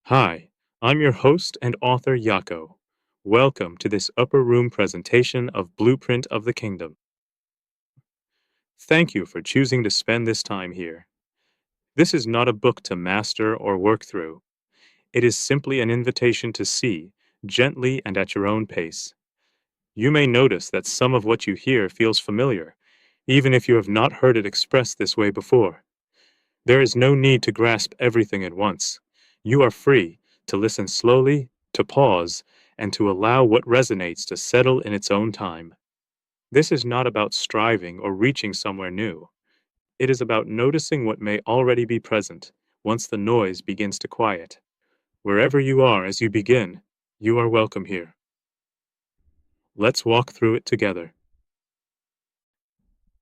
Hi, I'm your host and author Yako. Welcome to this upper room presentation of Blueprint of the Kingdom. Thank you for choosing to spend this time here. This is not a book to master or work through. It is simply an invitation to see, gently and at your own pace. You may notice that some of what you hear feels familiar, even if you have not heard it expressed this way before. There is no need to grasp everything at once. You are free to listen slowly, to pause, and to allow what resonates to settle in its own time. This is not about striving or reaching somewhere new. It is about noticing what may already be present once the noise begins to quiet. Wherever you are as you begin, you are welcome here. Let's walk through it together.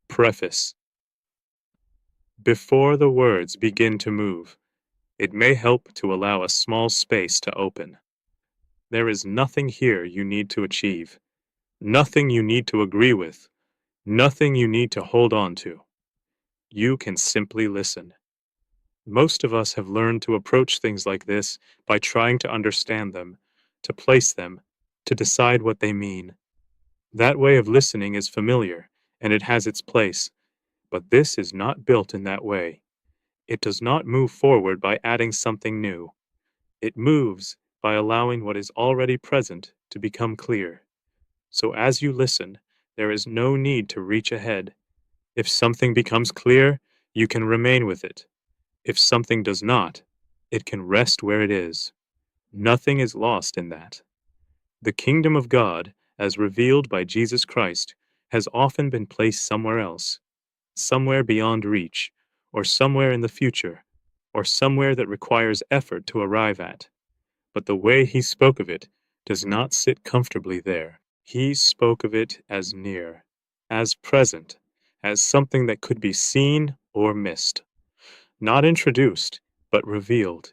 Preface. Before the words begin to move, it may help to allow a small space to open. There is nothing here you need to achieve, nothing you need to agree with, nothing you need to hold on to. You can simply listen. Most of us have learned to approach things like this by trying to understand them, to place them, to decide what they mean. That way of listening is familiar, and it has its place, but this is not built in that way. It does not move forward by adding something new. It moves by allowing what is already present to become clear. So as you listen, there is no need to reach ahead. If something becomes clear, you can remain with it. If something does not, it can rest where it is. Nothing is lost in that. The kingdom of God, as revealed by Jesus Christ, has often been placed somewhere else, somewhere beyond reach, or somewhere in the future, or somewhere that requires effort to arrive at. But the way he spoke of it does not sit comfortably there. He spoke of it as near, as present, as something that could be seen or missed. Not introduced, but revealed.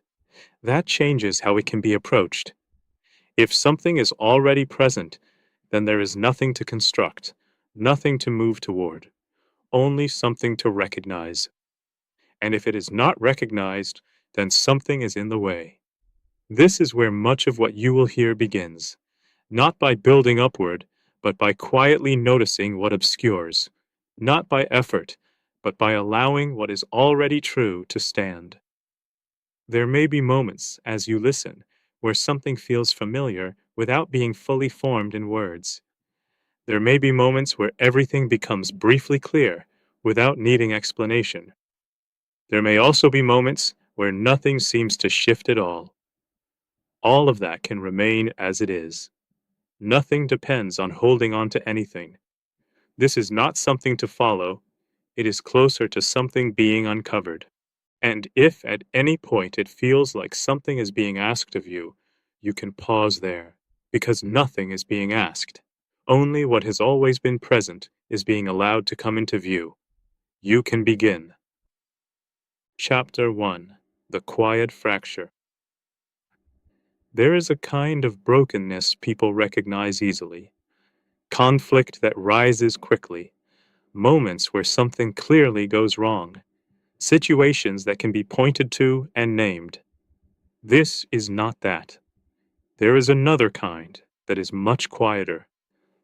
That changes how it can be approached. If something is already present, then there is nothing to construct, nothing to move toward, only something to recognize. And if it is not recognized, then something is in the way. This is where much of what you will hear begins, not by building upward, but by quietly noticing what obscures, not by effort, but by allowing what is already true to stand. There may be moments, as you listen, where something feels familiar without being fully formed in words. There may be moments where everything becomes briefly clear without needing explanation. There may also be moments where nothing seems to shift at all. All of that can remain as it is. Nothing depends on holding on to anything. This is not something to follow, it is closer to something being uncovered. And if at any point it feels like something is being asked of you, you can pause there, because nothing is being asked. Only what has always been present is being allowed to come into view. You can begin. Chapter 1. The Quiet Fracture. There is a kind of brokenness people recognize easily. Conflict that rises quickly. Moments where something clearly goes wrong. Situations that can be pointed to and named. This is not that. There is another kind that is much quieter.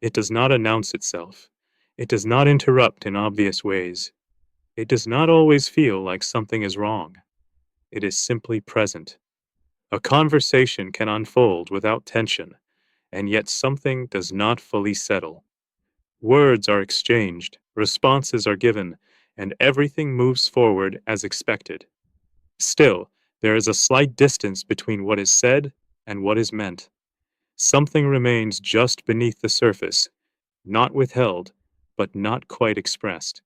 It does not announce itself. It does not interrupt in obvious ways. It does not always feel like something is wrong. It is simply present. A conversation can unfold without tension, and yet something does not fully settle. Words are exchanged, responses are given, and everything moves forward as expected. Still, there is a slight distance between what is said and what is meant. Something remains just beneath the surface, not withheld, but not quite expressed.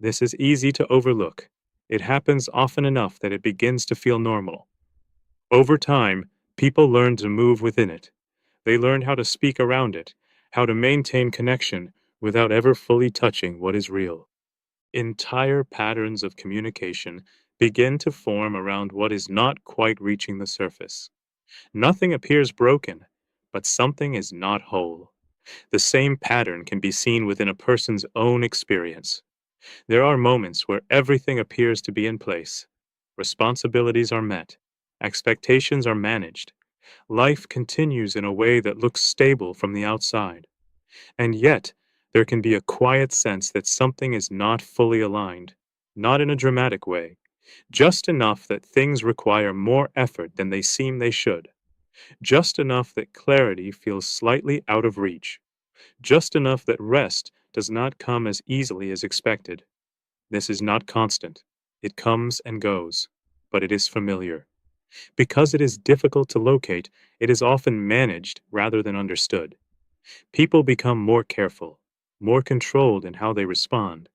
This is easy to overlook. It happens often enough that it begins to feel normal. Over time, people learn to move within it. They learn how to speak around it, how to maintain connection without ever fully touching what is real. Entire patterns of communication begin to form around what is not quite reaching the surface. Nothing appears broken, but something is not whole. The same pattern can be seen within a person's own experience. There are moments where everything appears to be in place. Responsibilities are met, Expectations are managed. Life continues in a way that looks stable from the outside. And yet, there can be a quiet sense that something is not fully aligned, not in a dramatic way, just enough that things require more effort than they seem they should, just enough that clarity feels slightly out of reach, just enough that rest does not come as easily as expected. This is not constant. It comes and goes, but it is familiar. Because it is difficult to locate, it is often managed rather than understood. People become more careful, more controlled in how they respond,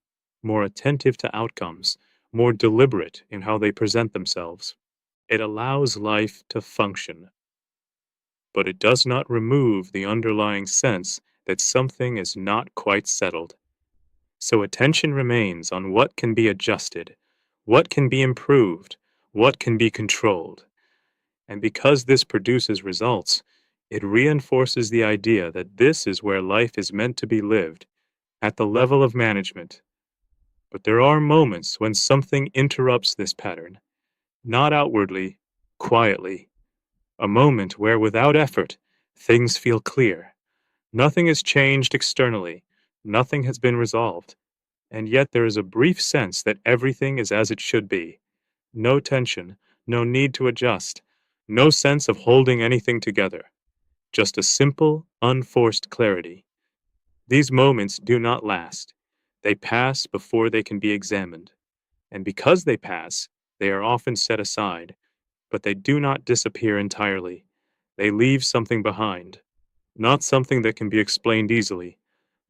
more attentive to outcomes, more deliberate in how they present themselves. It allows life to function, but it does not remove the underlying sense that something is not quite settled. So attention remains on what can be adjusted, what can be improved, what can be controlled. And because this produces results, it reinforces the idea that this is where life is meant to be lived, at the level of management. But there are moments when something interrupts this pattern, not outwardly, quietly. A moment where, without effort, things feel clear. Nothing has changed externally, nothing has been resolved, and yet there is a brief sense that everything is as it should be. No tension, no need to adjust, no sense of holding anything together. Just a simple, unforced clarity. These moments do not last. They pass before they can be examined. And because they pass, they are often set aside, but they do not disappear entirely. They leave something behind. Not something that can be explained easily,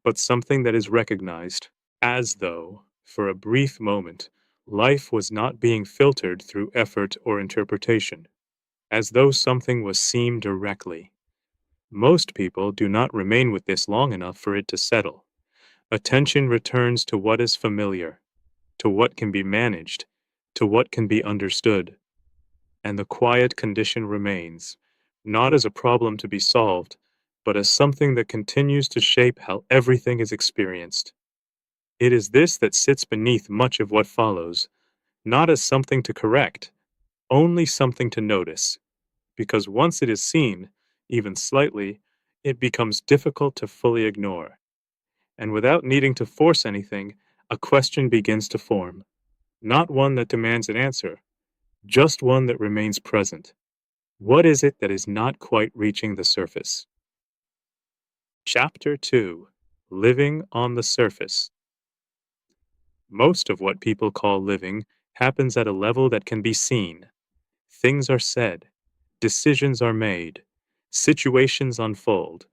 but something that is recognized, as though, for a brief moment, life was not being filtered through effort or interpretation, as though something was seen directly. Most people do not remain with this long enough for it to settle. Attention returns to what is familiar, to what can be managed, to what can be understood. And the quiet condition remains, not as a problem to be solved, but as something that continues to shape how everything is experienced. It is this that sits beneath much of what follows, not as something to correct, only something to notice, because once it is seen, even slightly, it becomes difficult to fully ignore. And without needing to force anything, a question begins to form, not one that demands an answer, just one that remains present. What is it that is not quite reaching the surface? Chapter 2: Living on the Surface. Most of what people call living happens at a level that can be seen. Things are said, decisions are made, situations unfold,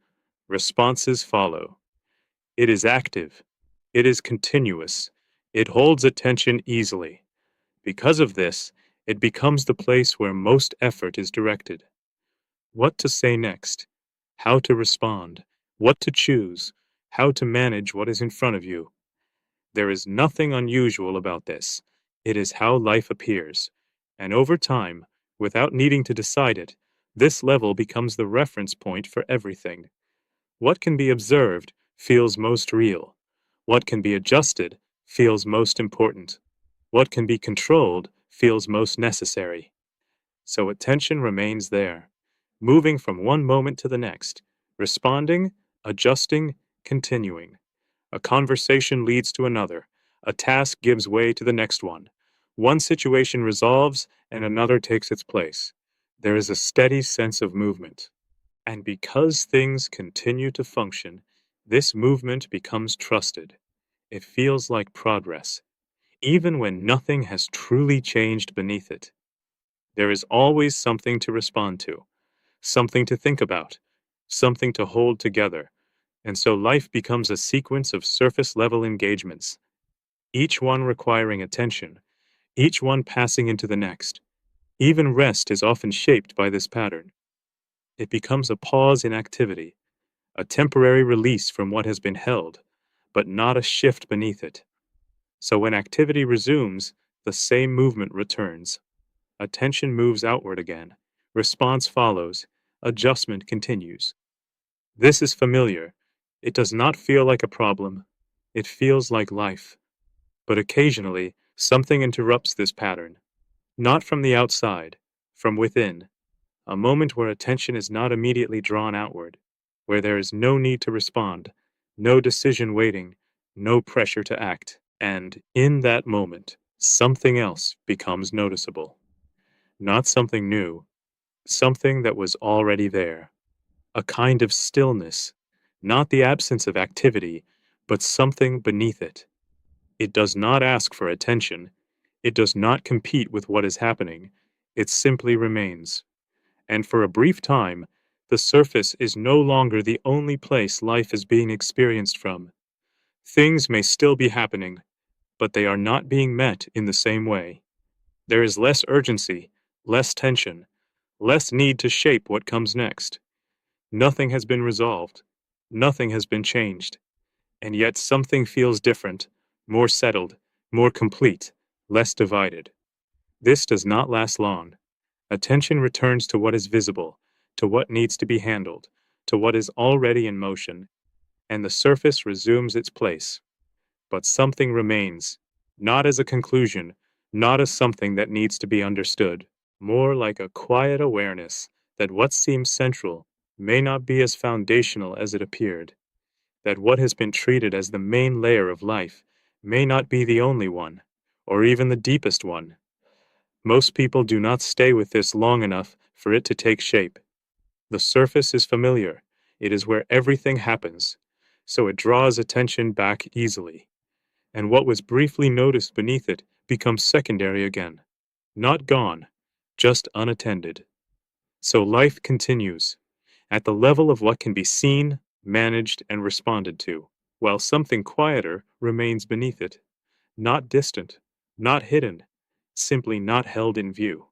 responses follow. It is active, it is continuous, it holds attention easily. Because of this, it becomes the place where most effort is directed. What to say next, how to respond, what to choose, how to manage what is in front of you. There is nothing unusual about this. It is how life appears. And over time, without needing to decide it, this level becomes the reference point for everything. What can be observed feels most real. What can be adjusted feels most important. What can be controlled feels most necessary. So attention remains there, moving from one moment to the next, responding, adjusting, continuing. A conversation leads to another. A task gives way to the next one. One situation resolves and another takes its place. There is a steady sense of movement. And because things continue to function, this movement becomes trusted. It feels like progress, even when nothing has truly changed beneath it. There is always something to respond to, something to think about, something to hold together. And so life becomes a sequence of surface level engagements, each one requiring attention, each one passing into the next. Even rest is often shaped by this pattern. It becomes a pause in activity, a temporary release from what has been held, but not a shift beneath it. So when activity resumes, the same movement returns. Attention moves outward again. Response follows. Adjustment continues. This is familiar. It does not feel like a problem. It feels like life. But occasionally, something interrupts this pattern. Not from the outside, from within, a moment where attention is not immediately drawn outward, where there is no need to respond, no decision waiting, no pressure to act. And in that moment, something else becomes noticeable. Not something new, something that was already there. A kind of stillness, not the absence of activity, but something beneath it. It does not ask for attention. It does not compete with what is happening. It simply remains. And for a brief time, the surface is no longer the only place life is being experienced from. Things may still be happening, but they are not being met in the same way. There is less urgency, less tension, less need to shape what comes next. Nothing has been resolved. Nothing has been changed. And yet something feels different, more settled, more complete, less divided. This does not last long. Attention returns to what is visible, to what needs to be handled, to what is already in motion, and the surface resumes its place. But something remains, not as a conclusion, not as something that needs to be understood, more like a quiet awareness that what seems central may not be as foundational as it appeared, that what has been treated as the main layer of life may not be the only one, or even the deepest one. Most people do not stay with this long enough for it to take shape. The surface is familiar, it is where everything happens, so it draws attention back easily, and what was briefly noticed beneath it becomes secondary again. Not gone, just unattended. So life continues, at the level of what can be seen, managed, and responded to, while something quieter remains beneath it, not distant, not hidden, simply not held in view.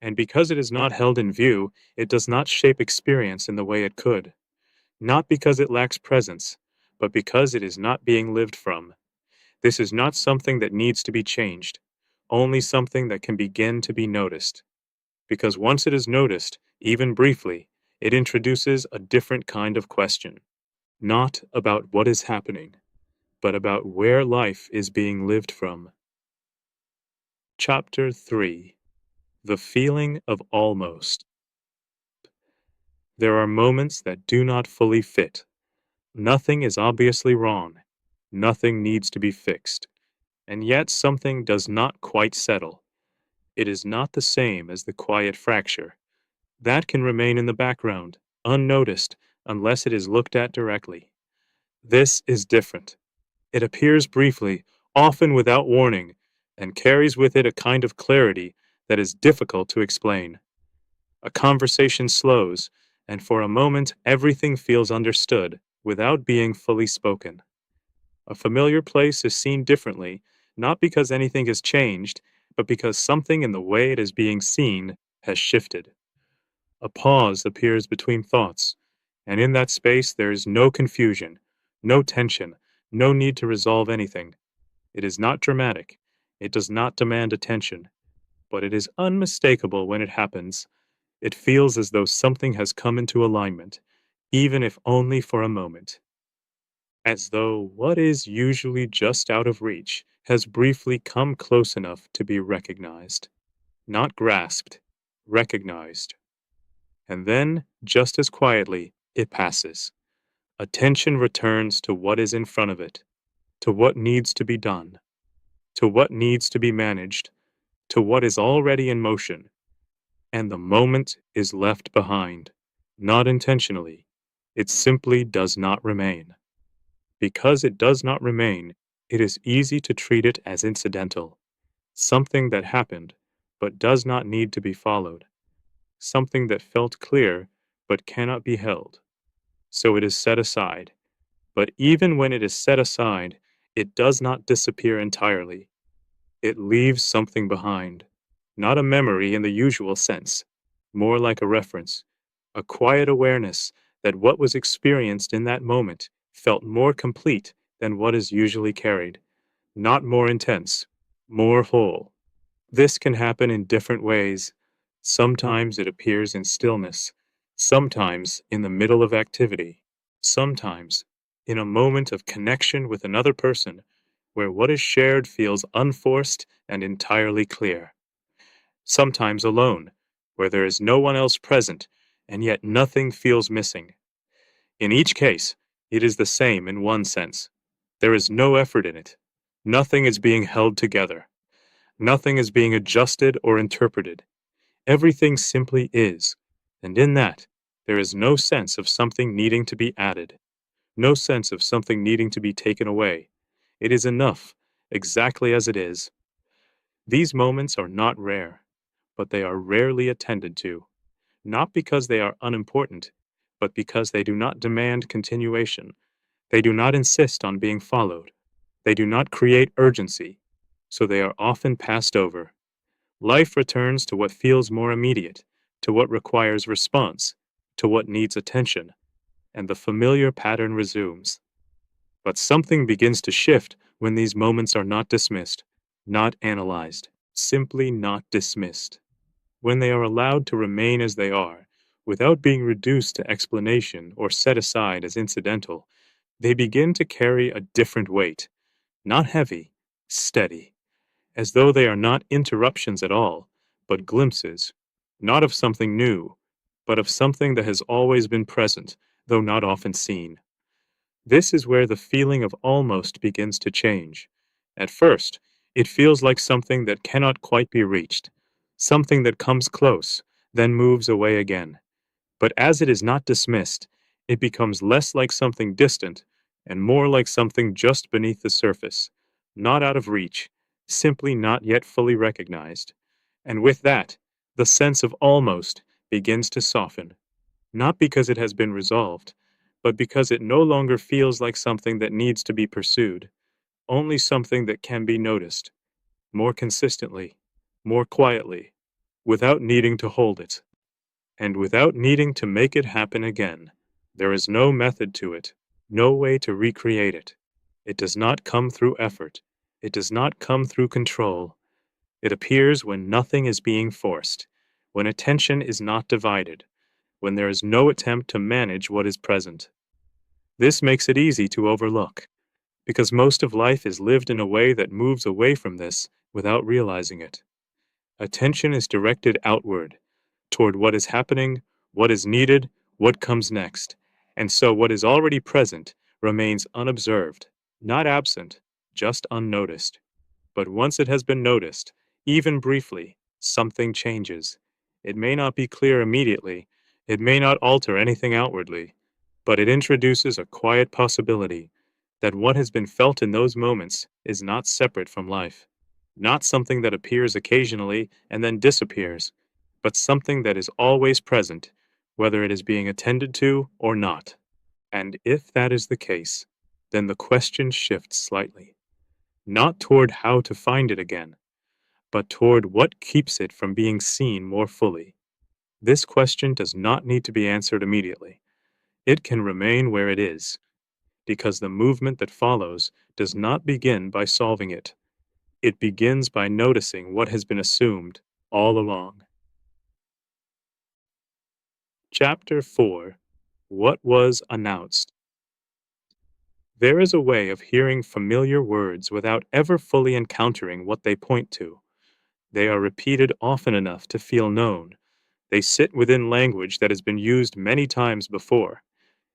And because it is not held in view, it does not shape experience in the way it could. Not because it lacks presence, but because it is not being lived from. This is not something that needs to be changed, only something that can begin to be noticed. Because once it is noticed, even briefly, it introduces a different kind of question. Not about what is happening, but about where life is being lived from. Chapter 3: The Feeling of Almost. There are moments that do not fully fit. Nothing is obviously wrong. Nothing needs to be fixed. And yet something does not quite settle. It is not the same as the quiet fracture. That can remain in the background, unnoticed, unless it is looked at directly. This is different. It appears briefly, often without warning, and carries with it a kind of clarity that is difficult to explain. A conversation slows, and for a moment everything feels understood, without being fully spoken. A familiar place is seen differently, not because anything has changed, but because something in the way it is being seen has shifted. A pause appears between thoughts, and in that space there is no confusion, no tension, no need to resolve anything. It is not dramatic. It does not demand attention, but it is unmistakable when it happens. It feels as though something has come into alignment, even if only for a moment. As though what is usually just out of reach has briefly come close enough to be recognized. Not grasped, recognized. And then, just as quietly, it passes. Attention returns to what is in front of it, to what needs to be done, to what needs to be managed, to what is already in motion, and the moment is left behind. Not intentionally. It simply does not remain. Because it does not remain, it is easy to treat it as incidental, something that happened, but does not need to be followed, something that felt clear, but cannot be held. So it is set aside. But even when it is set aside, it does not disappear entirely. It leaves something behind. Not a memory in the usual sense, more like a reference, a quiet awareness that what was experienced in that moment felt more complete than what is usually carried, not more intense, more whole. This can happen in different ways. Sometimes it appears in stillness, sometimes in the middle of activity, sometimes in a moment of connection with another person where what is shared feels unforced and entirely clear. Sometimes alone, where there is no one else present, and yet nothing feels missing. In each case, it is the same in one sense. There is no effort in it. Nothing is being held together. Nothing is being adjusted or interpreted. Everything simply is, and in that, there is no sense of something needing to be added, no sense of something needing to be taken away. It is enough, exactly as it is. These moments are not rare, but they are rarely attended to, not because they are unimportant, but because they do not demand continuation. They do not insist on being followed. They do not create urgency, so they are often passed over. Life returns to what feels more immediate, to what requires response, to what needs attention, and the familiar pattern resumes. But something begins to shift when these moments are not dismissed, not analyzed, simply not dismissed. When they are allowed to remain as they are, without being reduced to explanation or set aside as incidental, they begin to carry a different weight, not heavy, steady, as though they are not interruptions at all, but glimpses, not of something new, but of something that has always been present, though not often seen. This is where the feeling of almost begins to change. At first, it feels like something that cannot quite be reached, something that comes close, then moves away again. But as it is not dismissed, it becomes less like something distant and more like something just beneath the surface, not out of reach, simply not yet fully recognized. And with that, the sense of almost begins to soften, not because it has been resolved, but because it no longer feels like something that needs to be pursued, only something that can be noticed, more consistently, more quietly, without needing to hold it, and without needing to make it happen again. There is no method to it, no way to recreate it. It does not come through effort. It does not come through control. It appears when nothing is being forced, when attention is not divided, when there is no attempt to manage what is present. This makes it easy to overlook, because most of life is lived in a way that moves away from this without realizing it. Attention is directed outward, toward what is happening, what is needed, what comes next, and so what is already present remains unobserved, not absent, just unnoticed. But once it has been noticed, even briefly, something changes. It may not be clear immediately, it may not alter anything outwardly, but it introduces a quiet possibility that what has been felt in those moments is not separate from life, not something that appears occasionally and then disappears, but something that is always present, whether it is being attended to or not. And if that is the case, then the question shifts slightly, not toward how to find it again, but toward what keeps it from being seen more fully. This question does not need to be answered immediately. It can remain where it is, because the movement that follows does not begin by solving it. It begins by noticing what has been assumed all along. Chapter 4: What Was Announced? There is a way of hearing familiar words without ever fully encountering what they point to. They are repeated often enough to feel known. They sit within language that has been used many times before,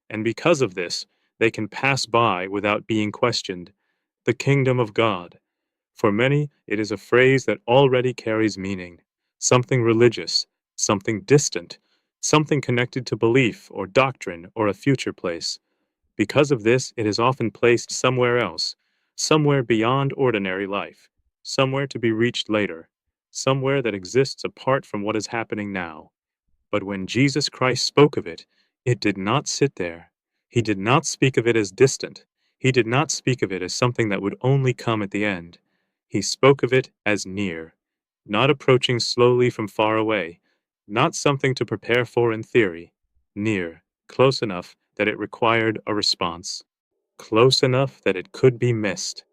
and because of this, they can pass by without being questioned. The kingdom of God. For many, it is a phrase that already carries meaning, something religious, something distant, something connected to belief or doctrine or a future place. Because of this, it is often placed somewhere else, somewhere beyond ordinary life, somewhere to be reached later, somewhere that exists apart from what is happening now. But when Jesus Christ spoke of it, it did not sit there. He did not speak of it as distant. He did not speak of it as something that would only come at the end. He spoke of it as near, not approaching slowly from far away, not something to prepare for in theory, near, close enough that it required a response, close enough that it could be missed,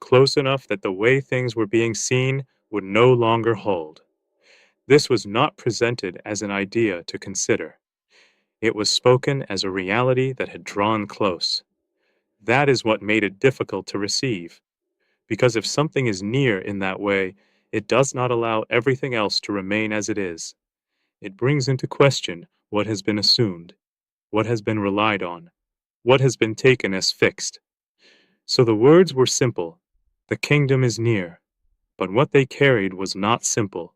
close enough that the way things were being seen would no longer hold. This was not presented as an idea to consider. It was spoken as a reality that had drawn close. That is what made it difficult to receive, because if something is near in that way, it does not allow everything else to remain as it is. It brings into question what has been assumed, what has been relied on, what has been taken as fixed. So the words were simple. The kingdom is near. But what they carried was not simple.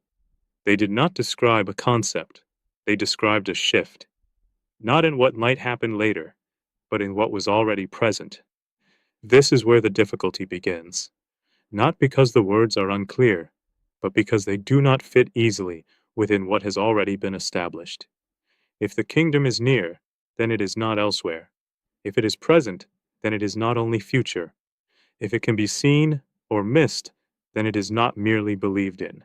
They did not describe a concept. They described a shift, not in what might happen later, but in what was already present. This is where the difficulty begins. Not because the words are unclear, but because they do not fit easily within what has already been established. If the kingdom is near, then it is not elsewhere. If it is present, then it is not only future. If it can be seen or missed, then it is not merely believed in.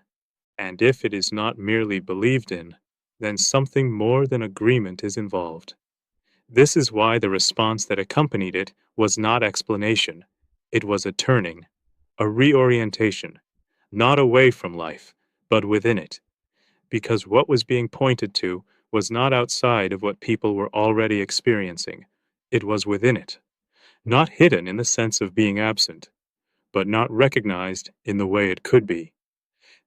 And if it is not merely believed in, then something more than agreement is involved. This is why the response that accompanied it was not explanation. It was a turning, a reorientation, not away from life, but within it. Because what was being pointed to was not outside of what people were already experiencing. It was within it. Not hidden in the sense of being absent, but not recognized in the way it could be.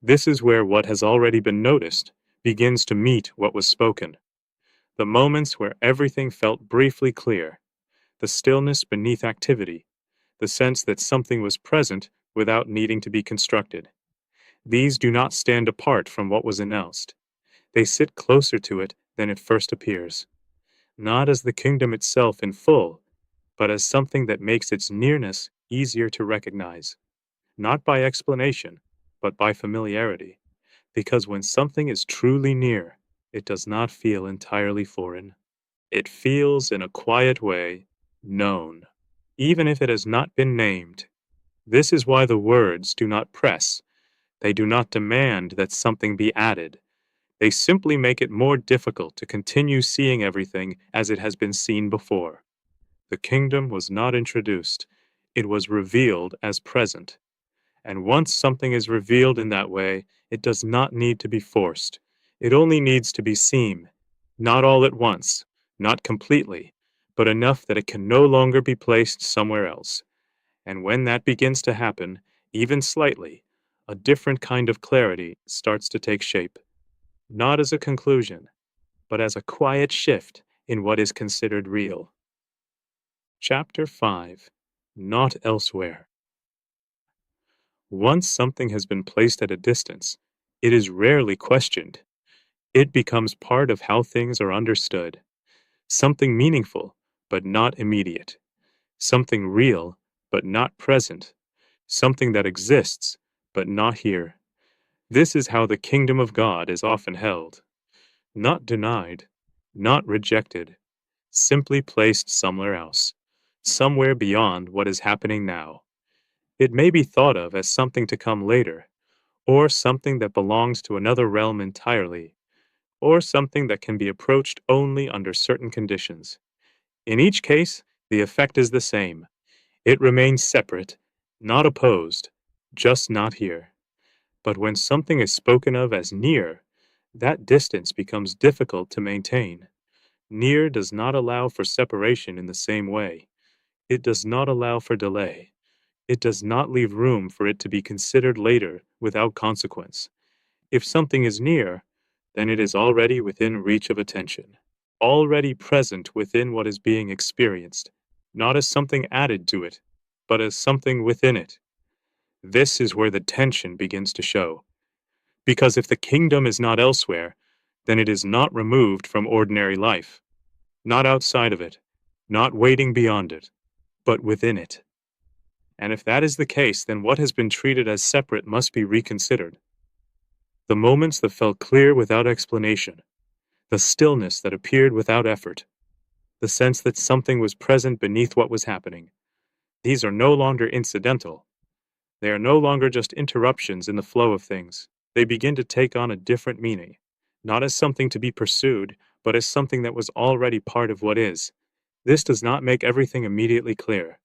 This is where what has already been noticed begins to meet what was spoken. The moments where everything felt briefly clear, the stillness beneath activity, the sense that something was present without needing to be constructed. These do not stand apart from what was announced. They sit closer to it than it first appears, not as the kingdom itself in full, but as something that makes its nearness easier to recognize, not by explanation, but by familiarity. Because when something is truly near, it does not feel entirely foreign. It feels, in a quiet way, known, even if it has not been named. This is why the words do not press. They do not demand that something be added. They simply make it more difficult to continue seeing everything as it has been seen before. The kingdom was not introduced. It was revealed as present. And once something is revealed in that way, it does not need to be forced. It only needs to be seen, not all at once, not completely, but enough that it can no longer be placed somewhere else. And when that begins to happen, even slightly, a different kind of clarity starts to take shape, not as a conclusion, but as a quiet shift in what is considered real. Chapter 5. Not Elsewhere. Once something has been placed at a distance, it is rarely questioned. It becomes part of how things are understood. Something meaningful, but not immediate. Something real, but not present. Something that exists, but not here. This is how the kingdom of God is often held. Not denied, not rejected, simply placed somewhere else, somewhere beyond what is happening now. It may be thought of as something to come later, or something that belongs to another realm entirely, or something that can be approached only under certain conditions. In each case, the effect is the same. It remains separate, not opposed, just not here. But when something is spoken of as near, that distance becomes difficult to maintain. Near does not allow for separation in the same way. It does not allow for delay. It does not leave room for it to be considered later without consequence. If something is near, then it is already within reach of attention, already present within what is being experienced, not as something added to it, but as something within it. This is where the tension begins to show. Because if the kingdom is not elsewhere, then it is not removed from ordinary life, not outside of it, not waiting beyond it, but within it. And if that is the case, then what has been treated as separate must be reconsidered. The moments that felt clear without explanation, the stillness that appeared without effort, the sense that something was present beneath what was happening, these are no longer incidental. They are no longer just interruptions in the flow of things. They begin to take on a different meaning, not as something to be pursued, but as something that was already part of what is. This does not make everything immediately clear.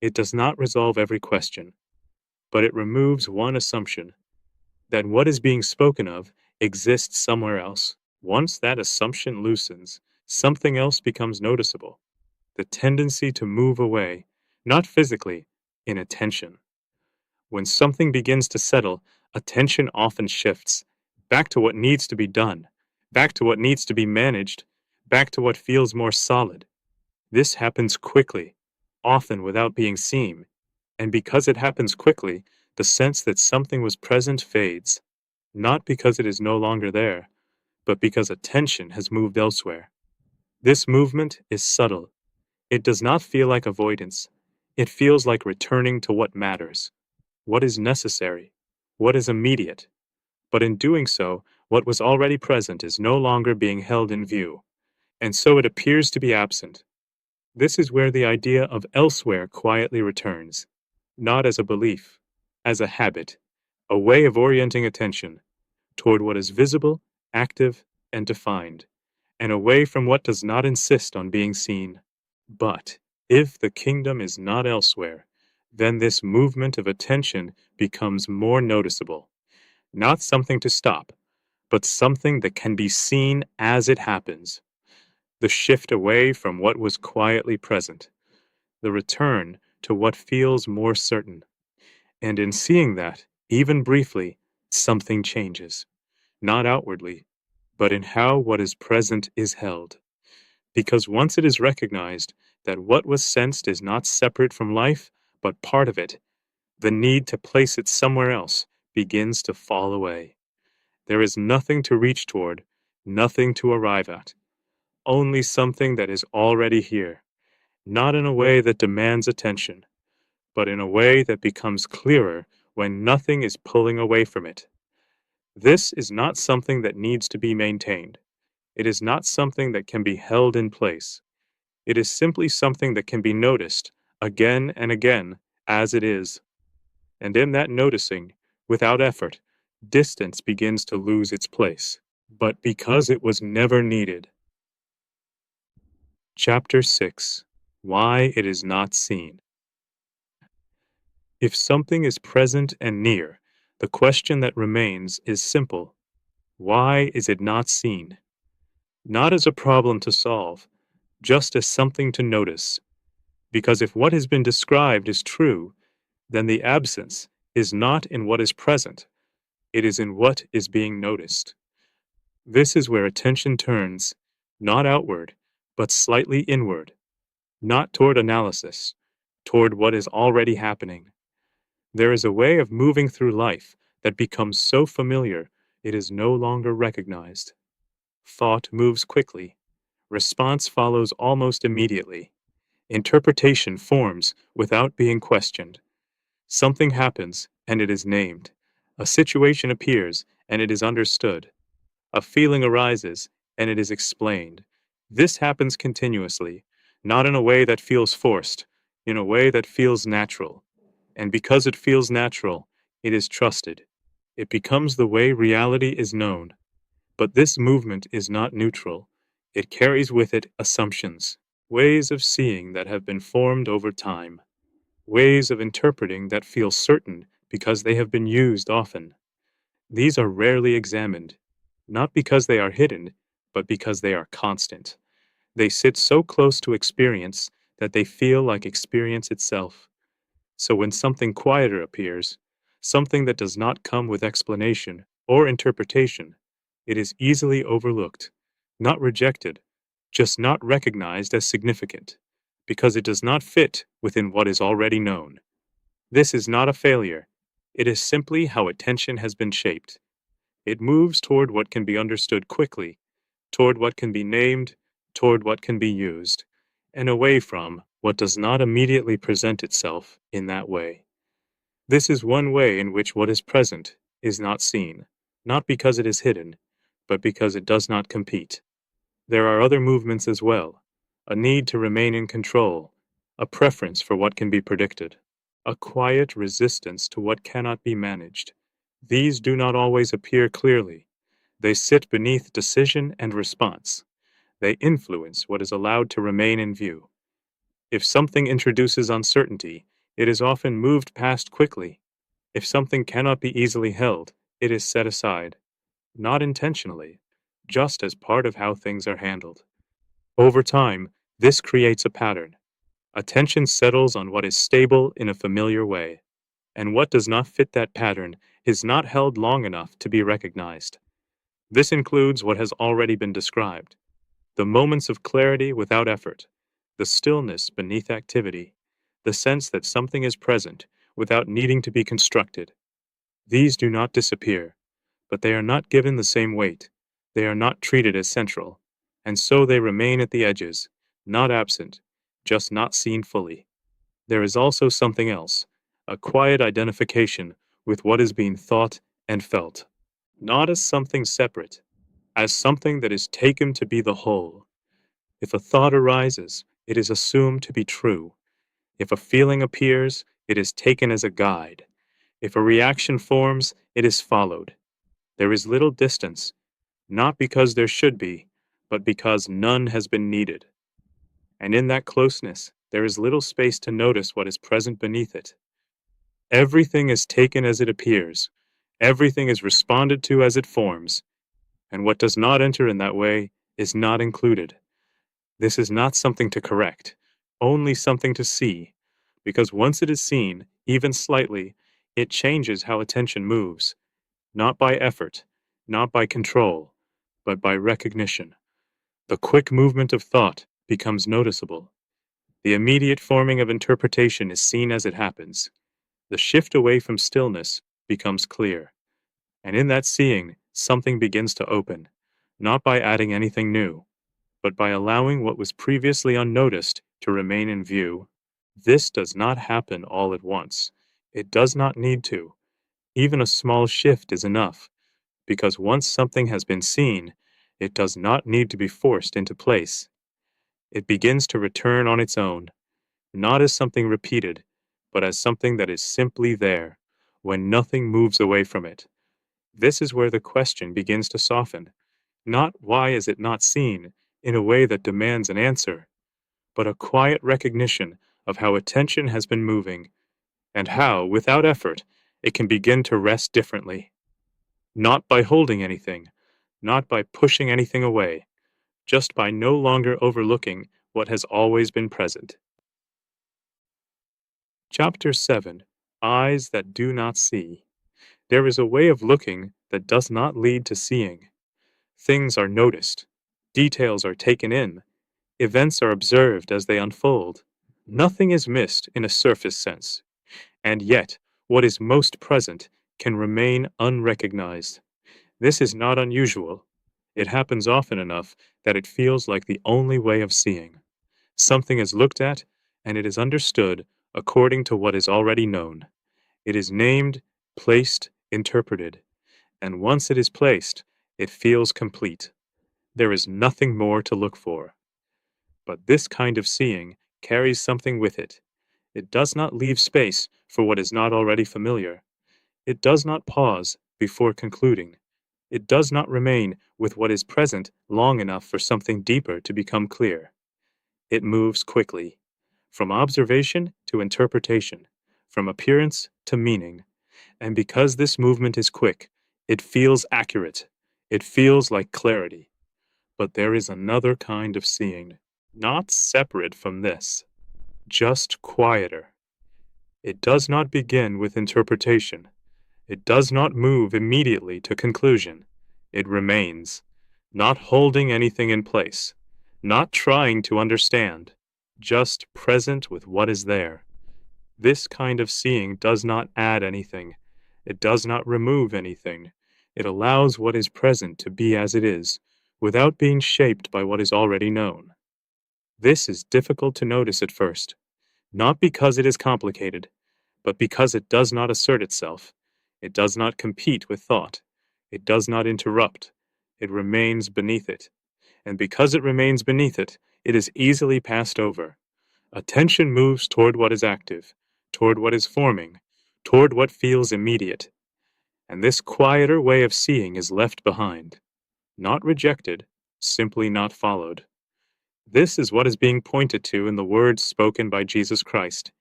It does not resolve every question, but it removes one assumption that what is being spoken of exists somewhere else. Once that assumption loosens, something else becomes noticeable. The tendency to move away, not physically, in attention. When something begins to settle, attention often shifts back to what needs to be done, back to what needs to be managed, back to what feels more solid. This happens quickly, often without being seen, and because it happens quickly, the sense that something was present fades, not because it is no longer there, but because attention has moved elsewhere. This movement is subtle. It does not feel like avoidance. It feels like returning to what matters, what is necessary, what is immediate. But in doing so, what was already present is no longer being held in view, and so it appears to be absent. This is where the idea of elsewhere quietly returns, not as a belief, as a habit, a way of orienting attention toward what is visible, active, and defined, and away from what does not insist on being seen. But if the kingdom is not elsewhere, then this movement of attention becomes more noticeable, not something to stop, but something that can be seen as it happens. The shift away from what was quietly present, the return to what feels more certain. And in seeing that, even briefly, something changes, not outwardly, but in how what is present is held. Because once it is recognized that what was sensed is not separate from life, but part of it, the need to place it somewhere else begins to fall away. There is nothing to reach toward, nothing to arrive at, only something that is already here, not in a way that demands attention, but in a way that becomes clearer when nothing is pulling away from it. This is not something that needs to be maintained. It is not something that can be held in place. It is simply something that can be noticed again and again as it is. And in that noticing, without effort, distance begins to lose its place. But because it was never needed. Chapter 6. Why it is not seen. If something is present and near, the question that remains is simple. Why is it not seen? Not as a problem to solve, just as something to notice. Because if what has been described is true, then the absence is not in what is present, it is in what is being noticed. This is where attention turns, not outward, but slightly inward, not toward analysis, toward what is already happening. There is a way of moving through life that becomes so familiar it is no longer recognized. Thought moves quickly. Response follows almost immediately. Interpretation forms without being questioned. Something happens, and it is named. A situation appears, and it is understood. A feeling arises, and it is explained. This happens continuously, not in a way that feels forced, in a way that feels natural. And because it feels natural, it is trusted. It becomes the way reality is known. But this movement is not neutral. It carries with it assumptions, ways of seeing that have been formed over time, ways of interpreting that feel certain because they have been used often. These are rarely examined, not because they are hidden, but because they are constant. They sit so close to experience that they feel like experience itself. So when something quieter appears, something that does not come with explanation or interpretation, it is easily overlooked, not rejected, just not recognized as significant, because it does not fit within what is already known. This is not a failure. It is simply how attention has been shaped. It moves toward what can be understood quickly, toward what can be named, toward what can be used, and away from what does not immediately present itself in that way. This is one way in which what is present is not seen, not because it is hidden, but because it does not compete. There are other movements as well, a need to remain in control, a preference for what can be predicted, a quiet resistance to what cannot be managed. These do not always appear clearly. They sit beneath decision and response. They influence what is allowed to remain in view. If something introduces uncertainty, it is often moved past quickly. If something cannot be easily held, it is set aside, not intentionally, just as part of how things are handled. Over time, this creates a pattern. Attention settles on what is stable in a familiar way, and what does not fit that pattern is not held long enough to be recognized. This includes what has already been described: the moments of clarity without effort, the stillness beneath activity, the sense that something is present without needing to be constructed. These do not disappear, but they are not given the same weight. They are not treated as central, and so they remain at the edges, not absent, just not seen fully. There is also something else, a quiet identification with what is being thought and felt, not as something separate, as something that is taken to be the whole. If a thought arises, it is assumed to be true. If a feeling appears, it is taken as a guide. If a reaction forms, it is followed. There is little distance, not because there should be, but because none has been needed. And in that closeness, there is little space to notice what is present beneath it. Everything is taken as it appears. Everything is responded to as it forms. And what does not enter in that way is not included. This is not something to correct, only something to see, because once it is seen, even slightly, it changes how attention moves, not by effort, not by control, but by recognition. The quick movement of thought becomes noticeable. The immediate forming of interpretation is seen as it happens. The shift away from stillness becomes clear. And in that seeing, something begins to open, not by adding anything new, but by allowing what was previously unnoticed to remain in view. This does not happen all at once. It does not need to. Even a small shift is enough, because once something has been seen, it does not need to be forced into place. It begins to return on its own, not as something repeated, but as something that is simply there, when nothing moves away from it. This is where the question begins to soften. Not why is it not seen in a way that demands an answer, but a quiet recognition of how attention has been moving, and how, without effort, it can begin to rest differently. Not by holding anything, not by pushing anything away, just by no longer overlooking what has always been present. Chapter 7: Eyes That Do Not See. There is a way of looking that does not lead to seeing. Things are noticed, details are taken in, events are observed as they unfold. Nothing is missed in a surface sense, and yet what is most present can remain unrecognized. This is not unusual. It happens often enough that it feels like the only way of seeing. Something is looked at, and it is understood according to what is already known. It is named, placed, interpreted, and once it is placed, it feels complete. There is nothing more to look for. But this kind of seeing carries something with it. It does not leave space for what is not already familiar. It does not pause before concluding. It does not remain with what is present long enough for something deeper to become clear. It moves quickly, from observation to interpretation, from appearance to meaning. And because this movement is quick, it feels accurate. It feels like clarity. But there is another kind of seeing, not separate from this, just quieter. It does not begin with interpretation. It does not move immediately to conclusion. It remains, not holding anything in place, not trying to understand, just present with what is there. This kind of seeing does not add anything. It does not remove anything. It allows what is present to be as it is, without being shaped by what is already known. This is difficult to notice at first, not because it is complicated, but because it does not assert itself. It does not compete with thought. It does not interrupt. It remains beneath it. And because it remains beneath it, it is easily passed over. Attention moves toward what is active, toward what is forming, toward what feels immediate. And this quieter way of seeing is left behind. Not rejected, simply not followed. This is what is being pointed to in the words spoken by Jesus Christ: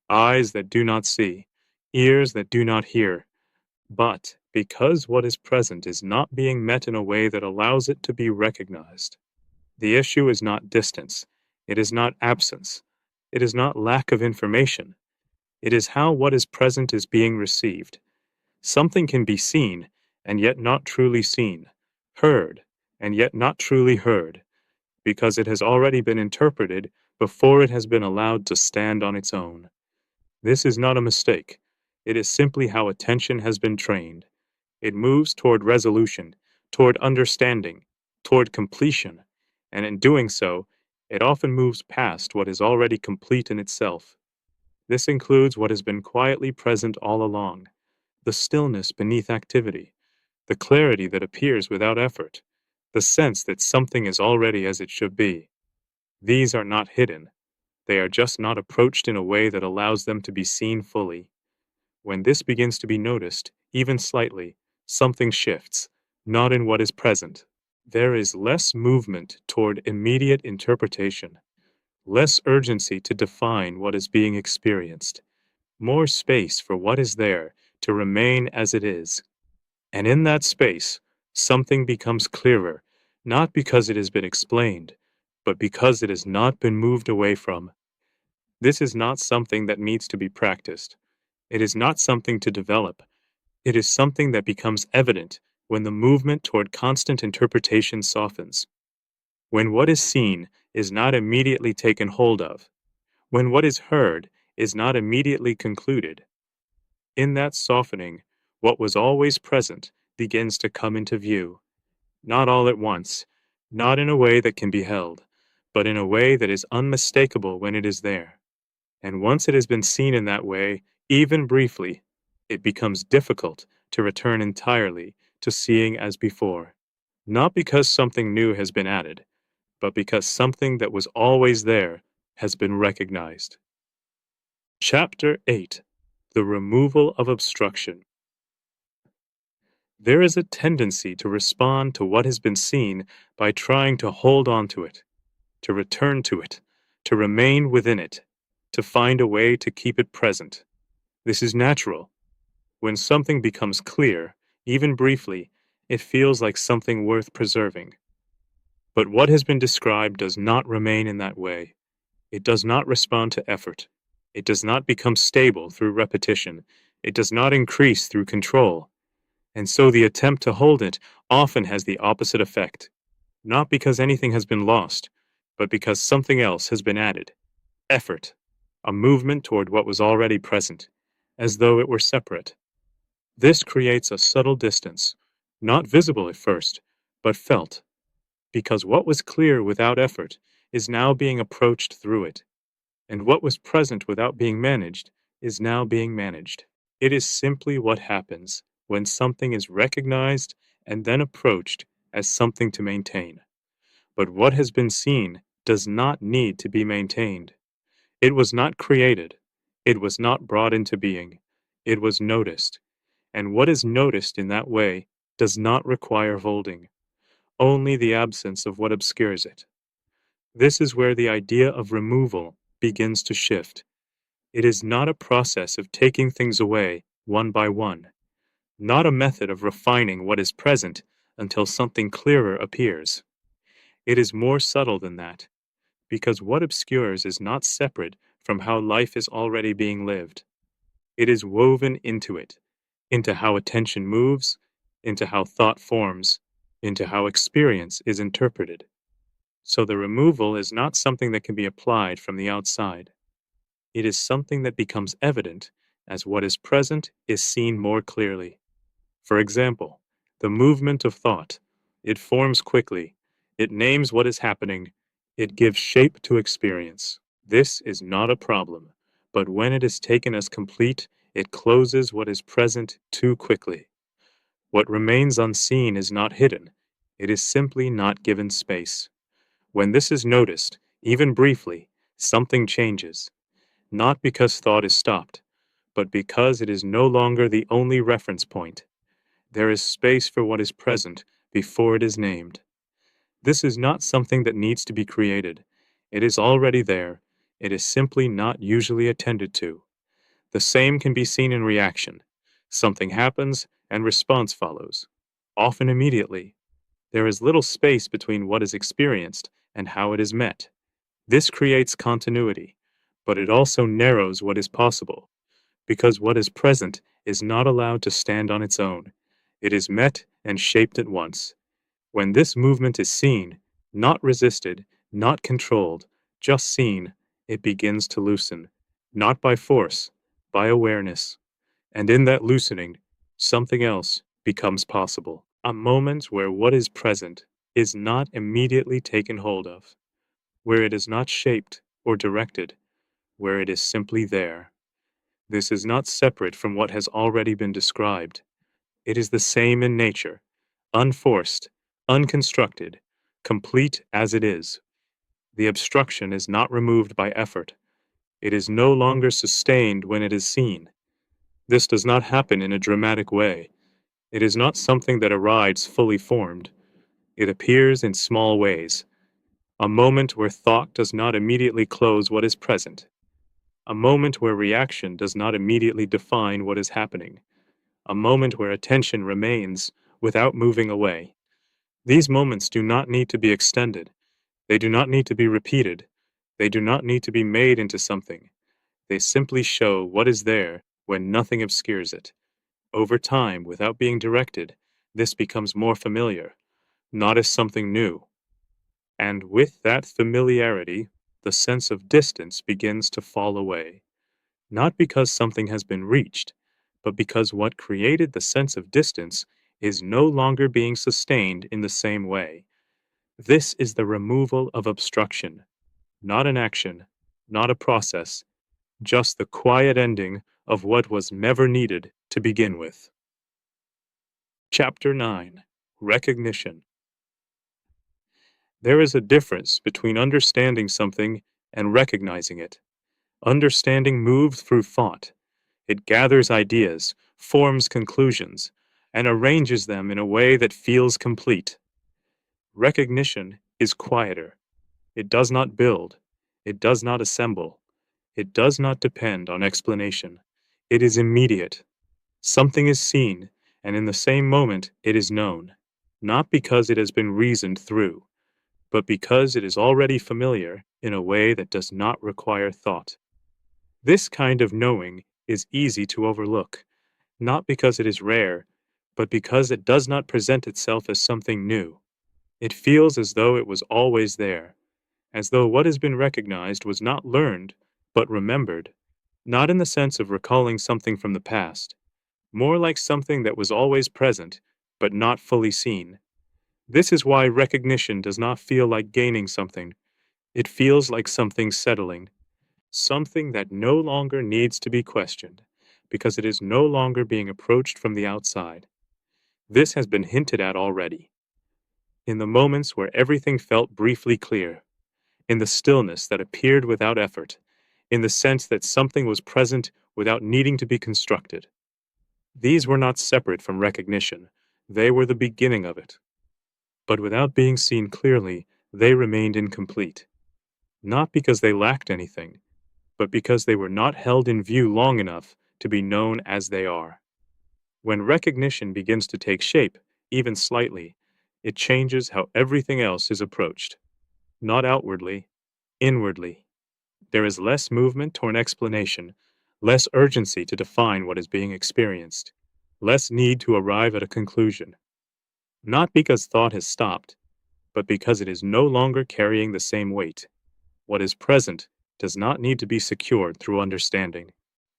eyes that do not see, ears that do not hear. But because what is present is not being met in a way that allows it to be recognized. The issue is not distance. It is not absence. It is not lack of information. It is how what is present is being received. Something can be seen, and yet not truly seen, heard, and yet not truly heard, because it has already been interpreted before it has been allowed to stand on its own. This is not a mistake. It is simply how attention has been trained. It moves toward resolution, toward understanding, toward completion, and in doing so, it often moves past what is already complete in itself. This includes what has been quietly present all along, the stillness beneath activity, the clarity that appears without effort, the sense that something is already as it should be. These are not hidden. They are just not approached in a way that allows them to be seen fully. When this begins to be noticed, even slightly, something shifts, not in what is present. There is less movement toward immediate interpretation, less urgency to define what is being experienced, more space for what is there to remain as it is. And in that space, something becomes clearer, not because it has been explained, but because it has not been moved away from. This is not something that needs to be practiced. It is not something to develop. It is something that becomes evident when the movement toward constant interpretation softens. When what is seen is not immediately taken hold of. When what is heard is not immediately concluded. In that softening, what was always present begins to come into view, not all at once, not in a way that can be held, but in a way that is unmistakable when it is there. And once it has been seen in that way, even briefly, it becomes difficult to return entirely to seeing as before. Not because something new has been added, but because something that was always there has been recognized. Chapter 8: The Removal of Obstruction. There is a tendency to respond to what has been seen by trying to hold on to it, to return to it, to remain within it, to find a way to keep it present. This is natural. When something becomes clear, even briefly, it feels like something worth preserving. But what has been described does not remain in that way. It does not respond to effort. It does not become stable through repetition. It does not increase through control. And so the attempt to hold it often has the opposite effect. Not because anything has been lost, but because something else has been added. Effort. A movement toward what was already present, as though it were separate. This creates a subtle distance, not visible at first, but felt, because what was clear without effort is now being approached through it, and what was present without being managed is now being managed. It is simply what happens when something is recognized and then approached as something to maintain. But what has been seen does not need to be maintained. It was not created. It was not brought into being. It was noticed. And what is noticed in that way does not require holding, only the absence of what obscures it. This is where the idea of removal begins to shift. It is not a process of taking things away one by one, not a method of refining what is present until something clearer appears. It is more subtle than that, because what obscures is not separate from how life is already being lived. It is woven into it, into how attention moves, into how thought forms, into how experience is interpreted. So the removal is not something that can be applied from the outside. It is something that becomes evident as what is present is seen more clearly. For example, the movement of thought. It forms quickly. It names what is happening. It gives shape to experience. This is not a problem, but when it is taken as complete, it closes what is present too quickly. What remains unseen is not hidden. It is simply not given space. When this is noticed, even briefly, something changes, not because thought is stopped, but because it is no longer the only reference point. There is space for what is present before it is named. This is not something that needs to be created. It is already there. It is simply not usually attended to. The same can be seen in reaction. Something happens and response follows, often immediately. There is little space between what is experienced and how it is met. This creates continuity, but it also narrows what is possible, because what is present is not allowed to stand on its own. It is met and shaped at once. When this movement is seen, not resisted, not controlled, just seen, it begins to loosen, not by force, by awareness. And in that loosening, something else becomes possible. A moment where what is present is not immediately taken hold of, where it is not shaped or directed, where it is simply there. This is not separate from what has already been described. It is the same in nature, unforced, unconstructed, complete as it is. The obstruction is not removed by effort. It is no longer sustained when it is seen. This does not happen in a dramatic way. It is not something that arrives fully formed. It appears in small ways. A moment where thought does not immediately close what is present. A moment where reaction does not immediately define what is happening. A moment where attention remains without moving away. These moments do not need to be extended. They do not need to be repeated. They do not need to be made into something. They simply show what is there when nothing obscures it. Over time, without being directed, this becomes more familiar, not as something new. And with that familiarity, the sense of distance begins to fall away. Not because something has been reached, but because what created the sense of distance is no longer being sustained in the same way. This is the removal of obstruction, not an action, not a process, just the quiet ending of what was never needed to begin with. Chapter 9. Recognition. There is a difference between understanding something and recognizing it. Understanding moves through thought. It gathers ideas, forms conclusions, and arranges them in a way that feels complete. Recognition is quieter. It does not build. It does not assemble. It does not depend on explanation. It is immediate. Something is seen, and in the same moment it is known, not because it has been reasoned through, but because it is already familiar in a way that does not require thought. This kind of knowing is easy to overlook, not because it is rare, but because it does not present itself as something new. It feels as though it was always there, as though what has been recognized was not learned, but remembered, not in the sense of recalling something from the past, more like something that was always present, but not fully seen. This is why recognition does not feel like gaining something. It feels like something settling, something that no longer needs to be questioned, because it is no longer being approached from the outside. This has been hinted at already. In the moments where everything felt briefly clear, in the stillness that appeared without effort, in the sense that something was present without needing to be constructed. These were not separate from recognition, they were the beginning of it. But without being seen clearly, they remained incomplete. Not because they lacked anything, but because they were not held in view long enough to be known as they are. When recognition begins to take shape, even slightly, it changes how everything else is approached. Not outwardly, inwardly. There is less movement toward explanation, less urgency to define what is being experienced, less need to arrive at a conclusion. Not because thought has stopped, but because it is no longer carrying the same weight. What is present does not need to be secured through understanding.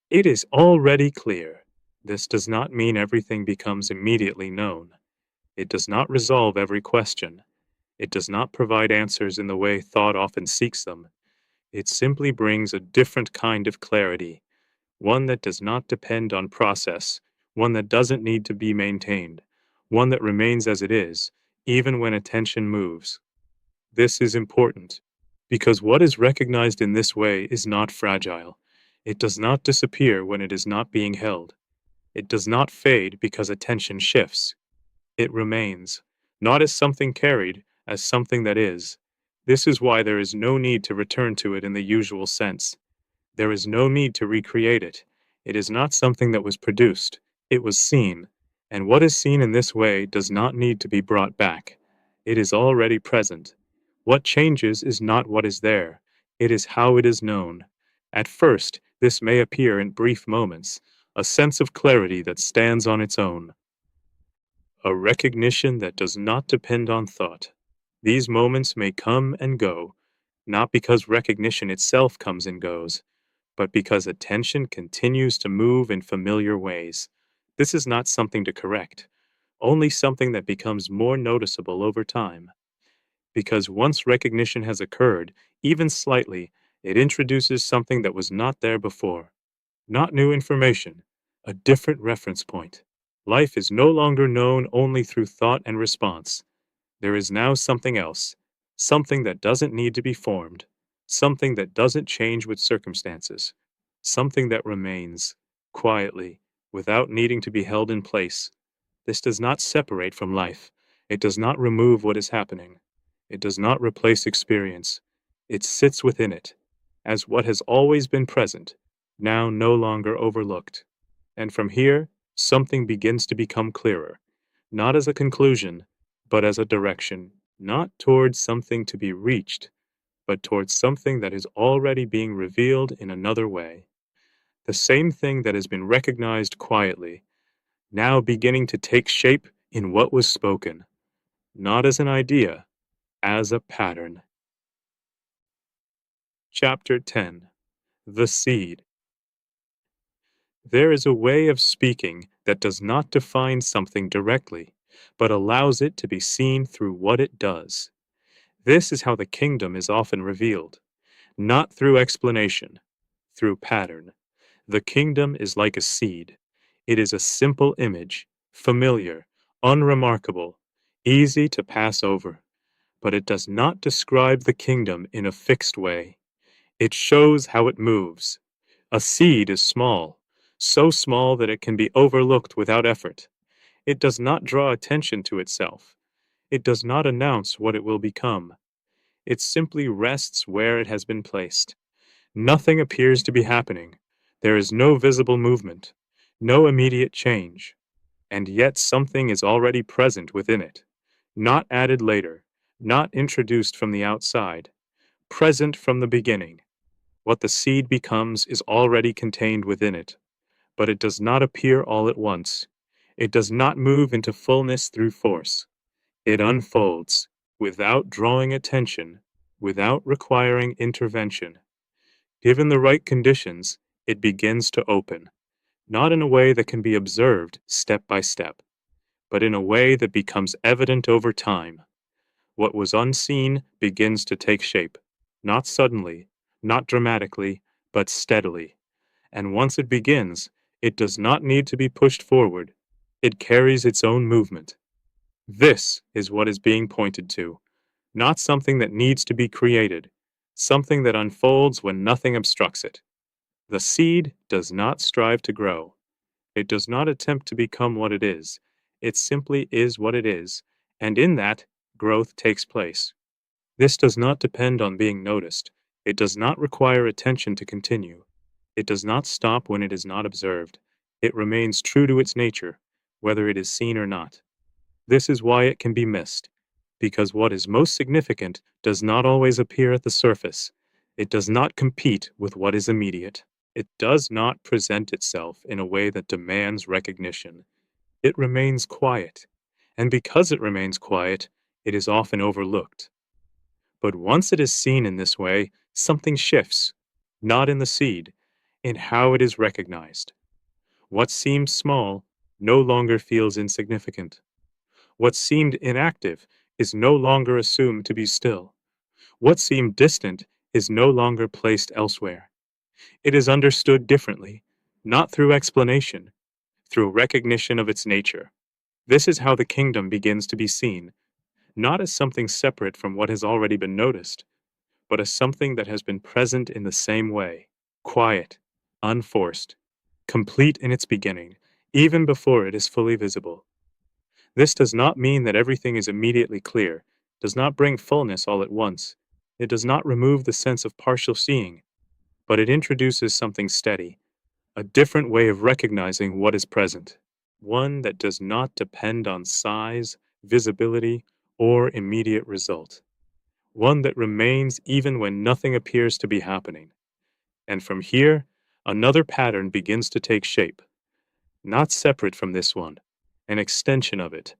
It is already clear. This does not mean everything becomes immediately known. It does not resolve every question. It does not provide answers in the way thought often seeks them. It simply brings a different kind of clarity, one that does not depend on process, one that doesn't need to be maintained, one that remains as it is, even when attention moves. This is important, because what is recognized in this way is not fragile. It does not disappear when it is not being held. It does not fade because attention shifts. It remains, not as something carried, as something that is. This is why there is no need to return to it in the usual sense. There is no need to recreate it. It is not something that was produced. It was seen. And what is seen in this way does not need to be brought back. It is already present. What changes is not what is there. It is how it is known. At first, this may appear in brief moments, a sense of clarity that stands on its own. a recognition that does not depend on thought. These moments may come and go, not because recognition itself comes and goes, but because attention continues to move in familiar ways. This is not something to correct, only something that becomes more noticeable over time. Because once recognition has occurred, even slightly, it introduces something that was not there before. Not new information, a different reference point. Life is no longer known only through thought and response. There is now something else, something that doesn't need to be formed, something that doesn't change with circumstances, something that remains, quietly, without needing to be held in place. This does not separate from life. It does not remove what is happening. It does not replace experience. It sits within it, as what has always been present, now no longer overlooked. And from here, something begins to become clearer, not as a conclusion, but as a direction, not towards something to be reached, but towards something that is already being revealed in another way. The same thing that has been recognized quietly, now beginning to take shape in what was spoken, not as an idea, as a pattern. Chapter 10. The Seed. There is a way of speaking that does not define something directly, but allows it to be seen through what it does. This is how the kingdom is often revealed, not through explanation, through pattern. The kingdom is like a seed. It is a simple image, familiar, unremarkable, easy to pass over. But it does not describe the kingdom in a fixed way. It shows how it moves. A seed is small, so small that it can be overlooked without effort. It does not draw attention to itself. It does not announce what it will become. It simply rests where it has been placed. Nothing appears to be happening. There is no visible movement, no immediate change. And yet something is already present within it, not added later, not introduced from the outside, present from the beginning. What the seed becomes is already contained within it, but it does not appear all at once. It does not move into fullness through force. It unfolds, without drawing attention, without requiring intervention. Given the right conditions, it begins to open, not in a way that can be observed step by step, but in a way that becomes evident over time. What was unseen begins to take shape, not suddenly, not dramatically, but steadily. And once it begins, it does not need to be pushed forward. It carries its own movement. This is what is being pointed to, not something that needs to be created, something that unfolds when nothing obstructs it. The seed does not strive to grow. It does not attempt to become what it is. It simply is what it is, and in that, growth takes place. This does not depend on being noticed. It does not require attention to continue. It does not stop when it is not observed. It remains true to its nature, whether it is seen or not. This is why it can be missed, because what is most significant does not always appear at the surface. It does not compete with what is immediate. It does not present itself in a way that demands recognition. It remains quiet, and because it remains quiet, it is often overlooked. But once it is seen in this way, something shifts, not in the seed, in how it is recognized. What seemed small no longer feels insignificant. What seemed inactive is no longer assumed to be still. What seemed distant is no longer placed elsewhere. It is understood differently, not through explanation, through recognition of its nature. This is how the kingdom begins to be seen, not as something separate from what has already been noticed, but as something that has been present in the same way, quiet, unforced, complete in its beginning, even before it is fully visible. This does not mean that everything is immediately clear, does not bring fullness all at once. It does not remove the sense of partial seeing, but it introduces something steady, a different way of recognizing what is present, one that does not depend on size, visibility, or immediate result, one that remains even when nothing appears to be happening. And from here, another pattern begins to take shape, not separate from this one, an extension of it,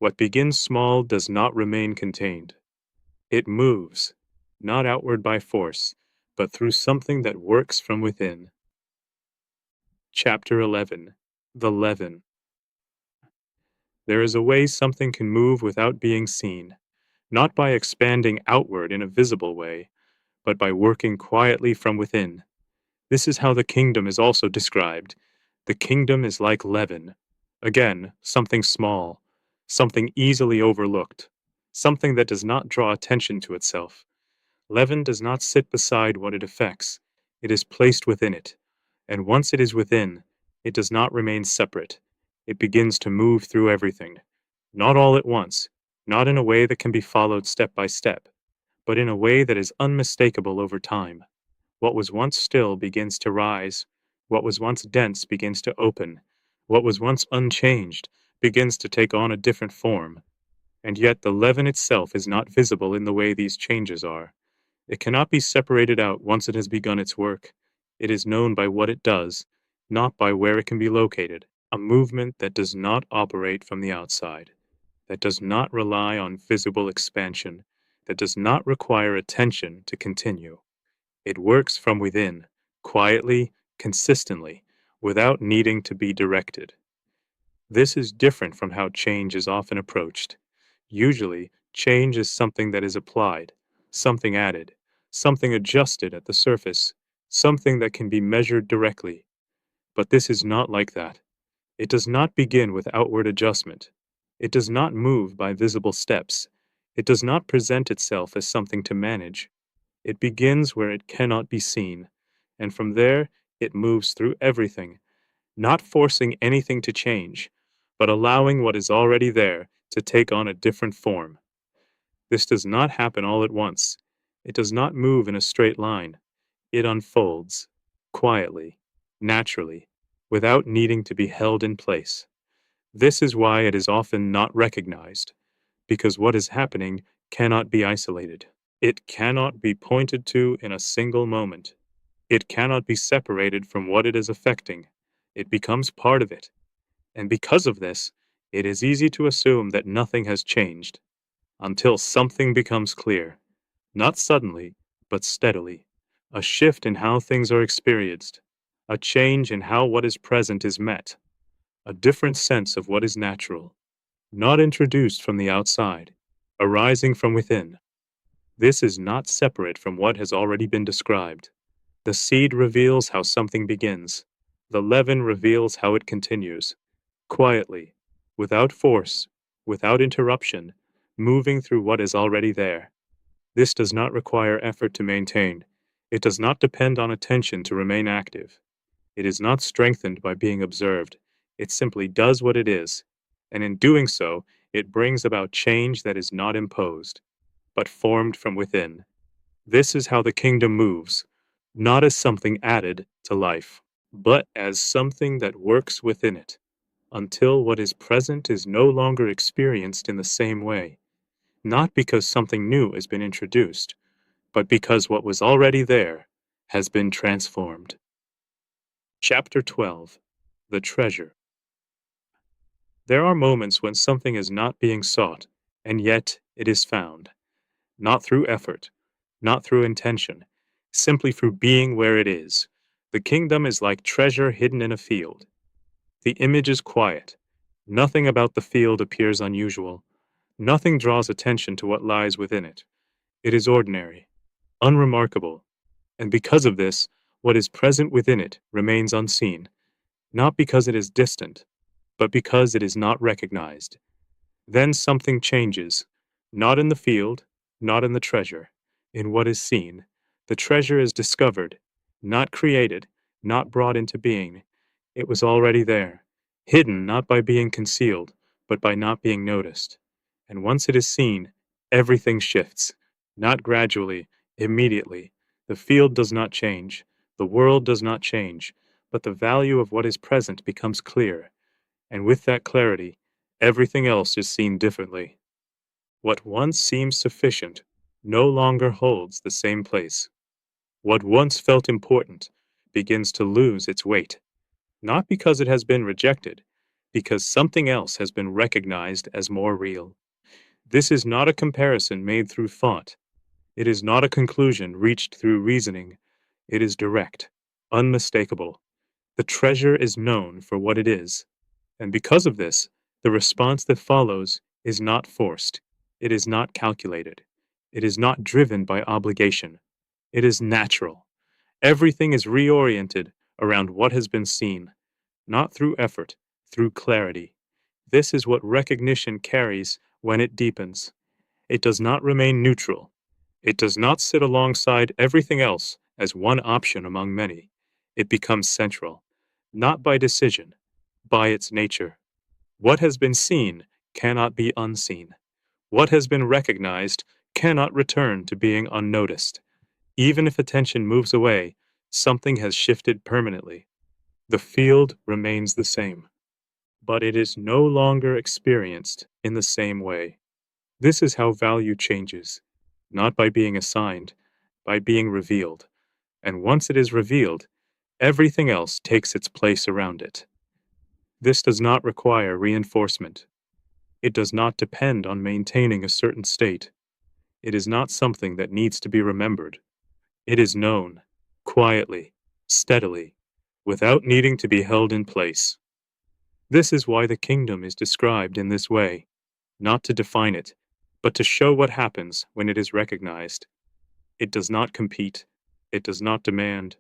What begins small does not remain contained. It moves, not outward by force, but through something that works from within. Chapter 11. The Leaven. There is a way something can move without being seen, not by expanding outward in a visible way, but by working quietly from within. This is how the kingdom is also described. The kingdom is like leaven. Again, something small, something easily overlooked, something that does not draw attention to itself. Leaven does not sit beside what it affects, it is placed within it. And once it is within, it does not remain separate. It begins to move through everything. Not all at once, not in a way that can be followed step by step, but in a way that is unmistakable over time. What was once still begins to rise. What was once dense begins to open. What was once unchanged begins to take on a different form. And yet the leaven itself is not visible in the way these changes are. It cannot be separated out once it has begun its work. It is known by what it does, not by where it can be located. A movement that does not operate from the outside, that does not rely on visible expansion, that does not require attention to continue. It works from within, quietly, consistently, without needing to be directed. This is different from how change is often approached. Usually, change is something that is applied, something added, something adjusted at the surface, something that can be measured directly. But this is not like that. It does not begin with outward adjustment. It does not move by visible steps. It does not present itself as something to manage. It begins where it cannot be seen, and from there it moves through everything, not forcing anything to change, but allowing what is already there to take on a different form. This does not happen all at once. It does not move in a straight line. It unfolds, quietly, naturally, without needing to be held in place. This is why it is often not recognized, because what is happening cannot be isolated. It cannot be pointed to in a single moment. It cannot be separated from what it is affecting. It becomes part of it. And because of this, it is easy to assume that nothing has changed until something becomes clear. Not suddenly, but steadily. A shift in how things are experienced. A change in how what is present is met. A different sense of what is natural. Not introduced from the outside. Arising from within. This is not separate from what has already been described. The seed reveals how something begins. The leaven reveals how it continues. Quietly, without force, without interruption, moving through what is already there. This does not require effort to maintain. It does not depend on attention to remain active. It is not strengthened by being observed. It simply does what it is. And in doing so, it brings about change that is not imposed, but formed from within. This is how the kingdom moves, not as something added to life, but as something that works within it, until what is present is no longer experienced in the same way, not because something new has been introduced, but because what was already there has been transformed. Chapter 12. The Treasure. There are moments when something is not being sought, and yet it is found, not through effort, not through intention, simply through being where it is. The kingdom is like treasure hidden in a field. The image is quiet. Nothing about the field appears unusual. Nothing draws attention to what lies within it. It is ordinary, unremarkable, and because of this, what is present within it remains unseen, not because it is distant, but because it is not recognized. Then something changes, not in the field, not in the treasure, in what is seen. The treasure is discovered, not created, not brought into being. It was already there, hidden not by being concealed, but by not being noticed. And once it is seen, everything shifts, not gradually, immediately. The field does not change, the world does not change, but the value of what is present becomes clear. And with that clarity, everything else is seen differently. What once seemed sufficient no longer holds the same place. What once felt important begins to lose its weight, not because it has been rejected, because something else has been recognized as more real. This is not a comparison made through thought. It is not a conclusion reached through reasoning. It is direct, unmistakable. The treasure is known for what it is, and because of this, the response that follows is not forced. It is not calculated. It is not driven by obligation. It is natural. Everything is reoriented around what has been seen, not through effort, through clarity. This is what recognition carries when it deepens. It does not remain neutral. It does not sit alongside everything else as one option among many. It becomes central, not by decision, by its nature. What has been seen cannot be unseen. What has been recognized cannot return to being unnoticed. Even if attention moves away, something has shifted permanently. The field remains the same, but it is no longer experienced in the same way. This is how value changes, not by being assigned, by being revealed. And once it is revealed, everything else takes its place around it. This does not require reinforcement. It does not depend on maintaining a certain state. It is not something that needs to be remembered. It is known, quietly, steadily, without needing to be held in place. This is why the kingdom is described in this way, not to define it, but to show what happens when it is recognized. It does not compete. It does not demand.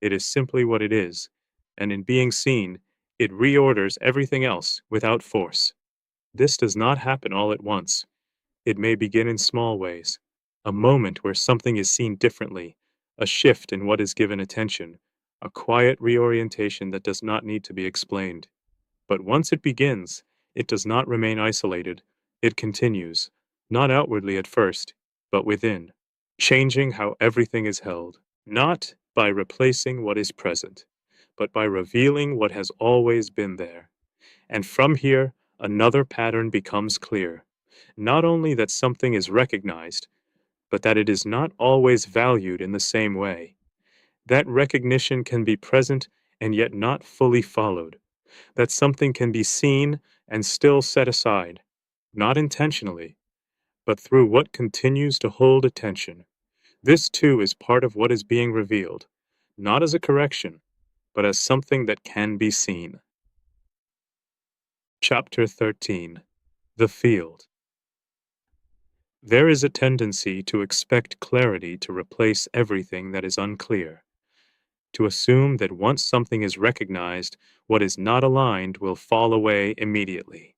It is simply what it is, and in being seen, it reorders everything else without force. This does not happen all at once. It may begin in small ways, a moment where something is seen differently, a shift in what is given attention, a quiet reorientation that does not need to be explained. But once it begins, it does not remain isolated. It continues, not outwardly at first, but within, changing how everything is held, not by replacing what is present, but by revealing what has always been there. And from here, another pattern becomes clear. Not only that something is recognized, but that it is not always valued in the same way. That recognition can be present and yet not fully followed. That something can be seen and still set aside, not intentionally, but through what continues to hold attention. This too is part of what is being revealed, not as a correction, but as something that can be seen. Chapter 13. The Field. There is a tendency to expect clarity to replace everything that is unclear, to assume that once something is recognized, what is not aligned will fall away immediately.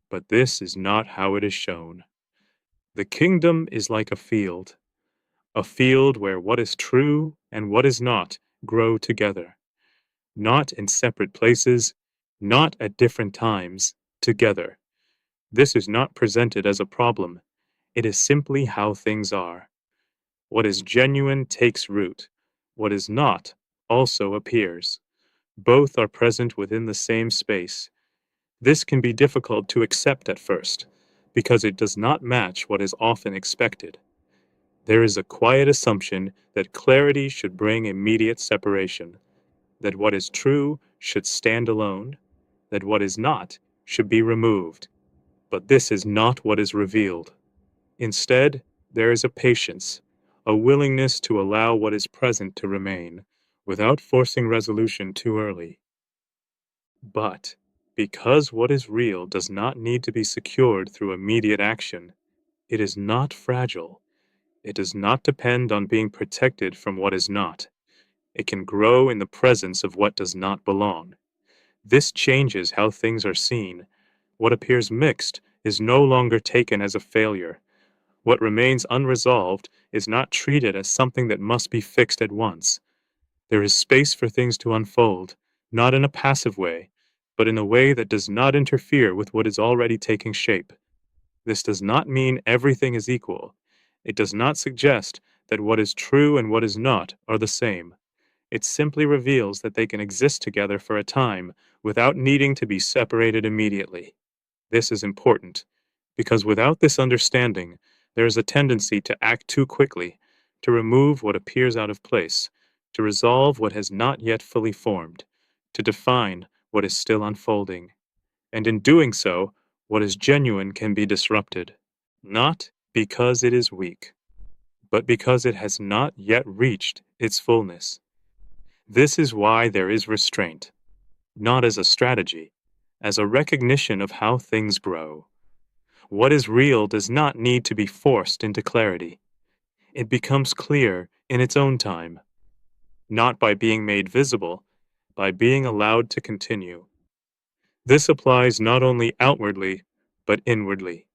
But this is not how it is shown. The kingdom is like a field where what is true and what is not grow together, not in separate places, not at different times, together. This is not presented as a problem. It is simply how things are. What is genuine takes root. What is not also appears. Both are present within the same space. This can be difficult to accept at first, because it does not match what is often expected. There is a quiet assumption that clarity should bring immediate separation, that what is true should stand alone, that what is not should be removed. But this is not what is revealed. Instead, there is a patience, a willingness to allow what is present to remain, without forcing resolution too early. But, because what is real does not need to be secured through immediate action, it is not fragile. It does not depend on being protected from what is not. It can grow in the presence of what does not belong. This changes how things are seen. What appears mixed is no longer taken as a failure. What remains unresolved is not treated as something that must be fixed at once. There is space for things to unfold, not in a passive way, but in a way that does not interfere with what is already taking shape. This does not mean everything is equal. It does not suggest that what is true and what is not are the same. It simply reveals that they can exist together for a time without needing to be separated immediately. This is important, because without this understanding, there is a tendency to act too quickly, to remove what appears out of place, to resolve what has not yet fully formed, to define what is still unfolding. and in doing so, what is genuine can be disrupted, not because it is weak, but because it has not yet reached its fullness. This is why there is restraint, not as a strategy, as a recognition of how things grow. What is real does not need to be forced into clarity. It becomes clear in its own time, not by being made visible, by being allowed to continue. This applies not only outwardly, but inwardly.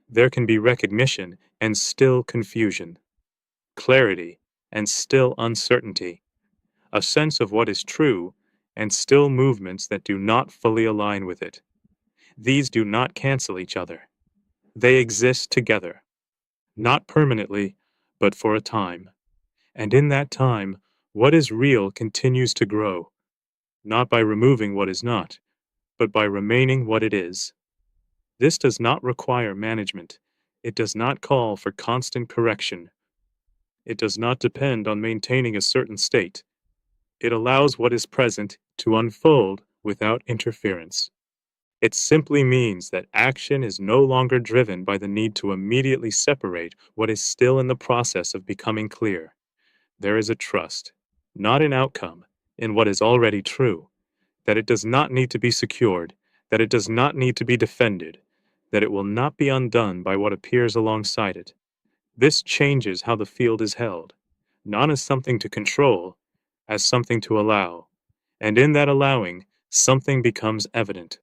There can be recognition and still confusion, clarity and still uncertainty, a sense of what is true and still movements that do not fully align with it. These do not cancel each other. They exist together, not permanently, but for a time. And in that time, what is real continues to grow, not by removing what is not, but by remaining what it is. This does not require management. It does not call for constant correction. It does not depend on maintaining a certain state. It allows what is present to unfold without interference. It simply means that action is no longer driven by the need to immediately separate what is still in the process of becoming clear. There is a trust, not in outcome, in what is already true, that it does not need to be secured, that it does not need to be defended, that it will not be undone by what appears alongside it. This changes how the field is held, not as something to control, as something to allow. And in that allowing, something becomes evident.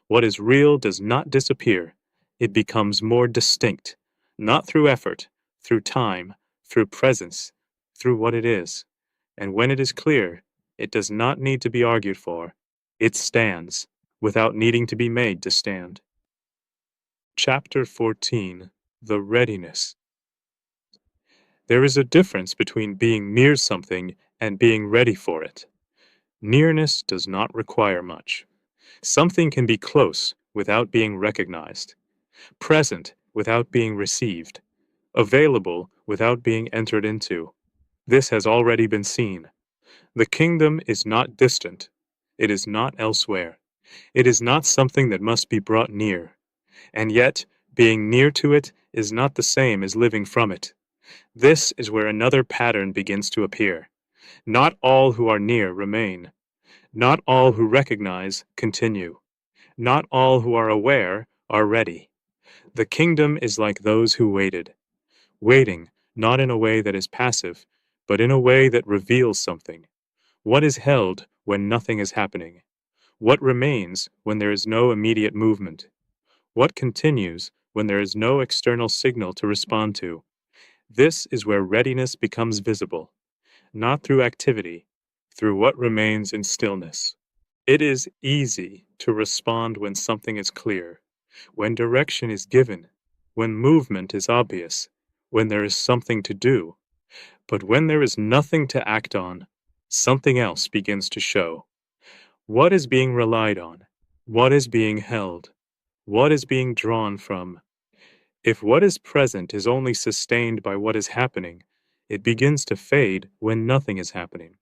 What is real does not disappear, it becomes more distinct, not through effort, through time, through presence, through what it is. And when it is clear, it does not need to be argued for. It stands, without needing to be made to stand. Chapter 14. The Readiness. There is a difference between being near something and being ready for it. Nearness does not require much. Something can be close without being recognized, present without being received, available without being entered into. This has already been seen. The kingdom is not distant. It is not elsewhere. It is not something that must be brought near. And yet, being near to it is not the same as living from it. This is where another pattern begins to appear. Not all who are near remain. Not all who recognize continue. Not all who are aware are ready. The kingdom is like those who waited. Waiting, not in a way that is passive, but in a way that reveals something. What is held when nothing is happening? What remains when there is no immediate movement? What continues when there is no external signal to respond to? This is where readiness becomes visible, not through activity, through what remains in stillness. It is easy to respond when something is clear, when direction is given, when movement is obvious, when there is something to do. But when there is nothing to act on, something else begins to show. What is being relied on? What is being held? What is being drawn from? If what is present is only sustained by what is happening, it begins to fade when nothing is happening.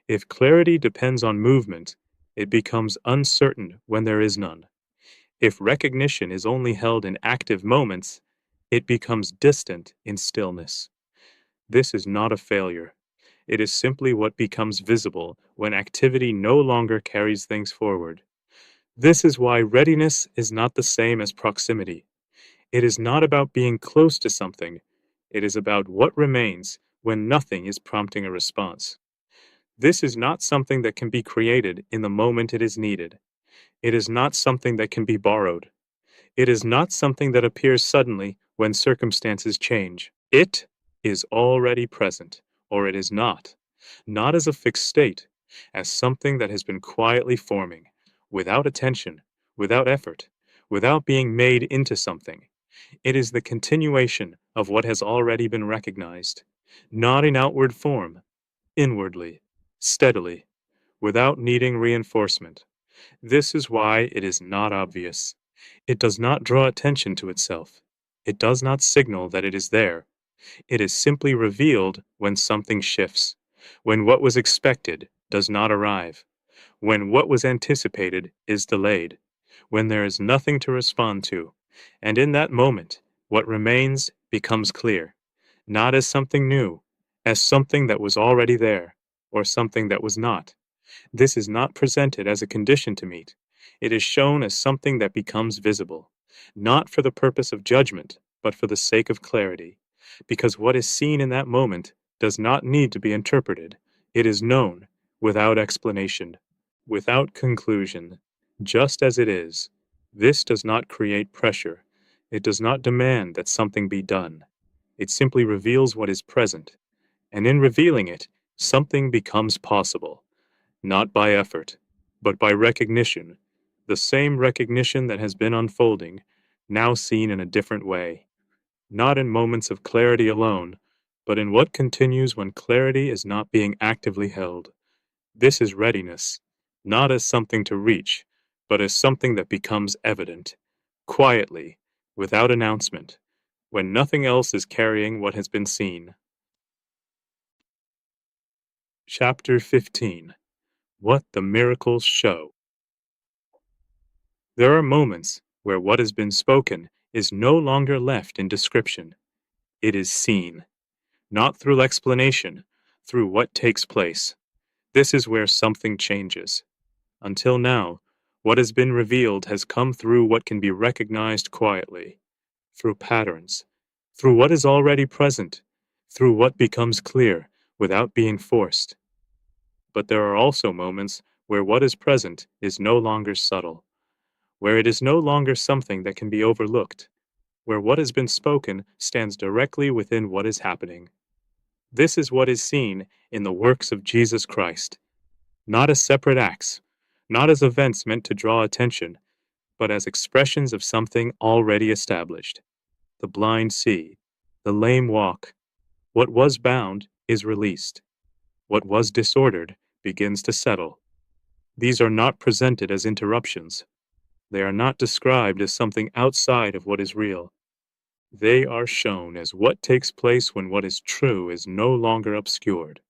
If clarity depends on movement, it becomes uncertain when there is none. If recognition is only held in active moments, it becomes distant in stillness. This is not a failure. It is simply what becomes visible when activity no longer carries things forward. This is why readiness is not the same as proximity. It is not about being close to something. It is about what remains when nothing is prompting a response. This is not something that can be created in the moment it is needed. It is not something that can be borrowed. It is not something that appears suddenly when circumstances change. It is already present, or it is not as a fixed state, as something that has been quietly forming, without attention, without effort, without being made into something. It is the continuation of what has already been recognized, not in outward form, inwardly, steadily, without needing reinforcement. This is why it is not obvious. It does not draw attention to itself. It does not signal that it is there. It is simply revealed when something shifts, when what was expected does not arrive, when what was anticipated is delayed, when there is nothing to respond to, and in that moment, what remains becomes clear, not as something new, as something that was already there, or something that was not. This is not presented as a condition to meet. It is shown as something that becomes visible, not for the purpose of judgment, but for the sake of clarity. Because what is seen in that moment does not need to be interpreted. It is known without explanation, without conclusion, just as it is. This does not create pressure. It does not demand that something be done. It simply reveals what is present, and in revealing it, something becomes possible. Not by effort, but by recognition, the same recognition that has been unfolding, now seen in a different way, not in moments of clarity alone, but in what continues when clarity is not being actively held. This is readiness, not as something to reach, but as something that becomes evident, quietly, without announcement, when nothing else is carrying what has been seen. Chapter 15. What the Miracles Show. There are moments where what has been spoken is no longer left in description. It is seen, not through explanation, through what takes place. This is where something changes. Until now, what has been revealed has come through what can be recognized quietly, through patterns, through what is already present, through what becomes clear without being forced. But there are also moments where what is present is no longer subtle, where it is no longer something that can be overlooked, where what has been spoken stands directly within what is happening. This is what is seen in the works of Jesus Christ, not as separate acts, not as events meant to draw attention, but as expressions of something already established. The blind see, the lame walk. What was bound is released. What was disordered begins to settle. These are not presented as interruptions. They are not described as something outside of what is real. They are shown as what takes place when what is true is no longer obscured.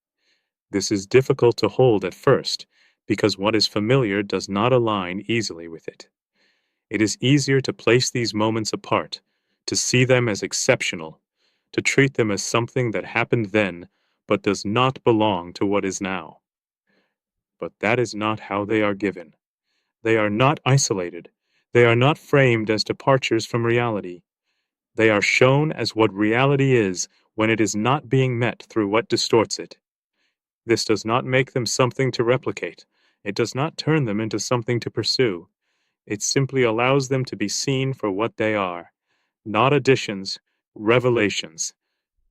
This is difficult to hold at first, because what is familiar does not align easily with it. It is easier to place these moments apart, to see them as exceptional, to treat them as something that happened then, but does not belong to what is now. But that is not how they are given. They are not isolated. They are not framed as departures from reality. They are shown as what reality is when it is not being met through what distorts it. This does not make them something to replicate. It does not turn them into something to pursue. It simply allows them to be seen for what they are, not additions, revelations.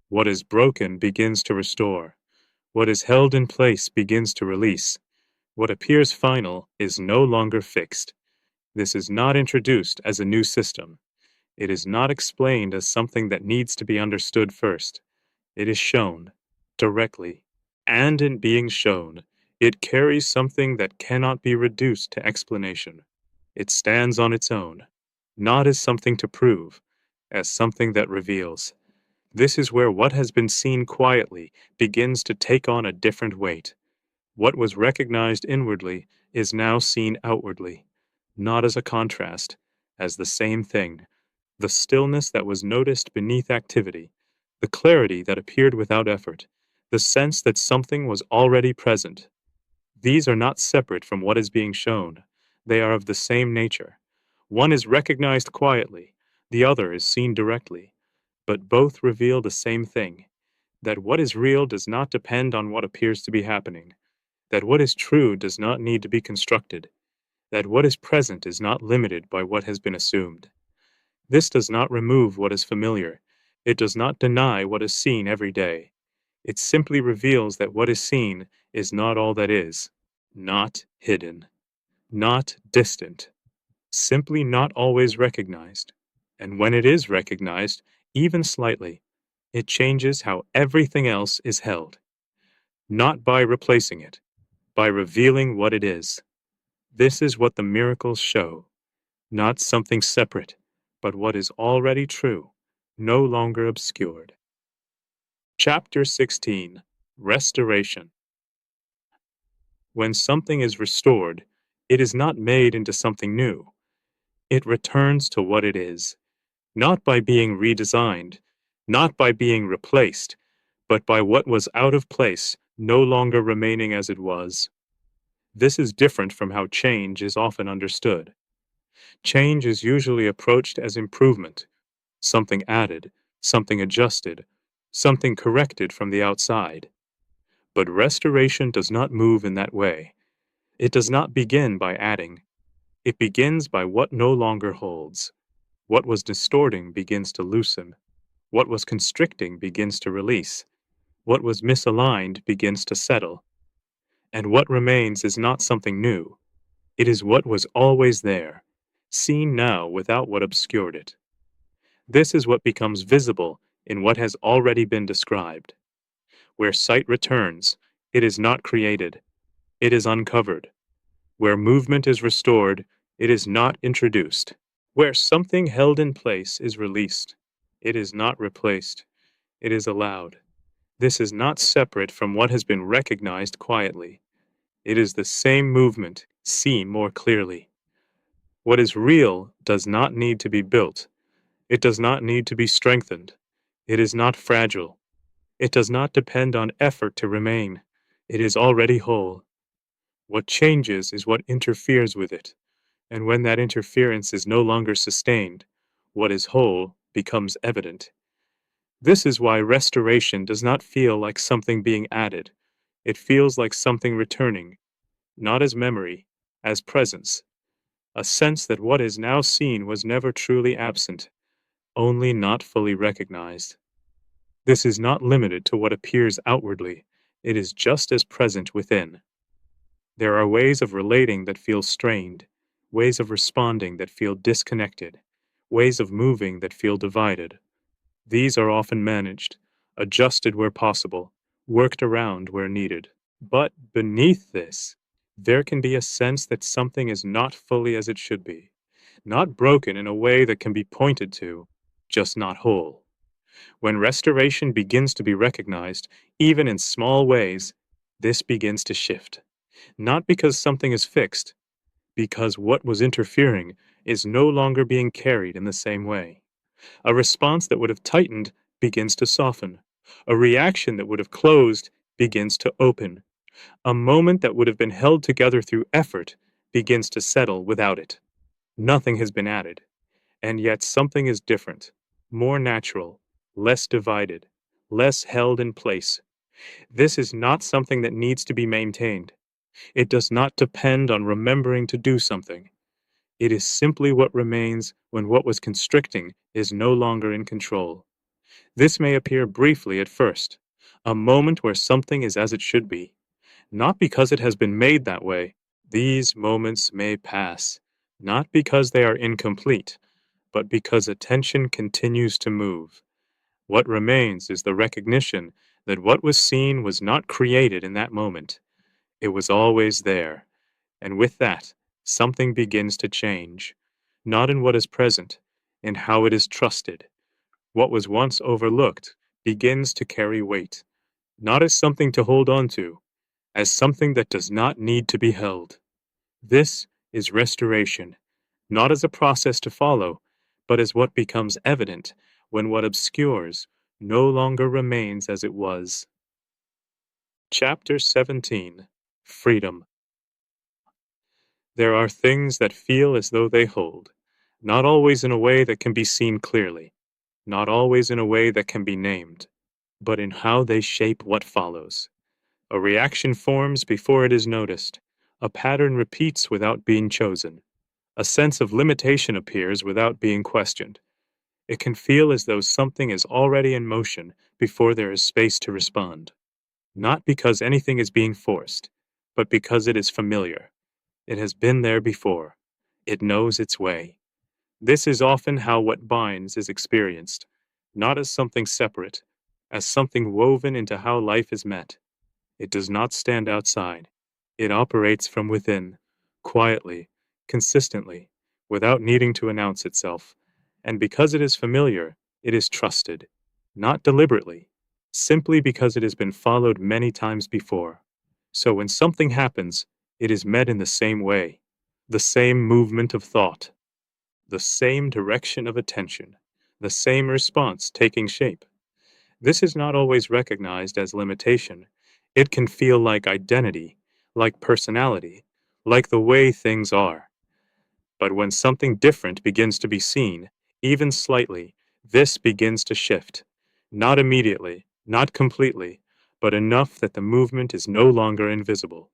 What is broken begins to restore. What is held in place begins to release. What appears final is no longer fixed. This is not introduced as a new system. It is not explained as something that needs to be understood first. It is shown, directly, and in being shown, it carries something that cannot be reduced to explanation. It stands on its own, not as something to prove, as something that reveals. This is where what has been seen quietly begins to take on a different weight. What was recognized inwardly is now seen outwardly, not as a contrast, as the same thing. The stillness that was noticed beneath activity, the clarity that appeared without effort, the sense that something was already present. These are not separate from what is being shown. They are of the same nature. One is recognized quietly, the other is seen directly, but both reveal the same thing, that what is real does not depend on what appears to be happening, that what is true does not need to be constructed, that what is present is not limited by what has been assumed. This does not remove what is familiar. It does not deny what is seen every day. It simply reveals that what is seen is not all that is, not hidden, not distant, simply not always recognized. And when it is recognized, even slightly, it changes how everything else is held, not by replacing it, by revealing what it is. This is what the miracles show, not something separate, but what is already true, no longer obscured. Chapter 16. Restoration. When something is restored, it is not made into something new. It returns to what it is, not by being redesigned, not by being replaced, but by what was out of place, no longer remaining as it was. This is different from how change is often understood. Change is usually approached as improvement, something added, something adjusted, something corrected from the outside. But restoration does not move in that way. It does not begin by adding. It begins by what no longer holds. What was distorting begins to loosen. What was constricting begins to release. What was misaligned begins to settle. And what remains is not something new. It is what was always there, seen now without what obscured it. This is what becomes visible in what has already been described. Where sight returns, it is not created, it is uncovered. Where movement is restored, it is not introduced. Where something held in place is released, it is not replaced, it is allowed. This is not separate from what has been recognized quietly. It is the same movement, seen more clearly. What is real does not need to be built. It does not need to be strengthened. It is not fragile. It does not depend on effort to remain. It is already whole. What changes is what interferes with it, and when that interference is no longer sustained, what is whole becomes evident. This is why restoration does not feel like something being added. It feels like something returning, not as memory, as presence, a sense that what is now seen was never truly absent, only not fully recognized. This is not limited to what appears outwardly, it is just as present within. There are ways of relating that feel strained, ways of responding that feel disconnected, ways of moving that feel divided. These are often managed, adjusted where possible, worked around where needed. But beneath this, there can be a sense that something is not fully as it should be, not broken in a way that can be pointed to, just not whole. When restoration begins to be recognized, even in small ways, this begins to shift. Not because something is fixed, because what was interfering is no longer being carried in the same way. A response that would have tightened begins to soften. A reaction that would have closed begins to open. A moment that would have been held together through effort begins to settle without it. Nothing has been added, and yet something is different, more natural, less divided, less held in place. This is not something that needs to be maintained. It does not depend on remembering to do something. It is simply what remains when what was constricting is no longer in control. This may appear briefly at first, a moment where something is as it should be, not because it has been made that way. These moments may pass, not because they are incomplete, but because attention continues to move. What remains is the recognition that what was seen was not created in that moment. It was always there, and with that, something begins to change, not in what is present, in how it is trusted. What was once overlooked begins to carry weight, not as something to hold on to, as something that does not need to be held. This is restoration, not as a process to follow, but as what becomes evident when what obscures no longer remains as it was. Chapter 17. Freedom. There are things that feel as though they hold, not always in a way that can be seen clearly, not always in a way that can be named, but in how they shape what follows. A reaction forms before it is noticed. A pattern repeats without being chosen. A sense of limitation appears without being questioned. It can feel as though something is already in motion before there is space to respond. Not because anything is being forced, but because it is familiar. It has been there before. It knows its way. This is often how what binds is experienced, not as something separate, as something woven into how life is met. It does not stand outside. It operates from within, quietly, consistently, without needing to announce itself. And because it is familiar, it is trusted, not deliberately, simply because it has been followed many times before. So when something happens, it is met in the same way, the same movement of thought. the same direction of attention, the same response taking shape. This is not always recognized as limitation. It can feel like identity, like personality, like the way things are. But when something different begins to be seen, even slightly, this begins to shift. Not immediately, not completely, but enough that the movement is no longer invisible.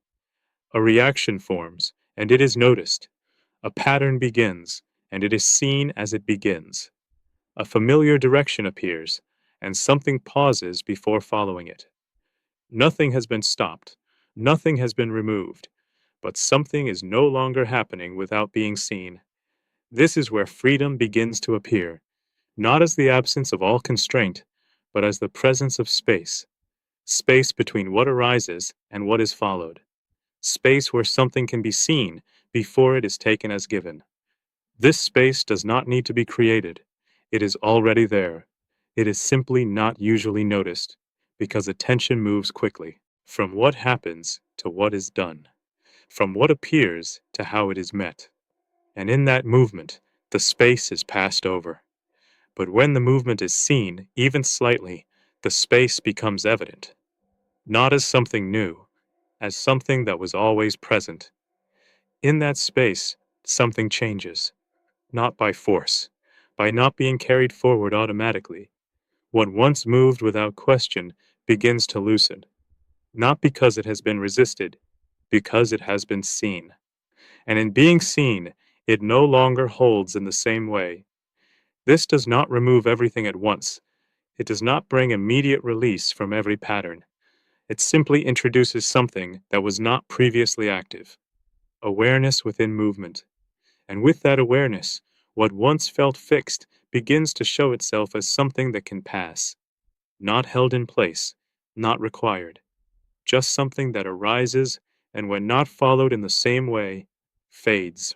A reaction forms, and it is noticed. A pattern begins, and it is seen as it begins. A familiar direction appears, and something pauses before following it. Nothing has been stopped, nothing has been removed, but something is no longer happening without being seen. This is where freedom begins to appear, not as the absence of all constraint, but as the presence of space, space between what arises and what is followed, space where something can be seen before it is taken as given. This space does not need to be created. It is already there. It is simply not usually noticed, because attention moves quickly, from what happens to what is done, from what appears to how it is met. And in that movement, the space is passed over. But when the movement is seen, even slightly, the space becomes evident, not as something new, as something that was always present. In that space, something changes, not by force, by not being carried forward automatically. What once moved without question begins to loosen, not because it has been resisted, because it has been seen. And in being seen, it no longer holds in the same way. This does not remove everything at once. It does not bring immediate release from every pattern. It simply introduces something that was not previously active, awareness within movement. And with that awareness, what once felt fixed begins to show itself as something that can pass, not held in place, not required, just something that arises and, when not followed in the same way, fades.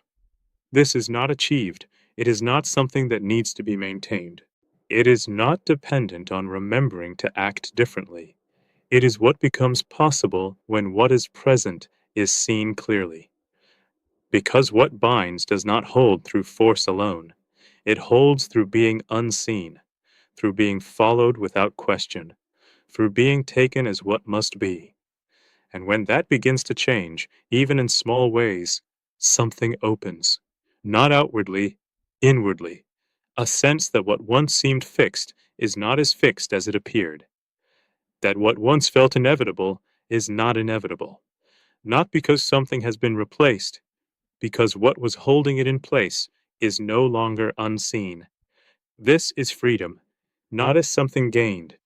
This is not achieved. It is not something that needs to be maintained. It is not dependent on remembering to act differently. It is what becomes possible when what is present is seen clearly. Because what binds does not hold through force alone. It holds through being unseen, through being followed without question, through being taken as what must be. And when that begins to change, even in small ways, something opens. Not outwardly, inwardly. A sense that what once seemed fixed is not as fixed as it appeared. That what once felt inevitable is not inevitable. Not because something has been replaced, because what was holding it in place is no longer unseen. This is freedom, not as something gained,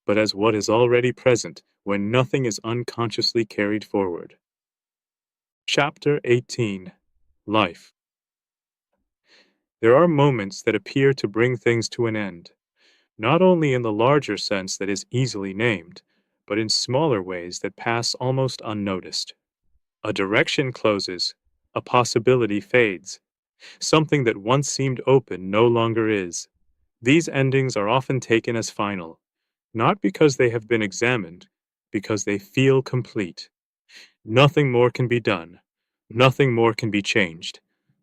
but as what is already present when nothing is unconsciously carried forward. Chapter 18. Life. There are moments that appear to bring things to an end, not only in the larger sense that is easily named, but in smaller ways that pass almost unnoticed. A direction closes, a possibility fades, something that once seemed open no longer is. These endings are often taken as final, not because they have been examined, because they feel complete. Nothing more can be done, nothing more can be changed,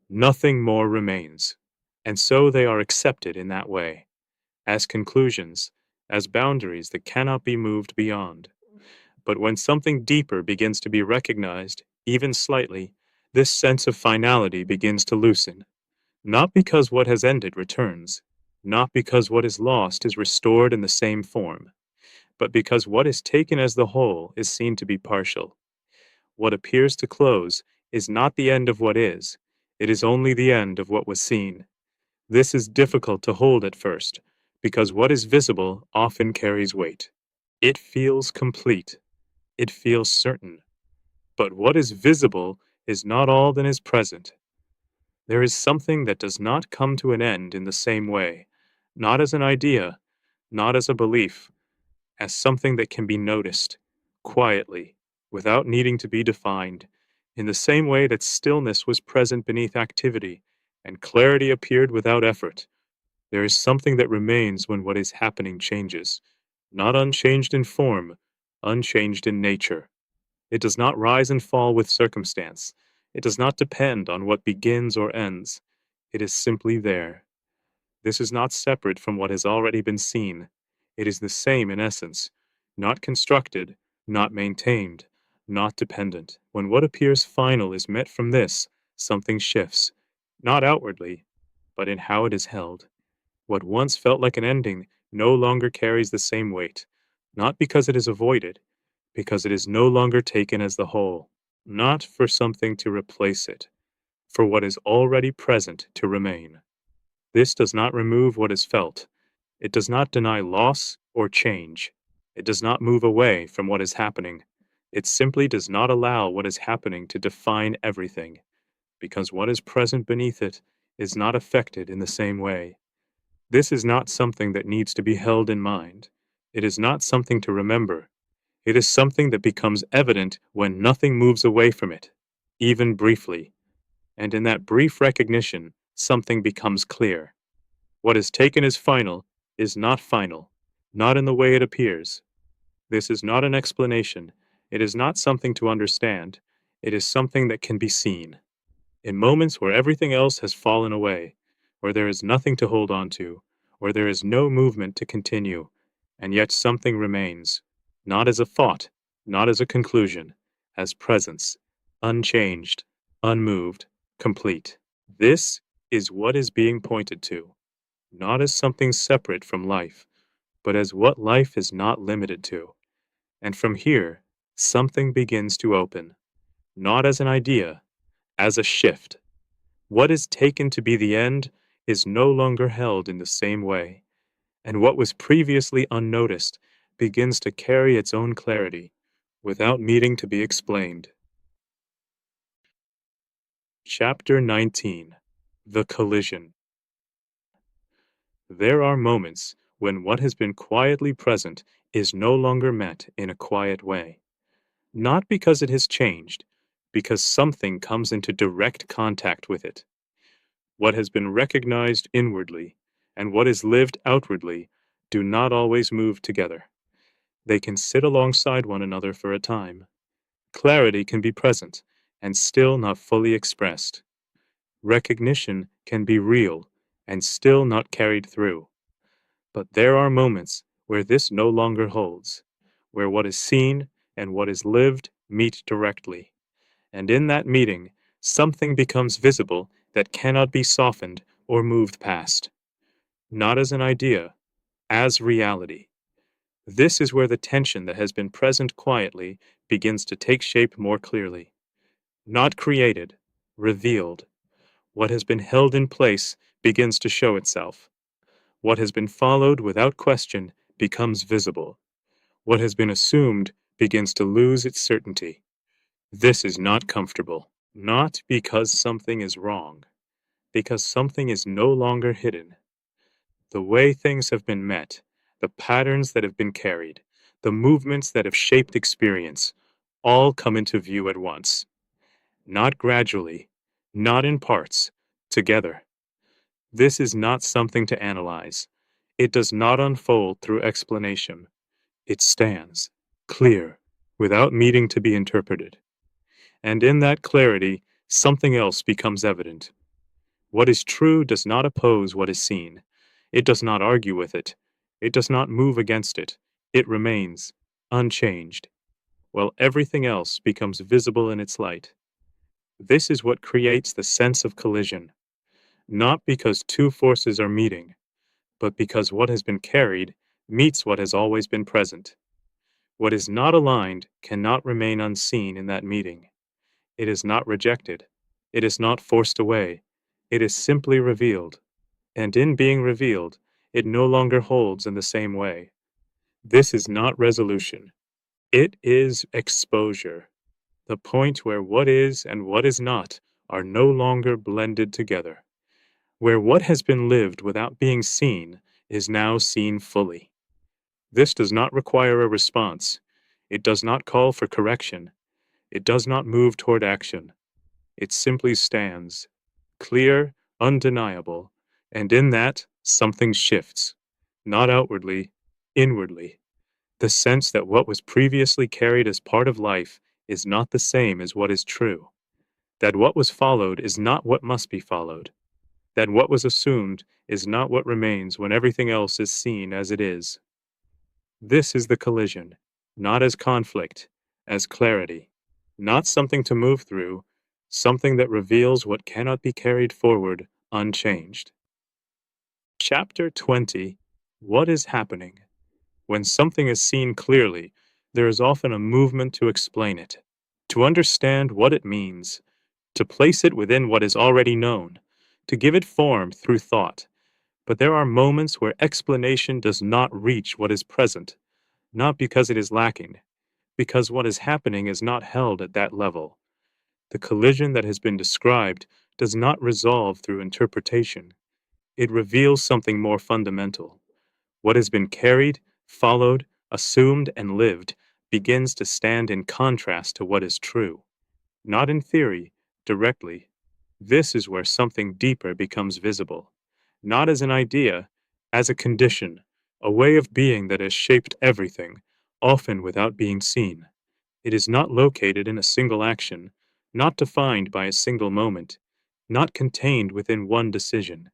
nothing more remains. And so they are accepted in that way, as conclusions, as boundaries that cannot be moved beyond. But when something deeper begins to be recognized, even slightly, this sense of finality begins to loosen. Not because what has ended returns, not because what is lost is restored in the same form, but because what is taken as the whole is seen to be partial. What appears to close is not the end of what is, it is only the end of what was seen. This is difficult to hold at first, because what is visible often carries weight. It feels complete, it feels certain. But what is visible is not all that is present. There is something that does not come to an end in the same way, not as an idea, not as a belief, as something that can be noticed, quietly, without needing to be defined, in the same way that stillness was present beneath activity, and clarity appeared without effort. There is something that remains when what is happening changes, not unchanged in form, unchanged in nature. It does not rise and fall with circumstance. It does not depend on what begins or ends. It is simply there. This is not separate from what has already been seen. It is the same in essence, not constructed, not maintained, not dependent. When what appears final is met from this, something shifts, not outwardly, but in how it is held. What once felt like an ending no longer carries the same weight, not because it is avoided, because it is no longer taken as the whole, not for something to replace it, for what is already present to remain. This does not remove what is felt. It does not deny loss or change. It does not move away from what is happening. It simply does not allow what is happening to define everything, because what is present beneath it is not affected in the same way. This is not something that needs to be held in mind. It is not something to remember. It is something that becomes evident when nothing moves away from it, even briefly. And in that brief recognition, something becomes clear. What is taken as final is not final, not in the way it appears. This is not an explanation. It is not something to understand. It is something that can be seen. In moments where everything else has fallen away, where there is nothing to hold on to, where there is no movement to continue, and yet something remains, not as a thought, not as a conclusion, as presence, unchanged, unmoved, complete. This is what is being pointed to, not as something separate from life, but as what life is not limited to. And from here, something begins to open, not as an idea, as a shift. What is taken to be the end is no longer held in the same way, and what was previously unnoticed begins to carry its own clarity, without needing to be explained. Chapter 19. The Collision. There are moments when what has been quietly present is no longer met in a quiet way, not because it has changed, because something comes into direct contact with it. What has been recognized inwardly and what is lived outwardly do not always move together. They can sit alongside one another for a time. Clarity can be present and still not fully expressed. Recognition can be real and still not carried through. But there are moments where this no longer holds, where what is seen and what is lived meet directly. And in that meeting, something becomes visible that cannot be softened or moved past. Not as an idea, as reality. This is where the tension that has been present quietly begins to take shape more clearly. Not created, revealed. What has been held in place begins to show itself. What has been followed without question becomes visible. What has been assumed begins to lose its certainty. This is not comfortable, not because something is wrong, because something is no longer hidden. The way things have been met, the patterns that have been carried, the movements that have shaped experience, all come into view at once. Not gradually, not in parts, together. This is not something to analyze. It does not unfold through explanation. It stands, clear, without needing to be interpreted. And in that clarity, something else becomes evident. What is true does not oppose what is seen. It does not argue with it. It does not move against it. It remains, unchanged, while everything else becomes visible in its light. This is what creates the sense of collision, not because two forces are meeting, but because what has been carried meets what has always been present. What is not aligned cannot remain unseen in that meeting. It is not rejected. It is not forced away. It is simply revealed. And in being revealed, it no longer holds in the same way. This is not resolution. It is exposure. The point where what is and what is not are no longer blended together. Where what has been lived without being seen is now seen fully. This does not require a response. It does not call for correction. It does not move toward action. It simply stands, clear, undeniable, and in that, something shifts, not outwardly, inwardly. The sense that what was previously carried as part of life is not the same as what is true, that what was followed is not what must be followed. that what was assumed is not what remains when everything else is seen as it is. This is the collision, not as conflict, as clarity, not something to move through, something that reveals what cannot be carried forward unchanged. Chapter 20. What is happening? When something is seen clearly, there is often a movement to explain it, to understand what it means, to place it within what is already known, to give it form through thought. But there are moments where explanation does not reach what is present, not because it is lacking, because what is happening is not held at that level. The collision that has been described does not resolve through interpretation. It reveals something more fundamental. What has been carried, followed, assumed, and lived begins to stand in contrast to what is true. Not in theory, directly. This is where something deeper becomes visible. Not as an idea, as a condition, a way of being that has shaped everything, often without being seen. It is not located in a single action, not defined by a single moment, not contained within one decision.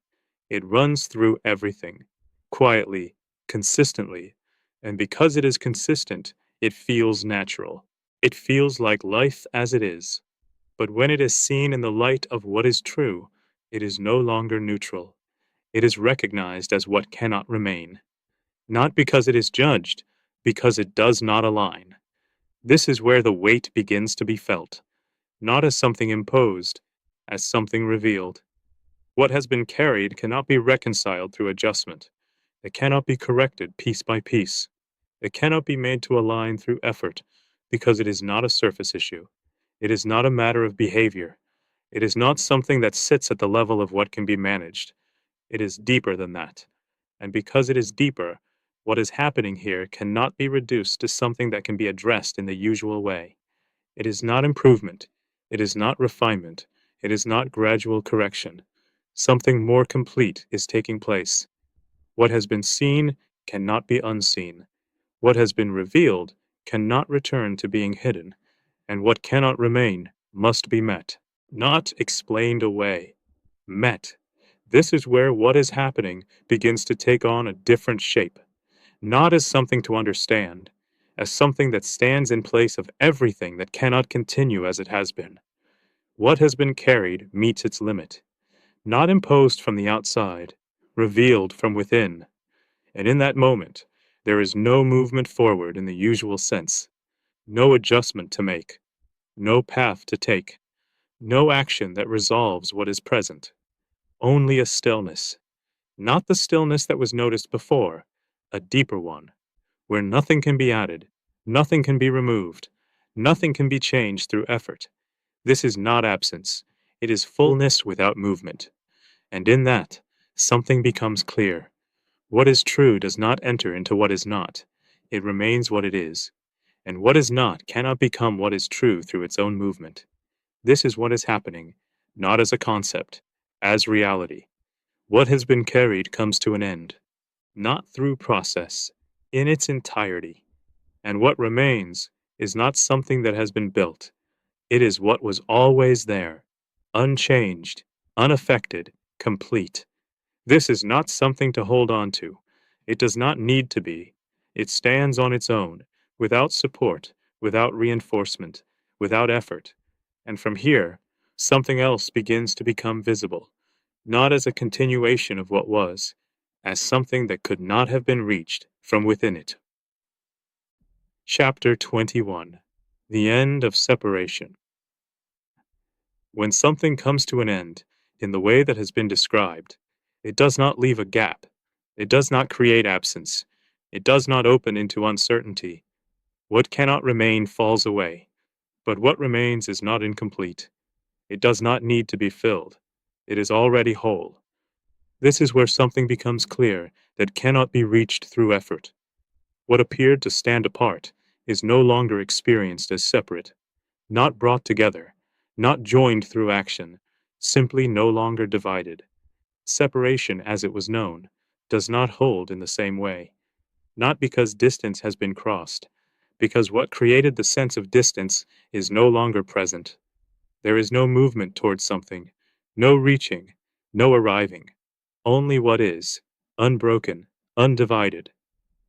It runs through everything, quietly, consistently, and because it is consistent, it feels natural. It feels like life as it is. But when it is seen in the light of what is true, it is no longer neutral. It is recognized as what cannot remain. Not because it is judged, because it does not align. This is where the weight begins to be felt, not as something imposed, as something revealed. What has been carried cannot be reconciled through adjustment. It cannot be corrected piece by piece. It cannot be made to align through effort, because it is not a surface issue. It is not a matter of behavior. It is not something that sits at the level of what can be managed. It is deeper than that. And because it is deeper, what is happening here cannot be reduced to something that can be addressed in the usual way. It is not improvement. It is not refinement. It is not gradual correction. Something more complete is taking place. What has been seen cannot be unseen. What has been revealed cannot return to being hidden. And what cannot remain must be met. Not explained away. Met. This is where what is happening begins to take on a different shape. Not as something to understand, as something that stands in place of everything that cannot continue as it has been. What has been carried meets its limit, not imposed from the outside, revealed from within. And in that moment, there is no movement forward in the usual sense, no adjustment to make, no path to take, no action that resolves what is present. Only a stillness, not the stillness that was noticed before, a deeper one, where nothing can be added, nothing can be removed, nothing can be changed through effort. This is not absence, it is fullness without movement. And in that, something becomes clear. What is true does not enter into what is not, it remains what it is. And what is not cannot become what is true through its own movement. This is what is happening, not as a concept, as reality. What has been carried comes to an end, not through process, in its entirety. And what remains is not something that has been built. It is what was always there, unchanged, unaffected, complete. This is not something to hold on to. It does not need to be. It stands on its own, without support, without reinforcement, without effort. And from here, something else begins to become visible, not as a continuation of what was, as something that could not have been reached from within it. Chapter 21. The End of Separation. When something comes to an end, in the way that has been described, it does not leave a gap. It does not create absence. It does not open into uncertainty. What cannot remain falls away. But what remains is not incomplete. It does not need to be filled. It is already whole. This is where something becomes clear that cannot be reached through effort. What appeared to stand apart is no longer experienced as separate, not brought together, not joined through action, simply no longer divided. Separation, as it was known, does not hold in the same way, not because distance has been crossed, because what created the sense of distance is no longer present. There is no movement towards something, no reaching, no arriving, only what is, unbroken, undivided.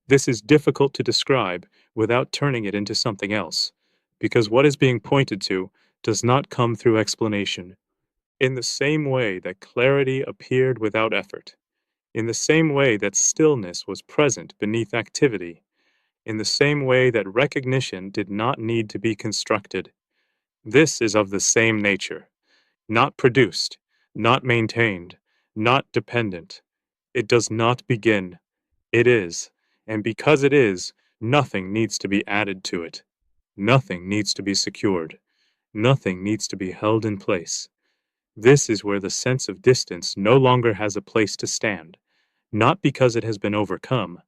This is difficult to describe without turning it into something else, because what is being pointed to does not come through explanation. In the same way that clarity appeared without effort, in the same way that stillness was present beneath activity, in the same way that recognition did not need to be constructed. This is of the same nature, not produced, not maintained, not dependent. It does not begin. It is, and because it is, nothing needs to be added to it. Nothing needs to be secured. Nothing needs to be held in place. This is where the sense of distance no longer has a place to stand, not because it has been overcome,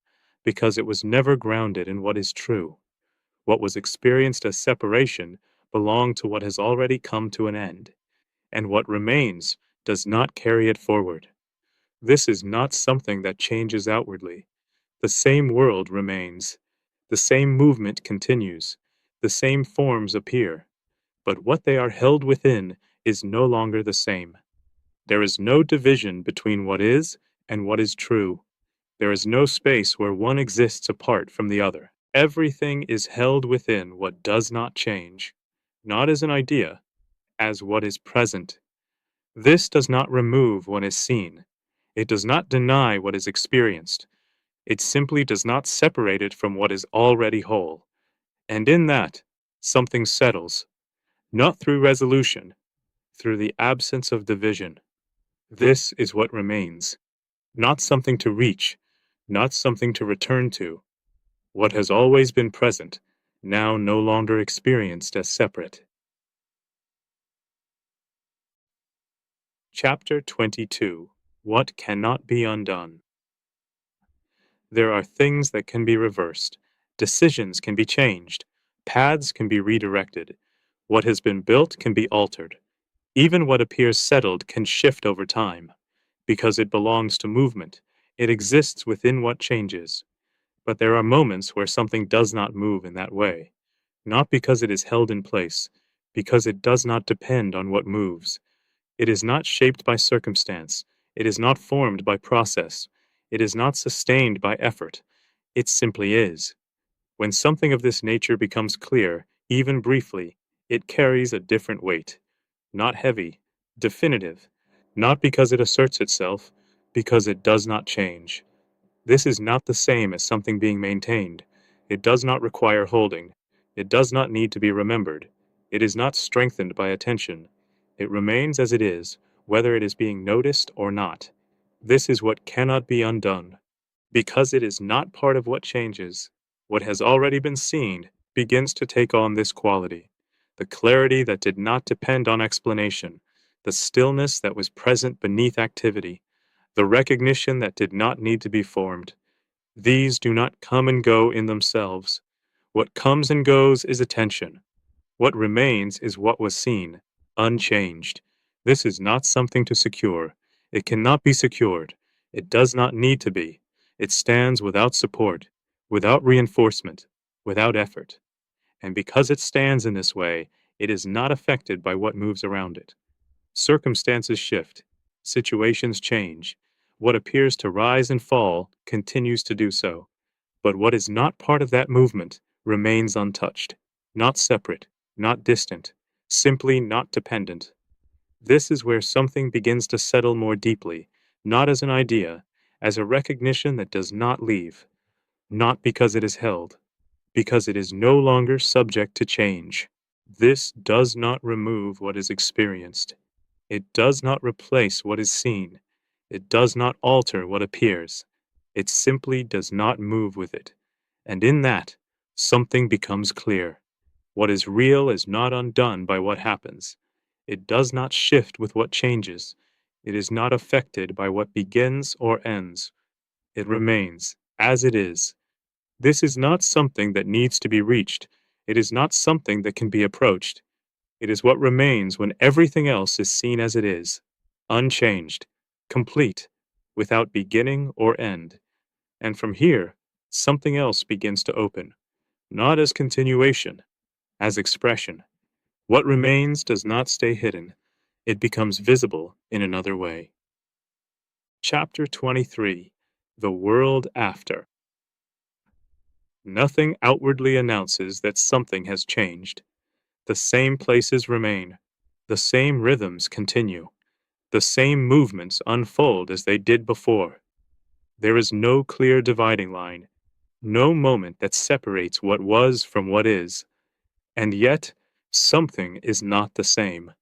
because it was never grounded in what is true. What was experienced as separation belonged to what has already come to an end, and what remains does not carry it forward. This is not something that changes outwardly. The same world remains. The same movement continues. The same forms appear. But what they are held within is no longer the same. There is no division between what is and what is true. There is no space where one exists apart from the other. Everything is held within what does not change, not as an idea, as what is present. This does not remove what is seen. It does not deny what is experienced. It simply does not separate it from what is already whole. And in that, something settles, not through resolution, through the absence of division. This is what remains, not something to reach, not something to return to. What has always been present, now no longer experienced as separate. Chapter 22. What Cannot Be Undone. There are things that can be reversed. Decisions can be changed. Paths can be redirected. What has been built can be altered. Even what appears settled can shift over time. Because it belongs to movement, it exists within what changes. But there are moments where something does not move in that way. Not because it is held in place, because it does not depend on what moves. It is not shaped by circumstance. It is not formed by process. It is not sustained by effort. It simply is. When something of this nature becomes clear, even briefly, it carries a different weight. Not heavy, definitive. Not because it asserts itself, because it does not change. This is not the same as something being maintained. It does not require holding. It does not need to be remembered. It is not strengthened by attention. It remains as it is, whether it is being noticed or not. This is what cannot be undone. Because it is not part of what changes, what has already been seen begins to take on this quality. The clarity that did not depend on explanation, the stillness that was present beneath activity, the recognition that did not need to be formed. These do not come and go in themselves. What comes and goes is attention. What remains is what was seen, unchanged. This is not something to secure. It cannot be secured. It does not need to be. It stands without support, without reinforcement, without effort. And because it stands in this way, it is not affected by what moves around it. Circumstances shift, situations change. What appears to rise and fall continues to do so. But what is not part of that movement remains untouched, not separate, not distant, simply not dependent. This is where something begins to settle more deeply, not as an idea, as a recognition that does not leave, not because it is held, because it is no longer subject to change. This does not remove what is experienced. It does not replace what is seen. It does not alter what appears. It simply does not move with it. And in that, something becomes clear. What is real is not undone by what happens. It does not shift with what changes. It is not affected by what begins or ends. It remains as it is. This is not something that needs to be reached. It is not something that can be approached. It is what remains when everything else is seen as it is, unchanged, complete, without beginning or end. And from here, something else begins to open, not as continuation, as expression. What remains does not stay hidden. It becomes visible in another way. Chapter 23: The World After. Nothing outwardly announces that something has changed. The same places remain. The same rhythms continue. The same movements unfold as they did before. There is no clear dividing line, no moment that separates what was from what is. And yet, something is not the same.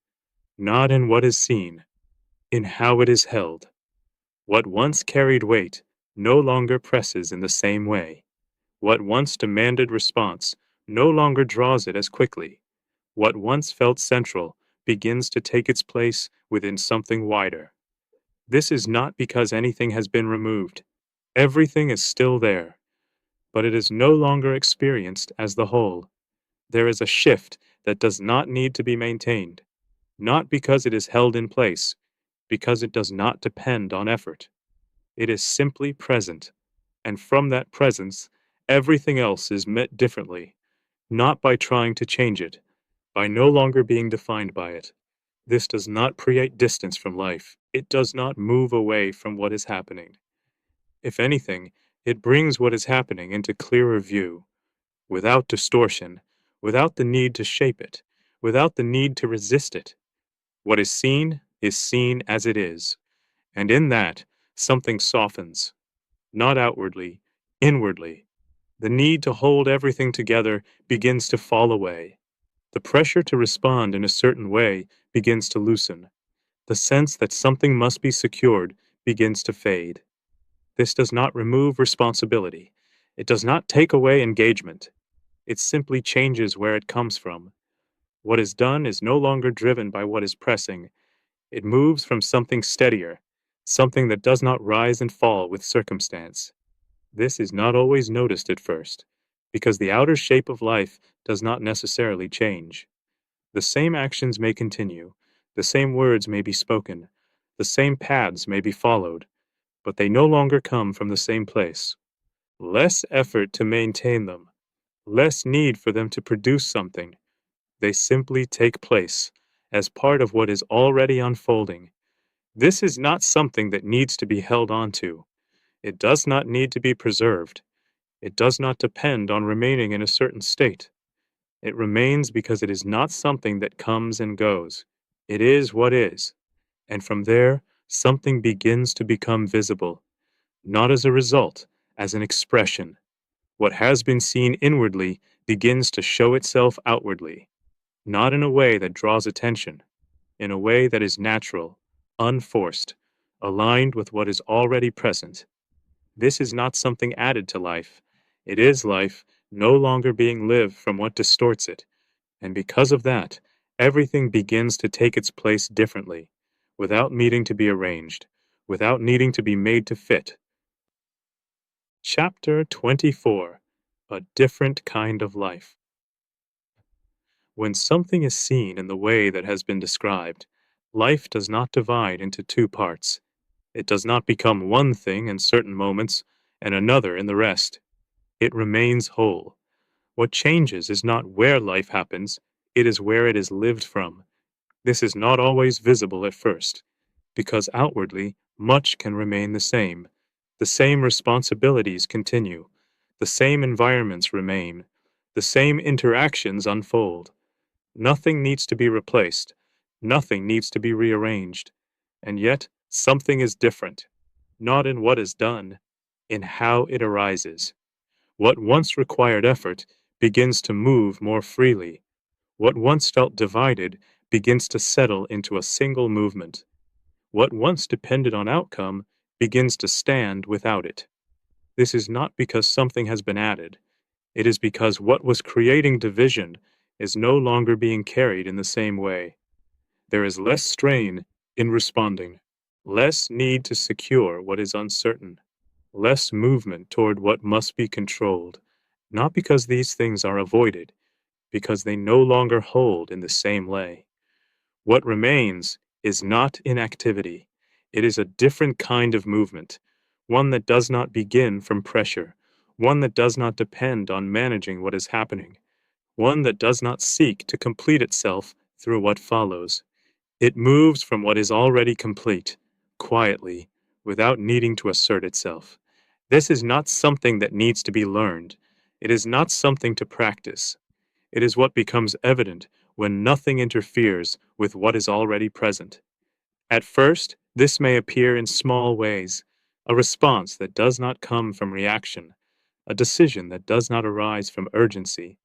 Not in what is seen, in how it is held. What once carried weight no longer presses in the same way. What once demanded response no longer draws it as quickly. What once felt central begins to take its place within something wider. This is not because anything has been removed. Everything is still there, but it is no longer experienced as the whole. There is a shift that does not need to be maintained, not because it is held in place, because it does not depend on effort. It is simply present, and from that presence, everything else is met differently, not by trying to change it, by no longer being defined by it. This does not create distance from life. It does not move away from what is happening. If anything, it brings what is happening into clearer view, without distortion, without the need to shape it, without the need to resist it. What is seen as it is, and in that, something softens, not outwardly, inwardly. The need to hold everything together begins to fall away. The pressure to respond in a certain way begins to loosen. The sense that something must be secured begins to fade. This does not remove responsibility. It does not take away engagement. It simply changes where it comes from. What is done is no longer driven by what is pressing. It moves from something steadier, something that does not rise and fall with circumstance. This is not always noticed at first, because the outer shape of life does not necessarily change. The same actions may continue, the same words may be spoken, the same paths may be followed, but they no longer come from the same place. Less effort to maintain them, less need for them to produce something. They simply take place as part of what is already unfolding. This is not something that needs to be held on to. It does not need to be preserved. It does not depend on remaining in a certain state. It remains because it is not something that comes and goes. It is what is, and from there, something begins to become visible, not as a result, as an expression. What has been seen inwardly begins to show itself outwardly, not in a way that draws attention, in a way that is natural, unforced, aligned with what is already present. This is not something added to life. It is life, no longer being lived from what distorts it, and because of that, everything begins to take its place differently, without needing to be arranged, without needing to be made to fit. Chapter 24: A Different Kind of Life. When something is seen in the way that has been described, life does not divide into two parts. It does not become one thing in certain moments and another in the rest. It remains whole. What changes is not where life happens, it is where it is lived from. This is not always visible at first, because outwardly much can remain the same. The same responsibilities continue. The same environments remain. The same interactions unfold. Nothing needs to be replaced. Nothing needs to be rearranged. And yet, something is different, not in what is done, in how it arises. What once required effort begins to move more freely. What once felt divided begins to settle into a single movement. What once depended on outcome begins to stand without it. This is not because something has been added. It is because what was creating division is no longer being carried in the same way. There is less strain in responding, less need to secure what is uncertain, less movement toward what must be controlled, not because these things are avoided, because they no longer hold in the same way. What remains is not inactivity. It is a different kind of movement, one that does not begin from pressure, one that does not depend on managing what is happening, one that does not seek to complete itself through what follows. It moves from what is already complete, quietly, without needing to assert itself. This is not something that needs to be learned. It is not something to practice. It is what becomes evident when nothing interferes with what is already present. At first, this may appear in small ways, a response that does not come from reaction, a decision that does not arise from urgency,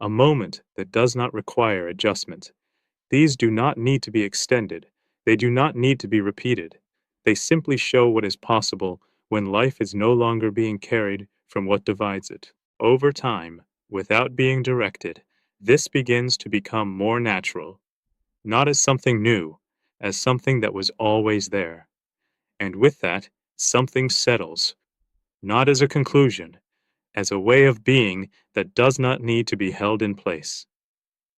a moment that does not require adjustment. These do not need to be extended. They do not need to be repeated. They simply show what is possible when life is no longer being carried from what divides it. Over time, without being directed, this begins to become more natural, not as something new, as something that was always there. And with that, something settles, not as a conclusion, as a way of being that does not need to be held in place.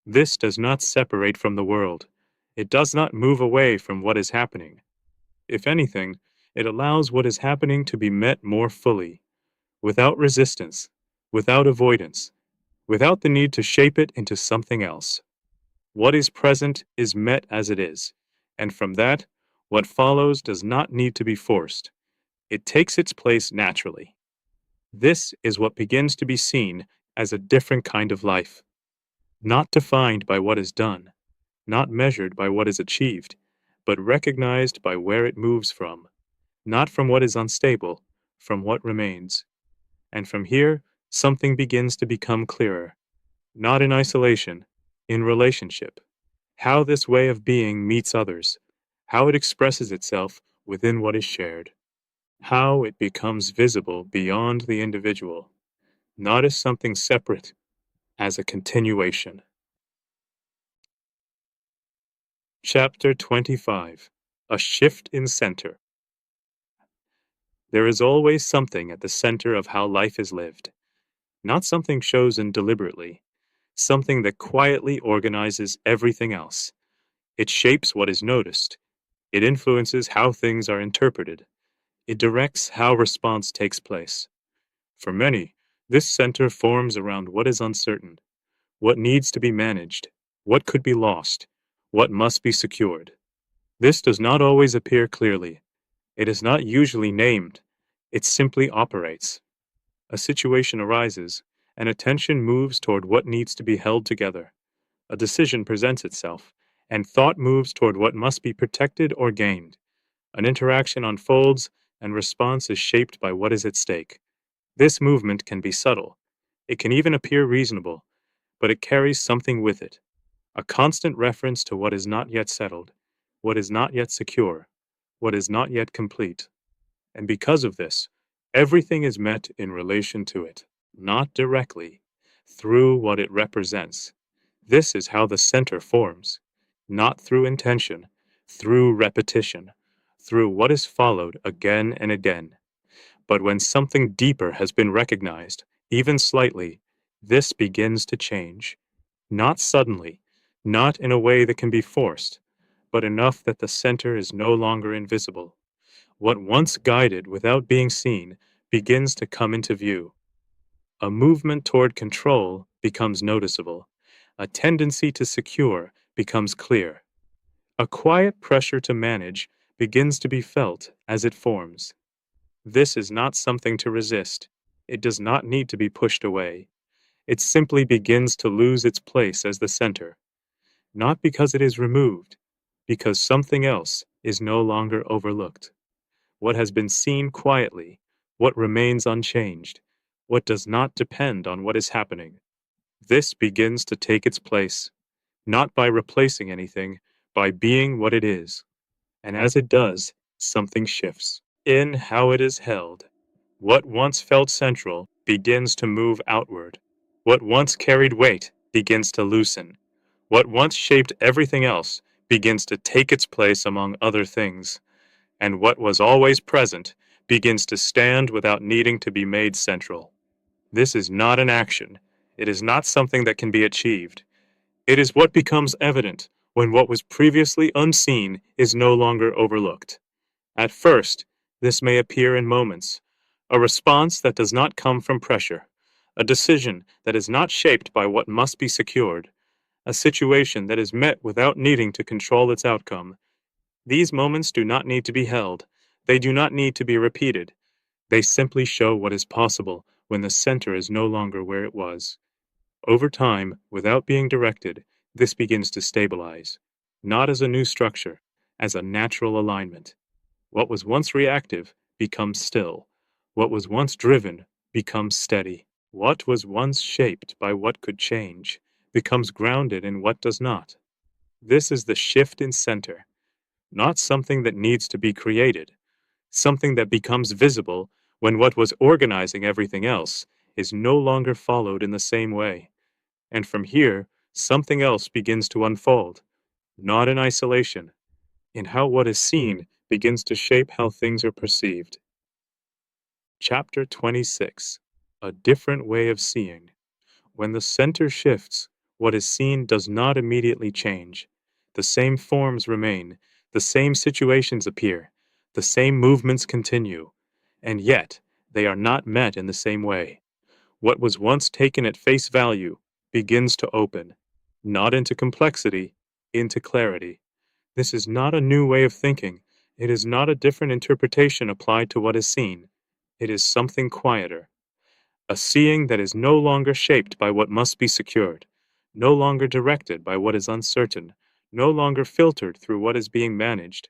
This does not separate from the world. It does not move away from what is happening. If anything, it allows what is happening to be met more fully, without resistance, without avoidance, without the need to shape it into something else. What is present is met as it is, and from that, what follows does not need to be forced. It takes its place naturally. This is what begins to be seen as a different kind of life, not defined by what is done, not measured by what is achieved, but recognized by where it moves from, not from what is unstable, from what remains. And from here, something begins to become clearer, not in isolation, in relationship. How this way of being meets others, how it expresses itself within what is shared, how it becomes visible beyond the individual, not as something separate, as a continuation. Chapter 25. A Shift in Center. There is always something at the center of how life is lived, not something chosen deliberately, something that quietly organizes everything else. It shapes what is noticed. It influences how things are interpreted. It directs how response takes place. For many, this center forms around what is uncertain, what needs to be managed, what could be lost, what must be secured. This does not always appear clearly. It is not usually named. It simply operates. A situation arises, and attention moves toward what needs to be held together. A decision presents itself, and thought moves toward what must be protected or gained. An interaction unfolds, and response is shaped by what is at stake. This movement can be subtle. It can even appear reasonable, but it carries something with it, a constant reference to what is not yet settled, what is not yet secure, what is not yet complete. And because of this, everything is met in relation to it, not directly, through what it represents. This is how the center forms, not through intention, through repetition, through what is followed again and again. But when something deeper has been recognized, even slightly, this begins to change. Not suddenly, not in a way that can be forced, but enough that the center is no longer invisible. What once guided without being seen begins to come into view. A movement toward control becomes noticeable. A tendency to secure becomes clear. A quiet pressure to manage begins to be felt as it forms. This is not something to resist. It does not need to be pushed away. It simply begins to lose its place as the center, not because it is removed, because something else is no longer overlooked. What has been seen quietly, what remains unchanged, what does not depend on what is happening. This begins to take its place, not by replacing anything, by being what it is. And as it does, something shifts. In how it is held, what once felt central begins to move outward. What once carried weight begins to loosen. What once shaped everything else begins to take its place among other things. And what was always present begins to stand without needing to be made central. This is not an action. It is not something that can be achieved. It is what becomes evident when what was previously unseen is no longer overlooked. At first, this may appear in moments, a response that does not come from pressure, a decision that is not shaped by what must be secured, a situation that is met without needing to control its outcome. These moments do not need to be held. They do not need to be repeated. They simply show what is possible when the center is no longer where it was. Over time, without being directed, this begins to stabilize, not as a new structure, as a natural alignment. What was once reactive becomes still. What was once driven becomes steady. What was once shaped by what could change becomes grounded in what does not. This is the shift in center, not something that needs to be created, something that becomes visible when what was organizing everything else is no longer followed in the same way. And from here, something else begins to unfold, not in isolation, in how what is seen begins to shape how things are perceived. Chapter 26. A Different Way of Seeing. When the center shifts, what is seen does not immediately change. The same forms remain, the same situations appear, the same movements continue, and yet they are not met in the same way. What was once taken at face value begins to open, not into complexity, into clarity. This is not a new way of thinking. It is not a different interpretation applied to what is seen. It is something quieter, a seeing that is no longer shaped by what must be secured, no longer directed by what is uncertain, no longer filtered through what is being managed.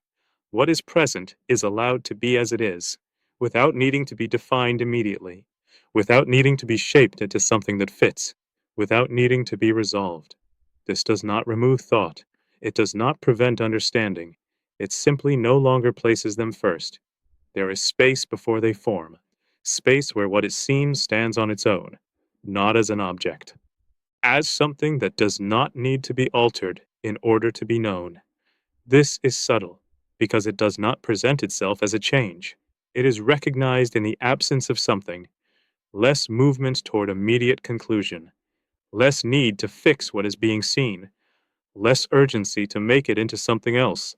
What is present is allowed to be as it is, without needing to be defined immediately, without needing to be shaped into something that fits, without needing to be resolved. This does not remove thought. It does not prevent understanding. It simply no longer places them first. There is space before they form, space where what is seen stands on its own, not as an object, as something that does not need to be altered in order to be known. This is subtle, because it does not present itself as a change. It is recognized in the absence of something, less movement toward immediate conclusion, less need to fix what is being seen, less urgency to make it into something else,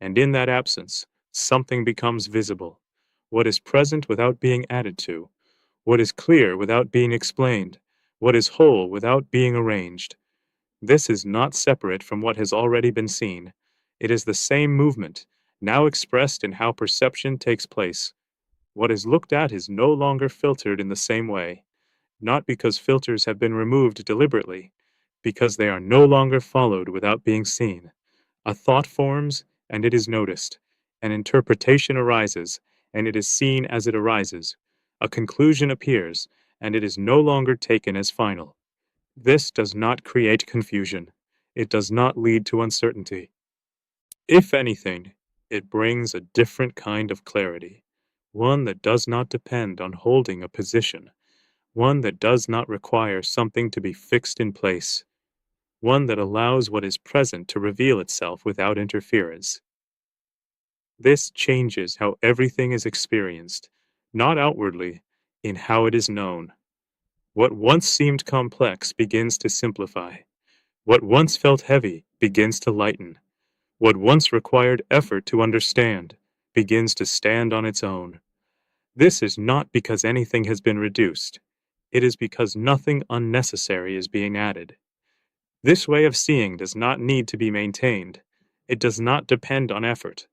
and in that absence, something becomes visible. What is present without being added to, what is clear without being explained, what is whole without being arranged. This is not separate from what has already been seen. It is the same movement, now expressed in how perception takes place. What is looked at is no longer filtered in the same way, not because filters have been removed deliberately, because they are no longer followed without being seen. A thought forms, and it is noticed. An interpretation arises, and it is seen as it arises. A conclusion appears, and it is no longer taken as final. This does not create confusion. It does not lead to uncertainty. If anything, it brings a different kind of clarity, one that does not depend on holding a position, one that does not require something to be fixed in place, one that allows what is present to reveal itself without interference. This changes how everything is experienced, not outwardly, in how it is known. What once seemed complex begins to simplify. What once felt heavy begins to lighten. What once required effort to understand begins to stand on its own. This is not because anything has been reduced. It is because nothing unnecessary is being added. This way of seeing does not need to be maintained. It does not depend on effort.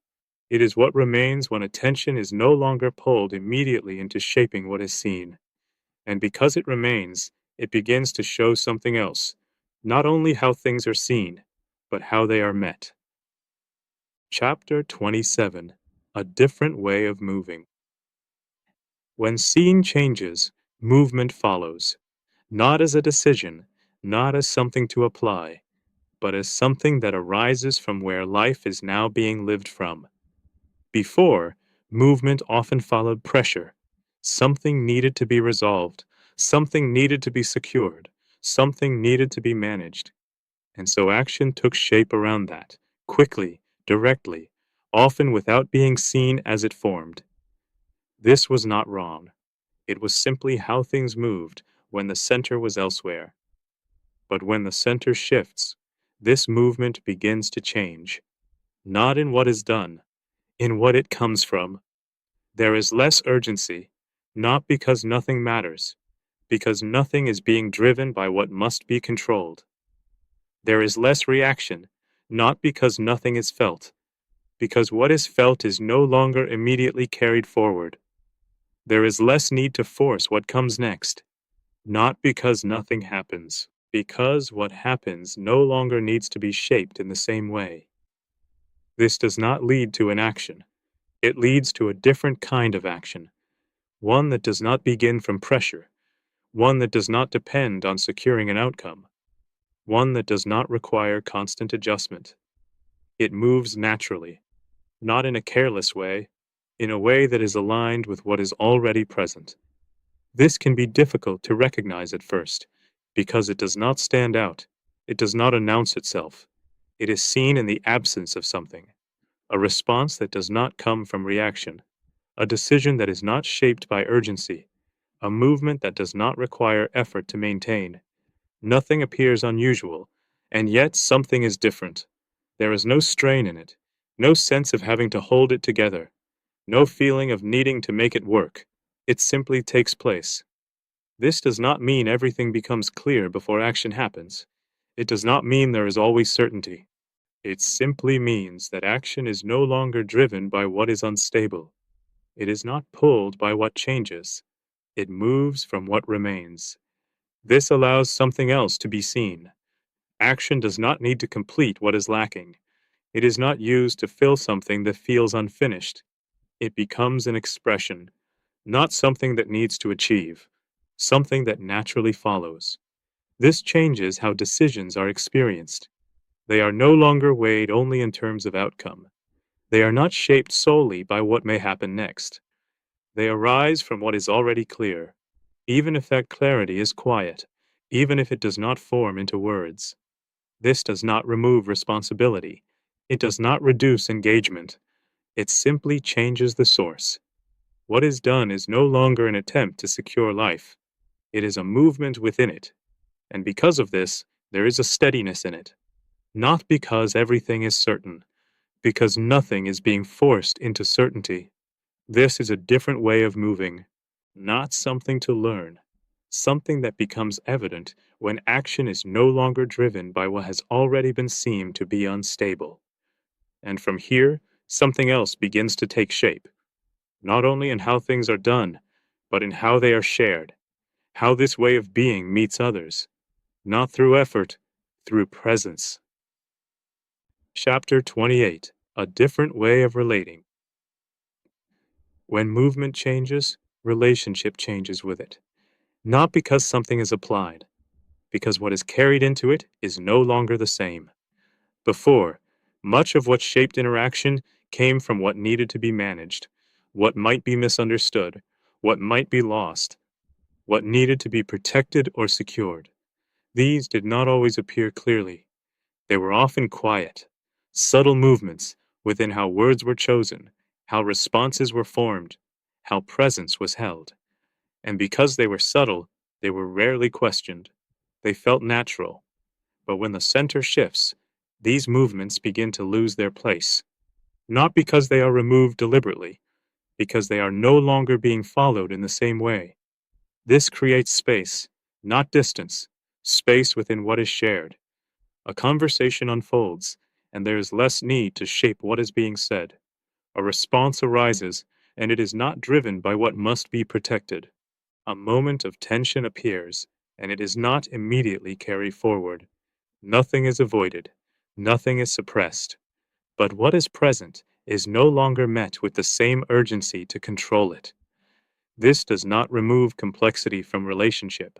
It is what remains when attention is no longer pulled immediately into shaping what is seen. And because it remains, it begins to show something else, not only how things are seen, but how they are met. Chapter 27. A Different Way of Moving. When seeing changes, movement follows, not as a decision, not as something to apply, but as something that arises from where life is now being lived from. Before, movement often followed pressure. Something needed to be resolved, something needed to be secured, something needed to be managed. And so action took shape around that, quickly, directly, often without being seen as it formed. This was not wrong. It was simply how things moved when the center was elsewhere. But when the center shifts, this movement begins to change, not in what is done, in what it comes from. There is less urgency, not because nothing matters, because nothing is being driven by what must be controlled. There is less reaction, not because nothing is felt, because what is felt is no longer immediately carried forward. There is less need to force what comes next, not because nothing happens, because what happens no longer needs to be shaped in the same way. This does not lead to inaction. It leads to a different kind of action, one that does not begin from pressure, one that does not depend on securing an outcome, one that does not require constant adjustment. It moves naturally, not in a careless way, in a way that is aligned with what is already present. This can be difficult to recognize at first, because it does not stand out, it does not announce itself. It is seen in the absence of something, a response that does not come from reaction, a decision that is not shaped by urgency, a movement that does not require effort to maintain. Nothing appears unusual, and yet something is different. There is no strain in it, no sense of having to hold it together, no feeling of needing to make it work. It simply takes place. This does not mean everything becomes clear before action happens. It does not mean there is always certainty. It simply means that action is no longer driven by what is unstable. It is not pulled by what changes. It moves from what remains. This allows something else to be seen. Action does not need to complete what is lacking. It is not used to fill something that feels unfinished. It becomes an expression, not something that needs to achieve, something that naturally follows. This changes how decisions are experienced. They are no longer weighed only in terms of outcome. They are not shaped solely by what may happen next. They arise from what is already clear, even if that clarity is quiet, even if it does not form into words. This does not remove responsibility. It does not reduce engagement. It simply changes the source. What is done is no longer an attempt to secure life. It is a movement within it. And because of this, there is a steadiness in it. Not because everything is certain, because nothing is being forced into certainty. This is a different way of moving, not something to learn, something that becomes evident when action is no longer driven by what has already been seen to be unstable. And from here, something else begins to take shape, not only in how things are done, but in how they are shared, how this way of being meets others, not through effort, through presence. Chapter 28: A Different Way of Relating. When movement changes, relationship changes with it. Not because something is applied, because what is carried into it is no longer the same. Before, much of what shaped interaction came from what needed to be managed, what might be misunderstood, what might be lost, what needed to be protected or secured. These did not always appear clearly. They were often quiet, subtle movements within how words were chosen, how responses were formed, how presence was held. And because they were subtle, they were rarely questioned. They felt natural. But when the center shifts, these movements begin to lose their place. Not because they are removed deliberately, because they are no longer being followed in the same way. This creates space, not distance, space within what is shared. A conversation unfolds, and there is less need to shape what is being said. A response arises, and it is not driven by what must be protected. A moment of tension appears, and it is not immediately carried forward. Nothing is avoided, nothing is suppressed. But what is present is no longer met with the same urgency to control it. This does not remove complexity from relationship.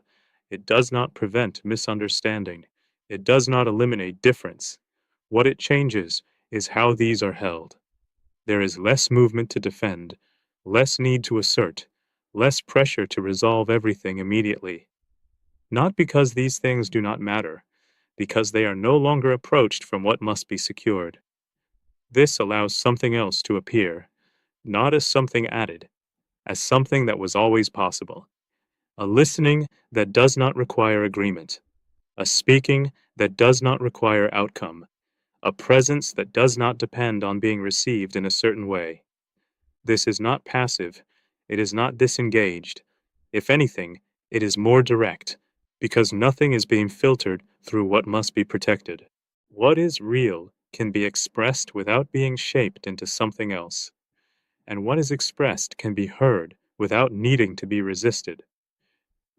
It does not prevent misunderstanding. It does not eliminate difference. What it changes is how these are held. There is less movement to defend, less need to assert, less pressure to resolve everything immediately. Not because these things do not matter, because they are no longer approached from what must be secured. This allows something else to appear, not as something added, as something that was always possible. A listening that does not require agreement, a speaking that does not require outcome, a presence that does not depend on being received in a certain way. This is not passive, it is not disengaged. If anything, it is more direct, because nothing is being filtered through what must be protected. What is real can be expressed without being shaped into something else, and what is expressed can be heard without needing to be resisted.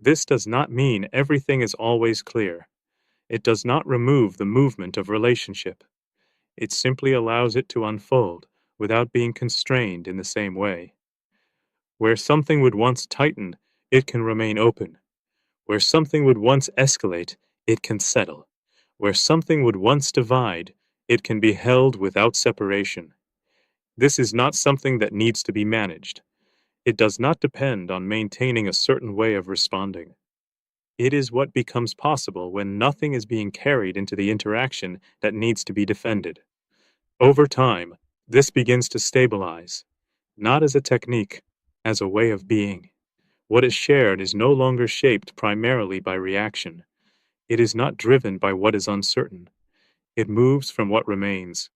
This does not mean everything is always clear. It does not remove the movement of relationship. It simply allows it to unfold without being constrained in the same way. Where something would once tighten, it can remain open. Where something would once escalate, it can settle. Where something would once divide, it can be held without separation. This is not something that needs to be managed. It does not depend on maintaining a certain way of responding. It is what becomes possible when nothing is being carried into the interaction that needs to be defended. Over time, this begins to stabilize, not as a technique, as a way of being. What is shared is no longer shaped primarily by reaction. It is not driven by what is uncertain. It moves from what remains.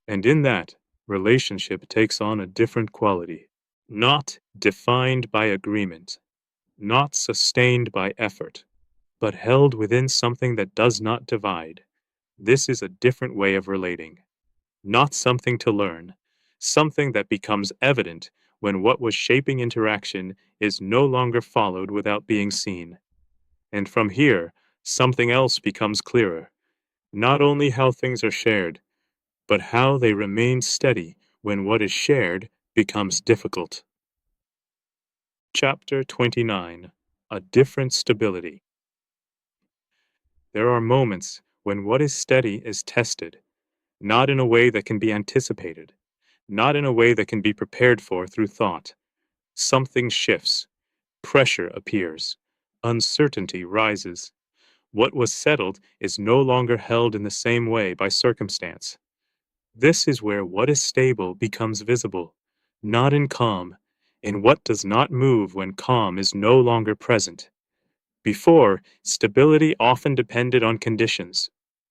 And in that, relationship takes on a different quality. Not defined by agreement, not sustained by effort, but held within something that does not divide. This is a different way of relating. Not something to learn, something that becomes evident when what was shaping interaction is no longer followed without being seen. And from here, something else becomes clearer. Not only how things are shared, but how they remain steady when what is shared becomes difficult. Chapter 29. A Different Stability. There are moments when what is steady is tested, not in a way that can be anticipated, not in a way that can be prepared for through thought. Something shifts, pressure appears, uncertainty rises. What was settled is no longer held in the same way by circumstance. This is where what is stable becomes visible, not in calm, in what does not move when calm is no longer present. Before, stability often depended on conditions.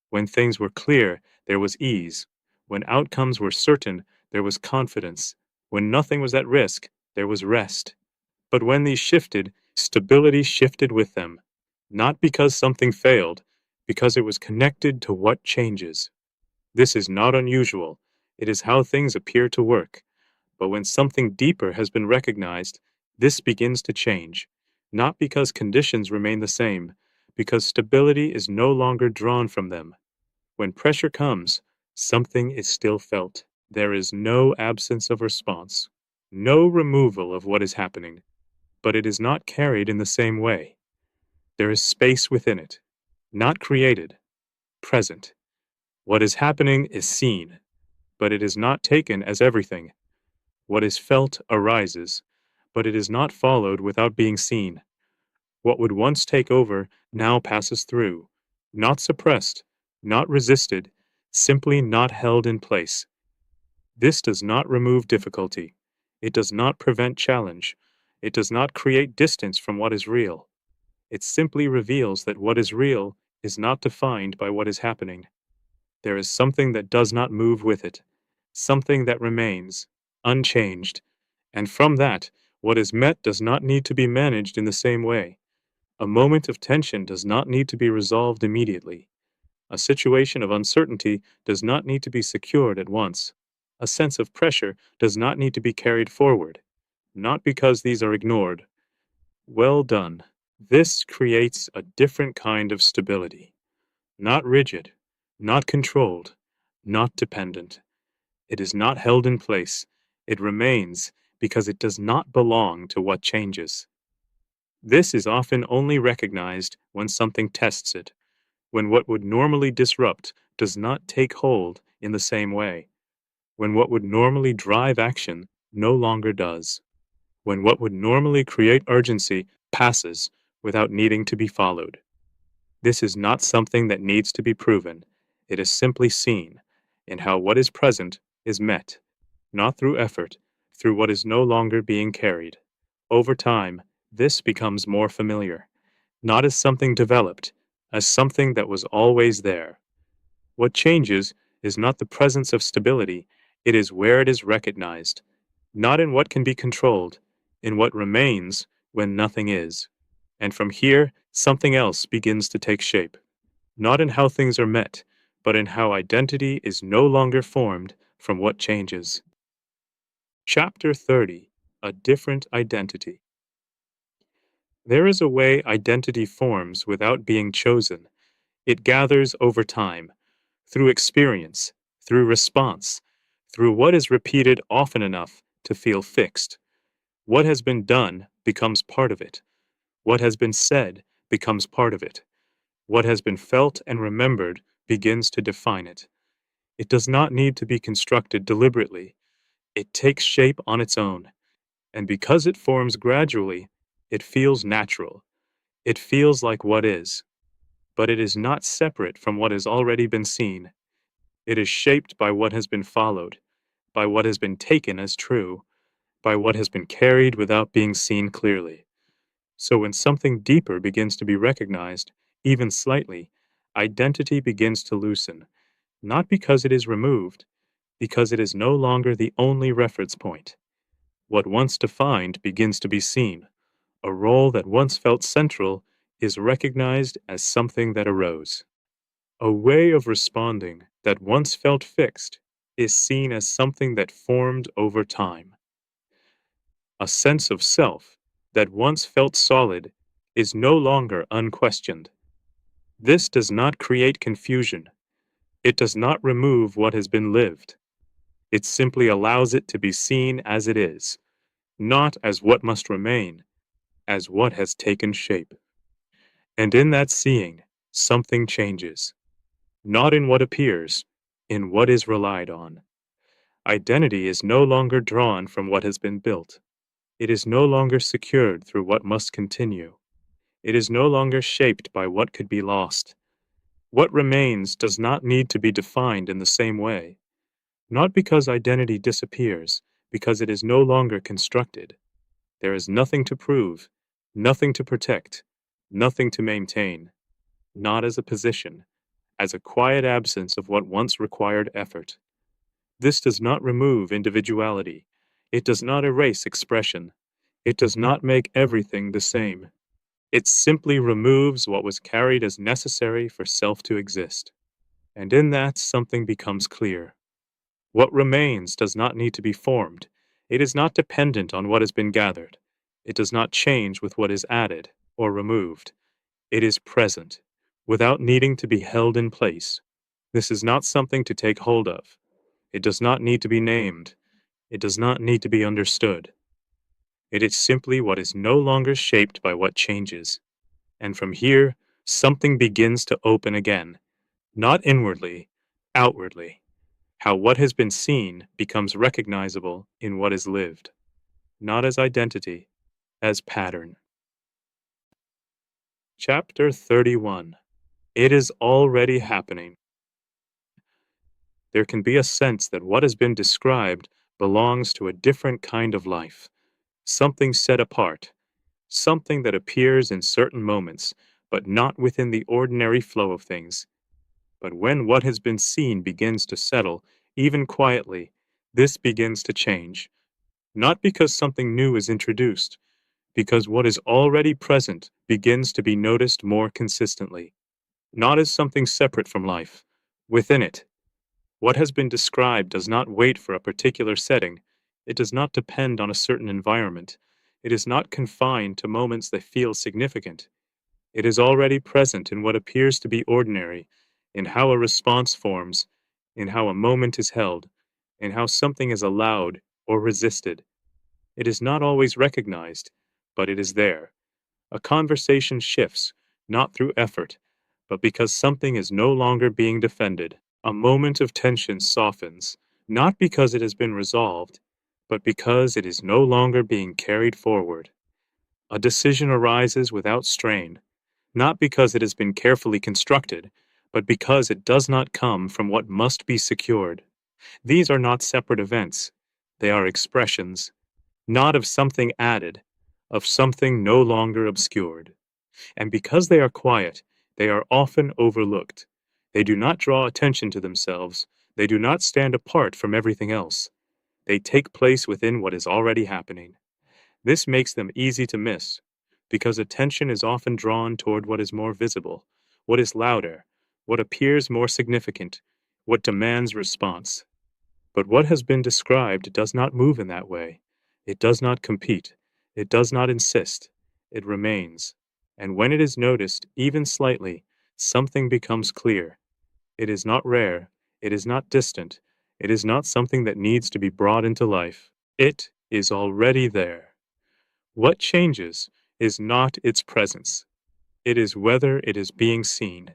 When things were clear, there was ease. When outcomes were certain, there was confidence. When nothing was at risk, there was rest. But when these shifted, stability shifted with them. Not because something failed, because it was connected to what changes. This is not unusual. It is how things appear to work. But when something deeper has been recognized, this begins to change. Not because conditions remain the same, because stability is no longer drawn from them. When pressure comes, something is still felt. There is no absence of response, no removal of what is happening, but it is not carried in the same way. There is space within it, not created, present. What is happening is seen, but it is not taken as everything. What is felt arises, but it is not followed without being seen. What would once take over now passes through, not suppressed, not resisted, simply not held in place. This does not remove difficulty. It does not prevent challenge. It does not create distance from what is real. It simply reveals that what is real is not defined by what is happening. There is something that does not move with it, something that remains, unchanged, and from that, what is met does not need to be managed in the same way. A moment of tension does not need to be resolved immediately. A situation of uncertainty does not need to be secured at once. A sense of pressure does not need to be carried forward, not because these are ignored. Well done. This creates a different kind of stability. Not rigid, not controlled, not dependent. It is not held in place. It remains because it does not belong to what changes. This is often only recognized when something tests it, when what would normally disrupt does not take hold in the same way, when what would normally drive action no longer does, when what would normally create urgency passes without needing to be followed. This is not something that needs to be proven. It is simply seen in how what is present is met, not through effort, through what is no longer being carried. Over time, this becomes more familiar, not as something developed, as something that was always there. What changes is not the presence of stability, it is where it is recognized, not in what can be controlled, in what remains when nothing is. And from here, something else begins to take shape, not in how things are met, but in how identity is no longer formed from what changes. Chapter 30: A Different Identity. There is a way identity forms without being chosen. It gathers over time, through experience, through response, through what is repeated often enough to feel fixed. What has been done becomes part of it. What has been said becomes part of it. What has been felt and remembered begins to define it. It does not need to be constructed deliberately. It takes shape on its own. And because it forms gradually, it feels natural. It feels like what is. But it is not separate from what has already been seen. It is shaped by what has been followed, by what has been taken as true, by what has been carried without being seen clearly. So when something deeper begins to be recognized, even slightly, identity begins to loosen, not because it is removed, because it is no longer the only reference point. What once defined begins to be seen. A role that once felt central is recognized as something that arose. A way of responding that once felt fixed is seen as something that formed over time. A sense of self that once felt solid is no longer unquestioned. This does not create confusion. It does not remove what has been lived. It simply allows it to be seen as it is, not as what must remain, as what has taken shape. And in that seeing, something changes, not in what appears, in what is relied on. Identity is no longer drawn from what has been built. It is no longer secured through what must continue. It is no longer shaped by what could be lost. What remains does not need to be defined in the same way, not because identity disappears, because it is no longer constructed. There is nothing to prove, nothing to protect, nothing to maintain, not as a position, as a quiet absence of what once required effort. This does not remove individuality. It does not erase expression. It does not make everything the same. It simply removes what was carried as necessary for self to exist. And in that, something becomes clear. What remains does not need to be formed. It is not dependent on what has been gathered. It does not change with what is added or removed. It is present, without needing to be held in place. This is not something to take hold of. It does not need to be named. It does not need to be understood. It is simply what is no longer shaped by what changes. And from here, something begins to open again, not inwardly, outwardly. How what has been seen becomes recognizable in what is lived, not as identity, as pattern. Chapter 31: It is already happening. There can be a sense that what has been described belongs to a different kind of life, something set apart, something that appears in certain moments, but not within the ordinary flow of things. But when what has been seen begins to settle, even quietly, this begins to change, not because something new is introduced, because what is already present begins to be noticed more consistently, not as something separate from life, within it. What has been described does not wait for a particular setting. It does not depend on a certain environment. It is not confined to moments that feel significant. It is already present in what appears to be ordinary, in how a response forms, in how a moment is held, in how something is allowed or resisted. It is not always recognized, but it is there. A conversation shifts, not through effort, but because something is no longer being defended. A moment of tension softens, not because it has been resolved, but because it is no longer being carried forward. A decision arises without strain, not because it has been carefully constructed, but because it does not come from what must be secured. These are not separate events. They are expressions, not of something added, of something no longer obscured. And because they are quiet, they are often overlooked. They do not draw attention to themselves. They do not stand apart from everything else. They take place within what is already happening. This makes them easy to miss, because attention is often drawn toward what is more visible, what is louder, what appears more significant, what demands response. But what has been described does not move in that way. It does not compete. It does not insist. It remains. And when it is noticed, even slightly, something becomes clear. It is not rare. It is not distant. It is not something that needs to be brought into life. It is already there. What changes is not its presence. It is whether it is being seen.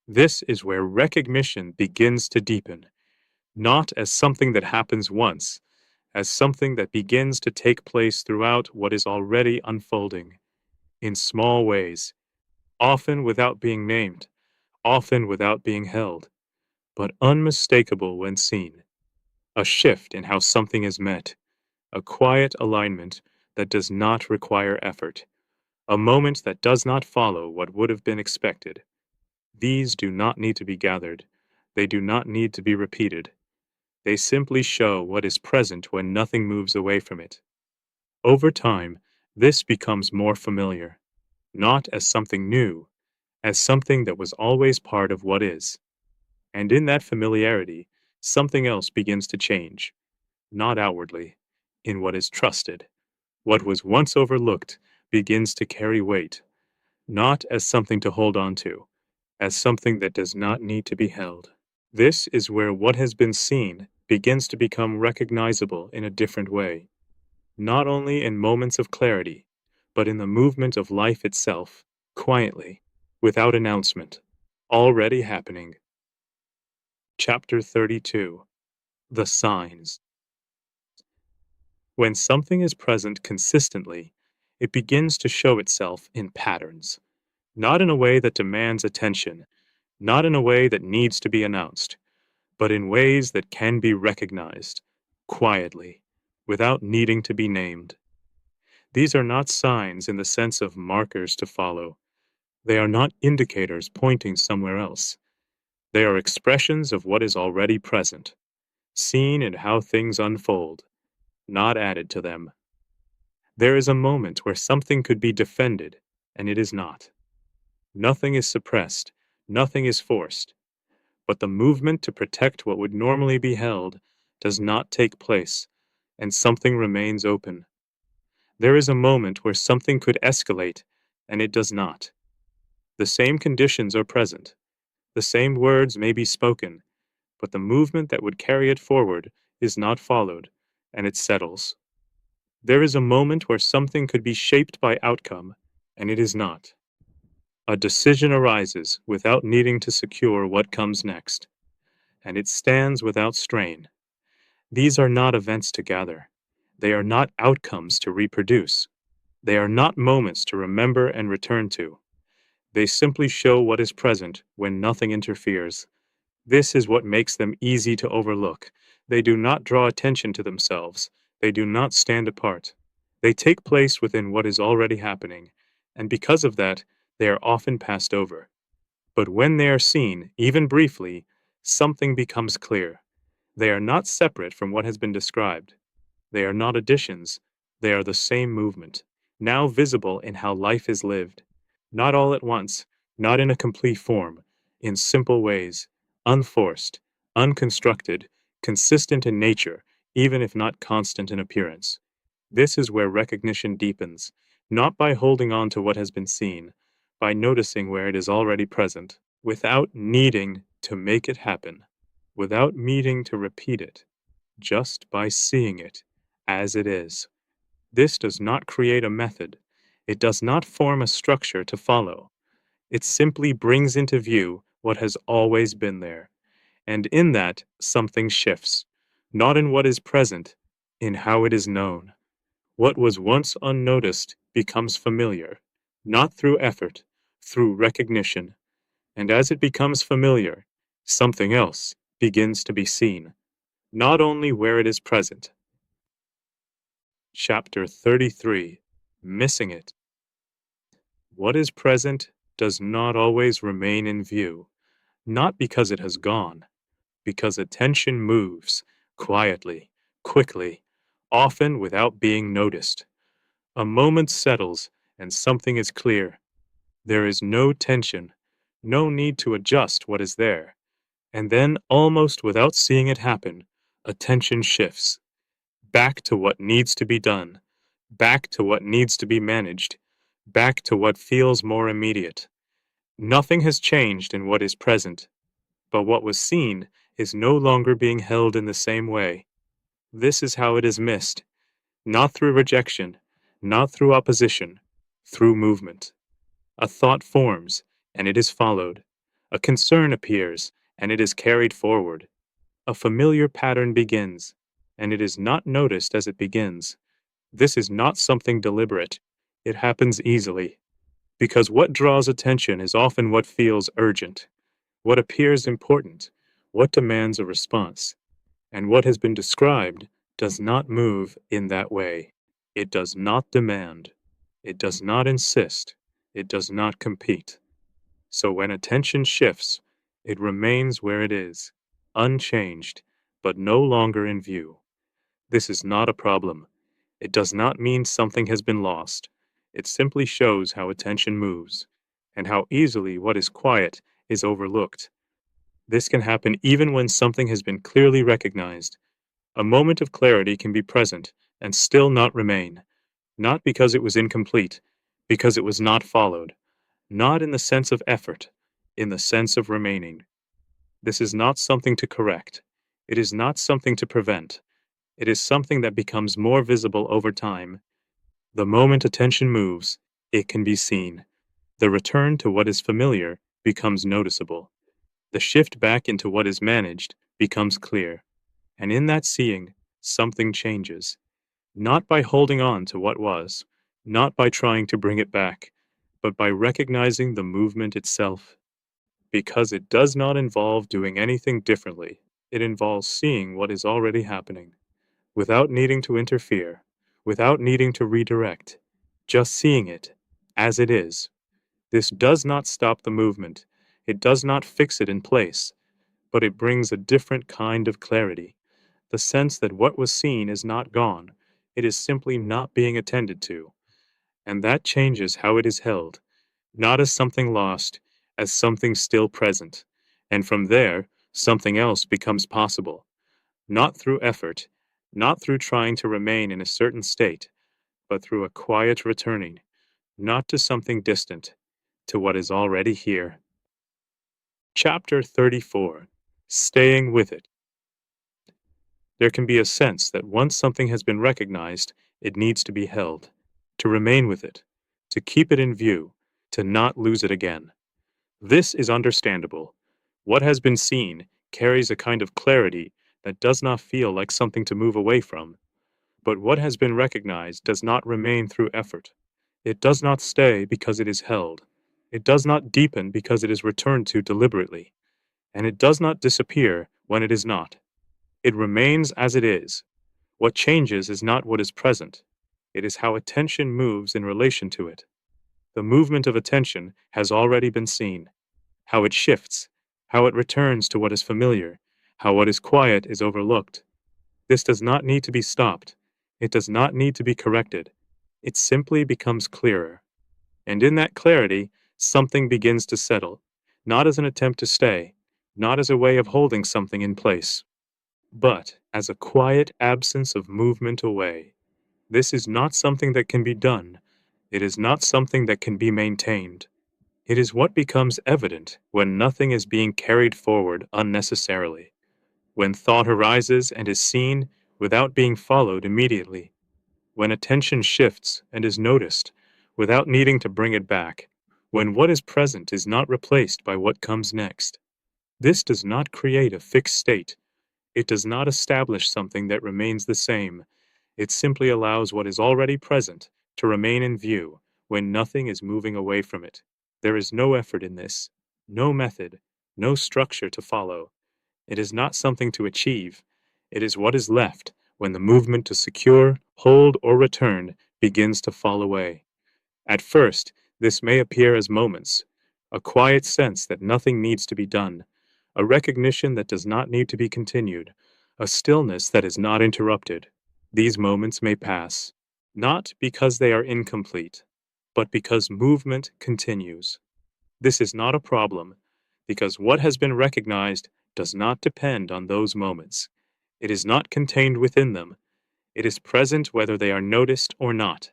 This is where recognition begins to deepen, not as something that happens once, as something that begins to take place throughout what is already unfolding, in small ways, often without being named, often without being held, but unmistakable when seen. A shift in how something is met, a quiet alignment that does not require effort, a moment that does not follow what would have been expected. These do not need to be gathered. They do not need to be repeated. They simply show what is present when nothing moves away from it. Over time, this becomes more familiar, not as something new, as something that was always part of what is. And in that familiarity, something else begins to change, not outwardly, in what is trusted. What was once overlooked begins to carry weight, not as something to hold on to, as something that does not need to be held. This is where what has been seen begins to become recognizable in a different way, not only in moments of clarity, but in the movement of life itself, quietly, without announcement, already happening. Chapter 32. The Signs. When something is present consistently, it begins to show itself in patterns, not in a way that demands attention, not in a way that needs to be announced, but in ways that can be recognized, quietly, without needing to be named. These are not signs in the sense of markers to follow. They are not indicators pointing somewhere else. They are expressions of what is already present, seen in how things unfold, not added to them. There is a moment where something could be defended, and it is not. Nothing is suppressed, nothing is forced, but the movement to protect what would normally be held does not take place, and something remains open. There is a moment where something could escalate, and it does not. The same conditions are present. The same words may be spoken, but the movement that would carry it forward is not followed, and it settles. There is a moment where something could be shaped by outcome, and it is not. A decision arises without needing to secure what comes next, and it stands without strain. These are not events to gather. They are not outcomes to reproduce. They are not moments to remember and return to. They simply show what is present when nothing interferes. This is what makes them easy to overlook. They do not draw attention to themselves. They do not stand apart. They take place within what is already happening, and because of that, they are often passed over. But when they are seen, even briefly, something becomes clear. They are not separate from what has been described. They are not additions. They are the same movement, now visible in how life is lived. Not all at once, not in a complete form, in simple ways, unforced, unconstructed, consistent in nature, even if not constant in appearance. This is where recognition deepens, not by holding on to what has been seen, by noticing where it is already present, without needing to make it happen, without needing to repeat it, just by seeing it as it is. This does not create a method. It does not form a structure to follow. It simply brings into view what has always been there. And in that, something shifts, not in what is present, in how it is known. What was once unnoticed becomes familiar, not through effort, through recognition. And as it becomes familiar, something else begins to be seen, not only where it is present. Chapter 33. Missing it. What is present does not always remain in view, not because it has gone, because attention moves, quietly, quickly, often without being noticed. A moment settles, and something is clear. There is no tension, no need to adjust what is there. And then, almost without seeing it happen, attention shifts back to what needs to be done, back to what needs to be managed, back to what feels more immediate. Nothing has changed in what is present, but what was seen is no longer being held in the same way. This is how it is missed, not through rejection, not through opposition, through movement. A thought forms, and it is followed. A concern appears, and it is carried forward. A familiar pattern begins, and it is not noticed as it begins. This is not something deliberate. It happens easily, because what draws attention is often what feels urgent, what appears important, what demands a response, and what has been described does not move in that way. It does not demand. It does not insist. It does not compete. So when attention shifts, it remains where it is, unchanged, but no longer in view. This is not a problem. It does not mean something has been lost. It simply shows how attention moves, and how easily what is quiet is overlooked. This can happen even when something has been clearly recognized. A moment of clarity can be present and still not remain, not because it was incomplete, because it was not followed, not in the sense of effort, in the sense of remaining. This is not something to correct. It is not something to prevent. It is something that becomes more visible over time. The moment attention moves, it can be seen. The return to what is familiar becomes noticeable. The shift back into what is managed becomes clear. And in that seeing, something changes. Not by holding on to what was, not by trying to bring it back, but by recognizing the movement itself. Because it does not involve doing anything differently, it involves seeing what is already happening, without needing to interfere, without needing to redirect, just seeing it as it is. This does not stop the movement, it does not fix it in place, but it brings a different kind of clarity, the sense that what was seen is not gone, it is simply not being attended to, and that changes how it is held, not as something lost, as something still present, and from there, something else becomes possible, not through effort, not through trying to remain in a certain state, but through a quiet returning, not to something distant, to what is already here. Chapter 34. Staying with it. There can be a sense that once something has been recognized, it needs to be held, to remain with it, to keep it in view, to not lose it again. This is understandable. What has been seen carries a kind of clarity that does not feel like something to move away from. But what has been recognized does not remain through effort. It does not stay because it is held. It does not deepen because it is returned to deliberately. And it does not disappear when it is not. It remains as it is. What changes is not what is present. It is how attention moves in relation to it. The movement of attention has already been seen. How it shifts, how it returns to what is familiar, how what is quiet is overlooked. This does not need to be stopped. It does not need to be corrected. It simply becomes clearer. And in that clarity, something begins to settle, not as an attempt to stay, not as a way of holding something in place, but as a quiet absence of movement away. This is not something that can be done. It is not something that can be maintained. It is what becomes evident when nothing is being carried forward unnecessarily, when thought arises and is seen without being followed immediately, when attention shifts and is noticed without needing to bring it back, when what is present is not replaced by what comes next. This does not create a fixed state. It does not establish something that remains the same. It simply allows what is already present to remain in view when nothing is moving away from it. There is no effort in this, no method, no structure to follow. It is not something to achieve. It is what is left when the movement to secure, hold, or return begins to fall away. At first, this may appear as moments, a quiet sense that nothing needs to be done, a recognition that does not need to be continued, a stillness that is not interrupted. These moments may pass, not because they are incomplete, but because movement continues. This is not a problem, because what has been recognized does not depend on those moments. It is not contained within them. It is present whether they are noticed or not.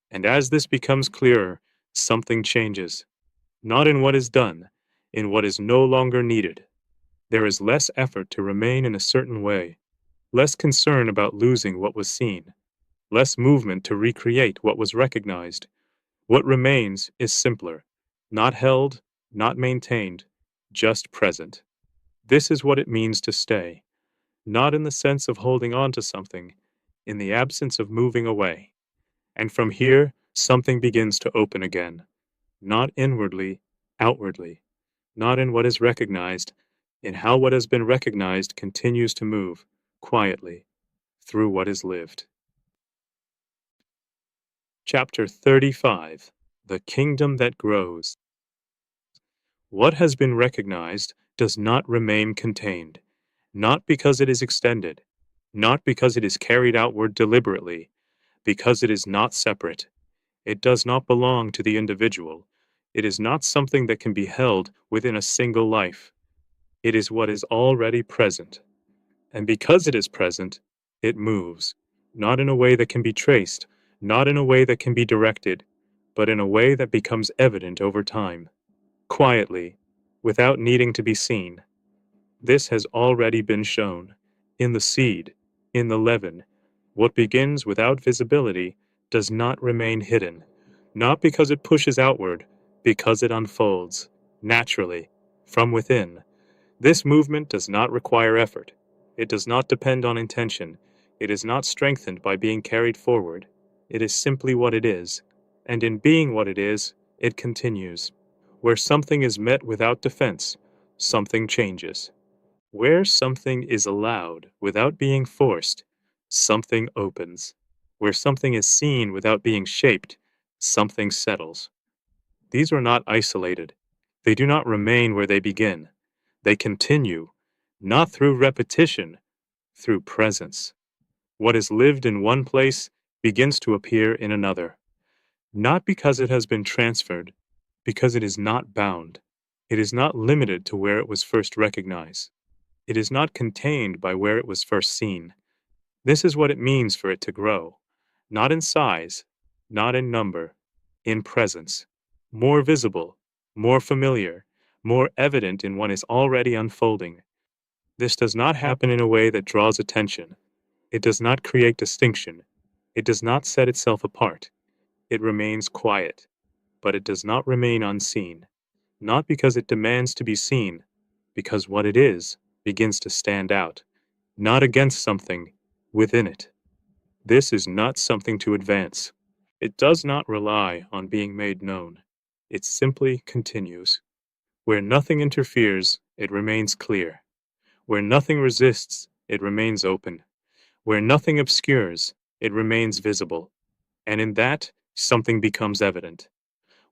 And as this becomes clearer, something changes. Not in what is done, in what is no longer needed. There is less effort to remain in a certain way, less concern about losing what was seen, less movement to recreate what was recognized. What remains is simpler, not held, not maintained, just present. This is what it means to stay, not in the sense of holding on to something, in the absence of moving away. And from here, something begins to open again, not inwardly, outwardly, not in what is recognized, in how what has been recognized continues to move, quietly, through what is lived. Chapter 35 The Kingdom That Grows. What has been recognized does not remain contained, not because it is extended, not because it is carried outward deliberately, because it is not separate. It does not belong to the individual. It is not something that can be held within a single life. It is what is already present. And because it is present, it moves, not in a way that can be traced, not in a way that can be directed, but in a way that becomes evident over time, quietly, without needing to be seen. This has already been shown. In the seed, in the leaven, what begins without visibility does not remain hidden, not because it pushes outward, because it unfolds, naturally, from within. This movement does not require effort. It does not depend on intention. It is not strengthened by being carried forward. It is simply what it is, and in being what it is, it continues. Where something is met without defense, something changes. Where something is allowed without being forced, something opens. Where something is seen without being shaped, something settles. These are not isolated. They do not remain where they begin. They continue, not through repetition, through presence. What is lived in one place begins to appear in another, not because it has been transferred, because it is not bound. It is not limited to where it was first recognized. It is not contained by where it was first seen. This is what it means for it to grow, not in size, not in number, in presence, more visible, more familiar, more evident in what is already unfolding. This does not happen in a way that draws attention. It does not create distinction. It does not set itself apart. It remains quiet, but it does not remain unseen, not because it demands to be seen, because what it is begins to stand out, not against something, within it. This is not something to advance. It does not rely on being made known. It simply continues. Where nothing interferes, it remains clear. Where nothing resists, it remains open. Where nothing obscures, it remains visible. And in that, something becomes evident.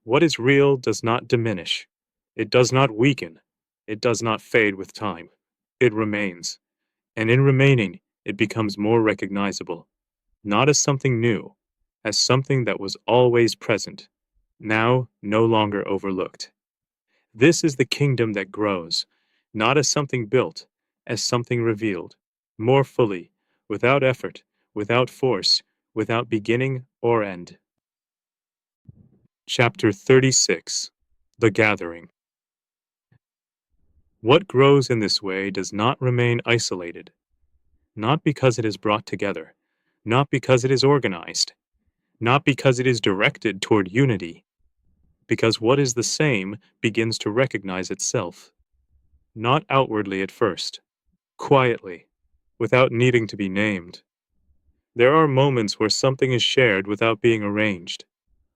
What is real does not diminish. It does not weaken. It does not fade with time. It remains. And in remaining, it becomes more recognizable. Not as something new, as something that was always present, now no longer overlooked. This is the kingdom that grows, not as something built, as something revealed, more fully, without effort, without force, without beginning or end. Chapter 36 The Gathering. What grows in this way does not remain isolated, not because it is brought together, not because it is organized, not because it is directed toward unity, because what is the same begins to recognize itself, not outwardly at first, quietly, without needing to be named. There are moments where something is shared without being arranged.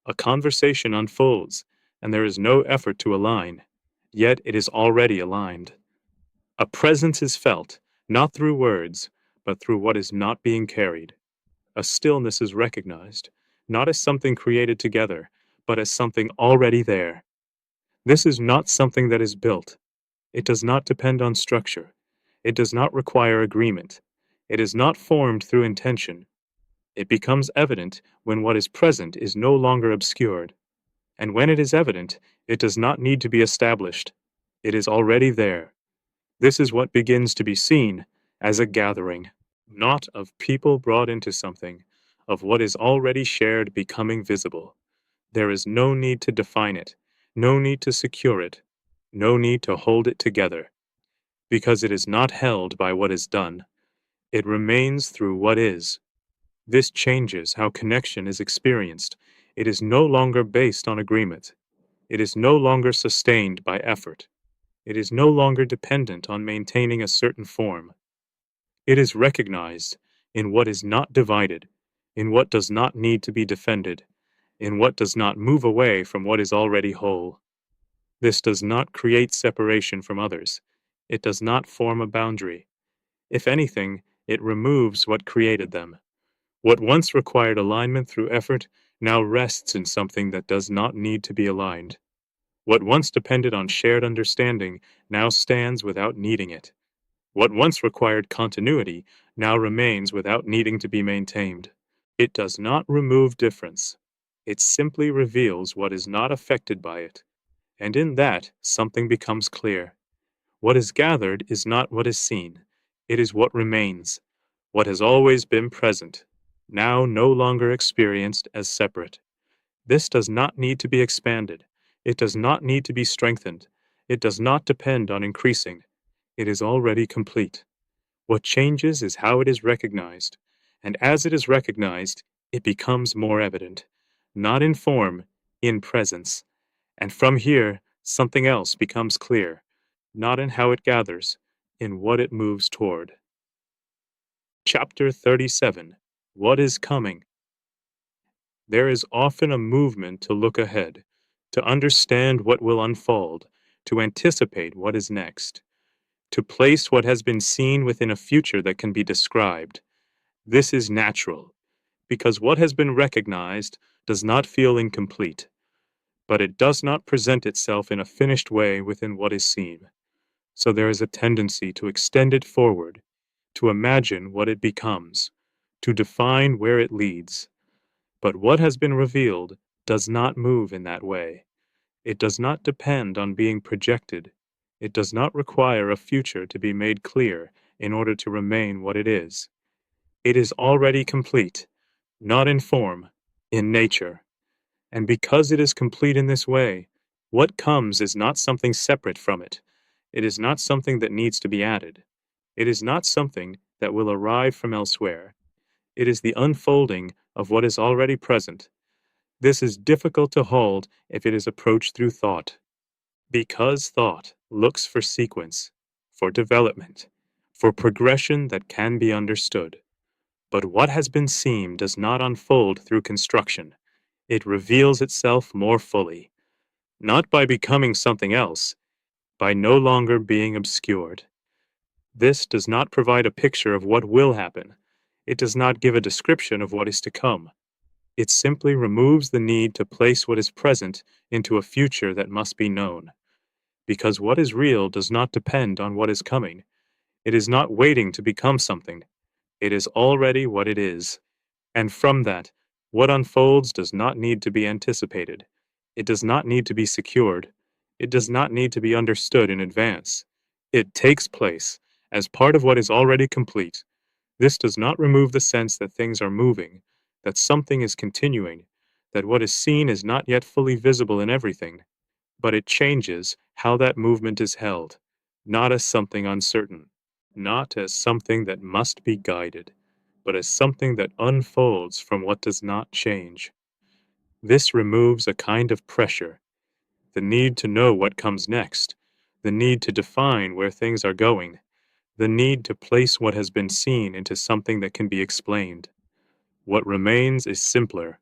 A conversation unfolds, and there is no effort to align, yet it is already aligned. A presence is felt, not through words, but through what is not being carried. A stillness is recognized, not as something created together, but as something already there. This is not something that is built. It does not depend on structure. It does not require agreement. It is not formed through intention. It becomes evident when what is present is no longer obscured. And when it is evident, it does not need to be established. It is already there. This is what begins to be seen as a gathering, not of people brought into something, of what is already shared becoming visible. There is no need to define it, no need to secure it, no need to hold it together, because it is not held by what is done. It remains through what is. This changes how connection is experienced. It is no longer based on agreement. It is no longer sustained by effort. It is no longer dependent on maintaining a certain form. It is recognized in what is not divided, in what does not need to be defended, in what does not move away from what is already whole. This does not create separation from others. It does not form a boundary. If anything, it removes what created them. What once required alignment through effort now rests in something that does not need to be aligned. What once depended on shared understanding now stands without needing it. What once required continuity now remains without needing to be maintained. It does not remove difference. It simply reveals what is not affected by it, and in that something becomes clear. What is gathered is not what is seen. It is what remains, what has always been present, now no longer experienced as separate. This does not need to be expanded. It does not need to be strengthened. It does not depend on increasing. It is already complete. What changes is how it is recognized, and as it is recognized, it becomes more evident, not in form, in presence. And from here, something else becomes clear, not in how it gathers, in what it moves toward. Chapter 37. What is coming? There is often a movement to look ahead, to understand what will unfold, to anticipate what is next, to place what has been seen within a future that can be described. This is natural, because what has been recognized does not feel incomplete, but it does not present itself in a finished way within what is seen. So there is a tendency to extend it forward, to imagine what it becomes, to define where it leads. But what has been revealed does not move in that way. It does not depend on being projected. It does not require a future to be made clear in order to remain what it is. It is already complete, not in form, in nature. And because it is complete in this way, what comes is not something separate from it. It is not something that needs to be added. It is not something that will arrive from elsewhere. It is the unfolding of what is already present. This is difficult to hold if it is approached through thought, because thought looks for sequence, for development, for progression that can be understood. But what has been seen does not unfold through construction. It reveals itself more fully, not by becoming something else, by no longer being obscured. This does not provide a picture of what will happen. It does not give a description of what is to come. It simply removes the need to place what is present into a future that must be known. Because what is real does not depend on what is coming. It is not waiting to become something. It is already what it is. And from that, what unfolds does not need to be anticipated. It does not need to be secured. It does not need to be understood in advance. It takes place as part of what is already complete. This does not remove the sense that things are moving, that something is continuing, that what is seen is not yet fully visible in everything, but it changes how that movement is held, not as something uncertain, not as something that must be guided, but as something that unfolds from what does not change. This removes a kind of pressure, the need to know what comes next, the need to define where things are going, the need to place what has been seen into something that can be explained. What remains is simpler,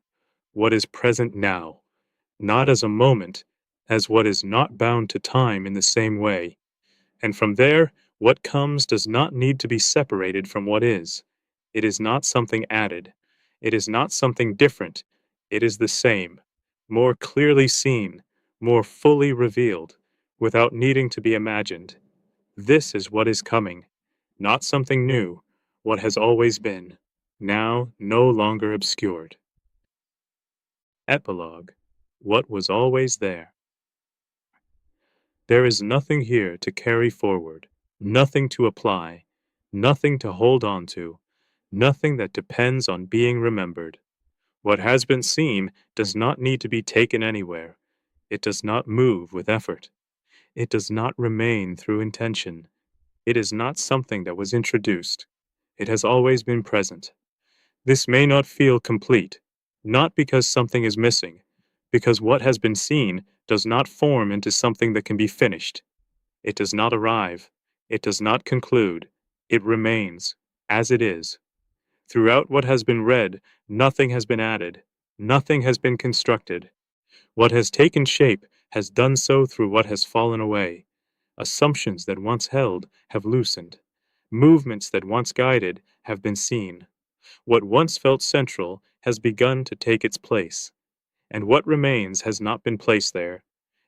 what is present now, not as a moment, as what is not bound to time in the same way. And from there, what comes does not need to be separated from what is. It is not something added. It is not something different. It is the same, more clearly seen, more fully revealed, without needing to be imagined. This is what is coming, not something new, what has always been, now no longer obscured. Epilogue. what was always there. There is nothing here to carry forward, nothing to apply, nothing to hold on to, nothing that depends on being remembered. What has been seen does not need to be taken anywhere. It does not move with effort. It does not remain through intention. It is not something that was introduced. It has always been present. This may not feel complete, not because something is missing, because what has been seen does not form into something that can be finished. It does not arrive. It does not conclude. It remains, as it is. Throughout what has been read, nothing has been added. Nothing has been constructed. What has taken shape has done so through what has fallen away. Assumptions that once held have loosened. Movements that once guided have been seen. What once felt central has begun to take its place. And what remains has not been placed there.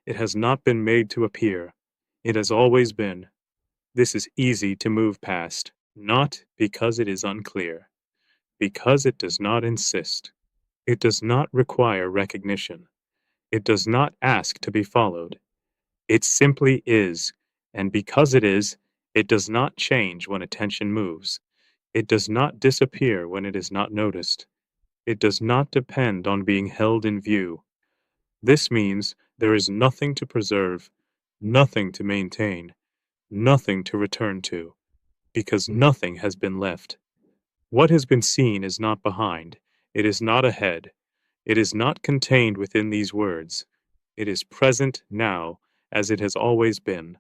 It has not been made to appear. It has always been. This is easy to move past, not because it is unclear, because it does not insist. It does not require recognition. It does not ask to be followed. It simply is, and because it is, it does not change when attention moves. It does not disappear when it is not noticed. It does not depend on being held in view. This means there is nothing to preserve, nothing to maintain, nothing to return to, because nothing has been left. What has been seen is not behind, it is not ahead, it is not contained within these words. It is present now, as it has always been.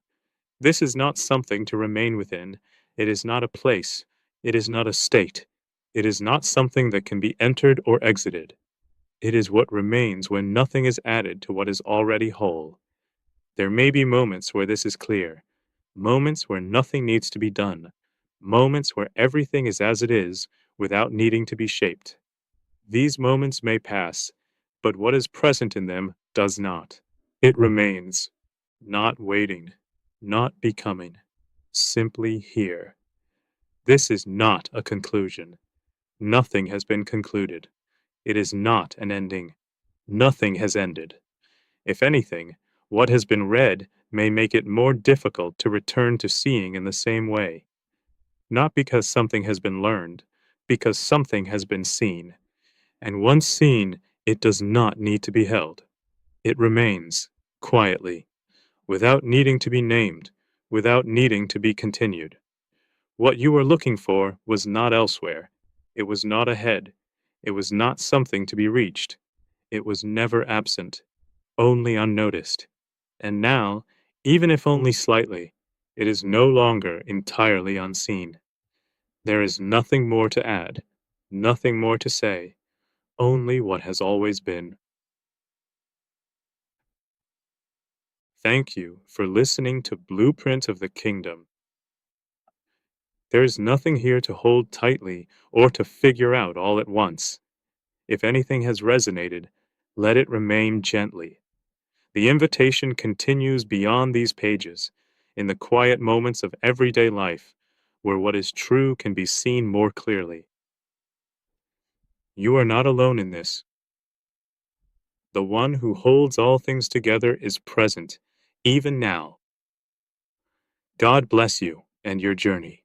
This is not something to remain within, it is not a place, it is not a state, it is not something that can be entered or exited. It is what remains when nothing is added to what is already whole. There may be moments where this is clear, moments where nothing needs to be done, moments where everything is as it is without needing to be shaped. These moments may pass, but what is present in them does not. It remains, not waiting, not becoming, simply here. This is not a conclusion. Nothing has been concluded. It is not an ending. Nothing has ended. If anything, what has been read may make it more difficult to return to seeing in the same way. Not because something has been learned, because something has been seen. And once seen, it does not need to be held. It remains, quietly, without needing to be named, without needing to be continued. What you were looking for was not elsewhere. It was not ahead. It was not something to be reached. It was never absent, only unnoticed. And now, even if only slightly, it is no longer entirely unseen. There is nothing more to add, nothing more to say, only what has always been. Thank you for listening to Blueprint of the Kingdom. There is nothing here to hold tightly or to figure out all at once. If anything has resonated, let it remain gently. The invitation continues beyond these pages, in the quiet moments of everyday life, where what is true can be seen more clearly. You are not alone in this. The one who holds all things together is present, even now. God bless you and your journey.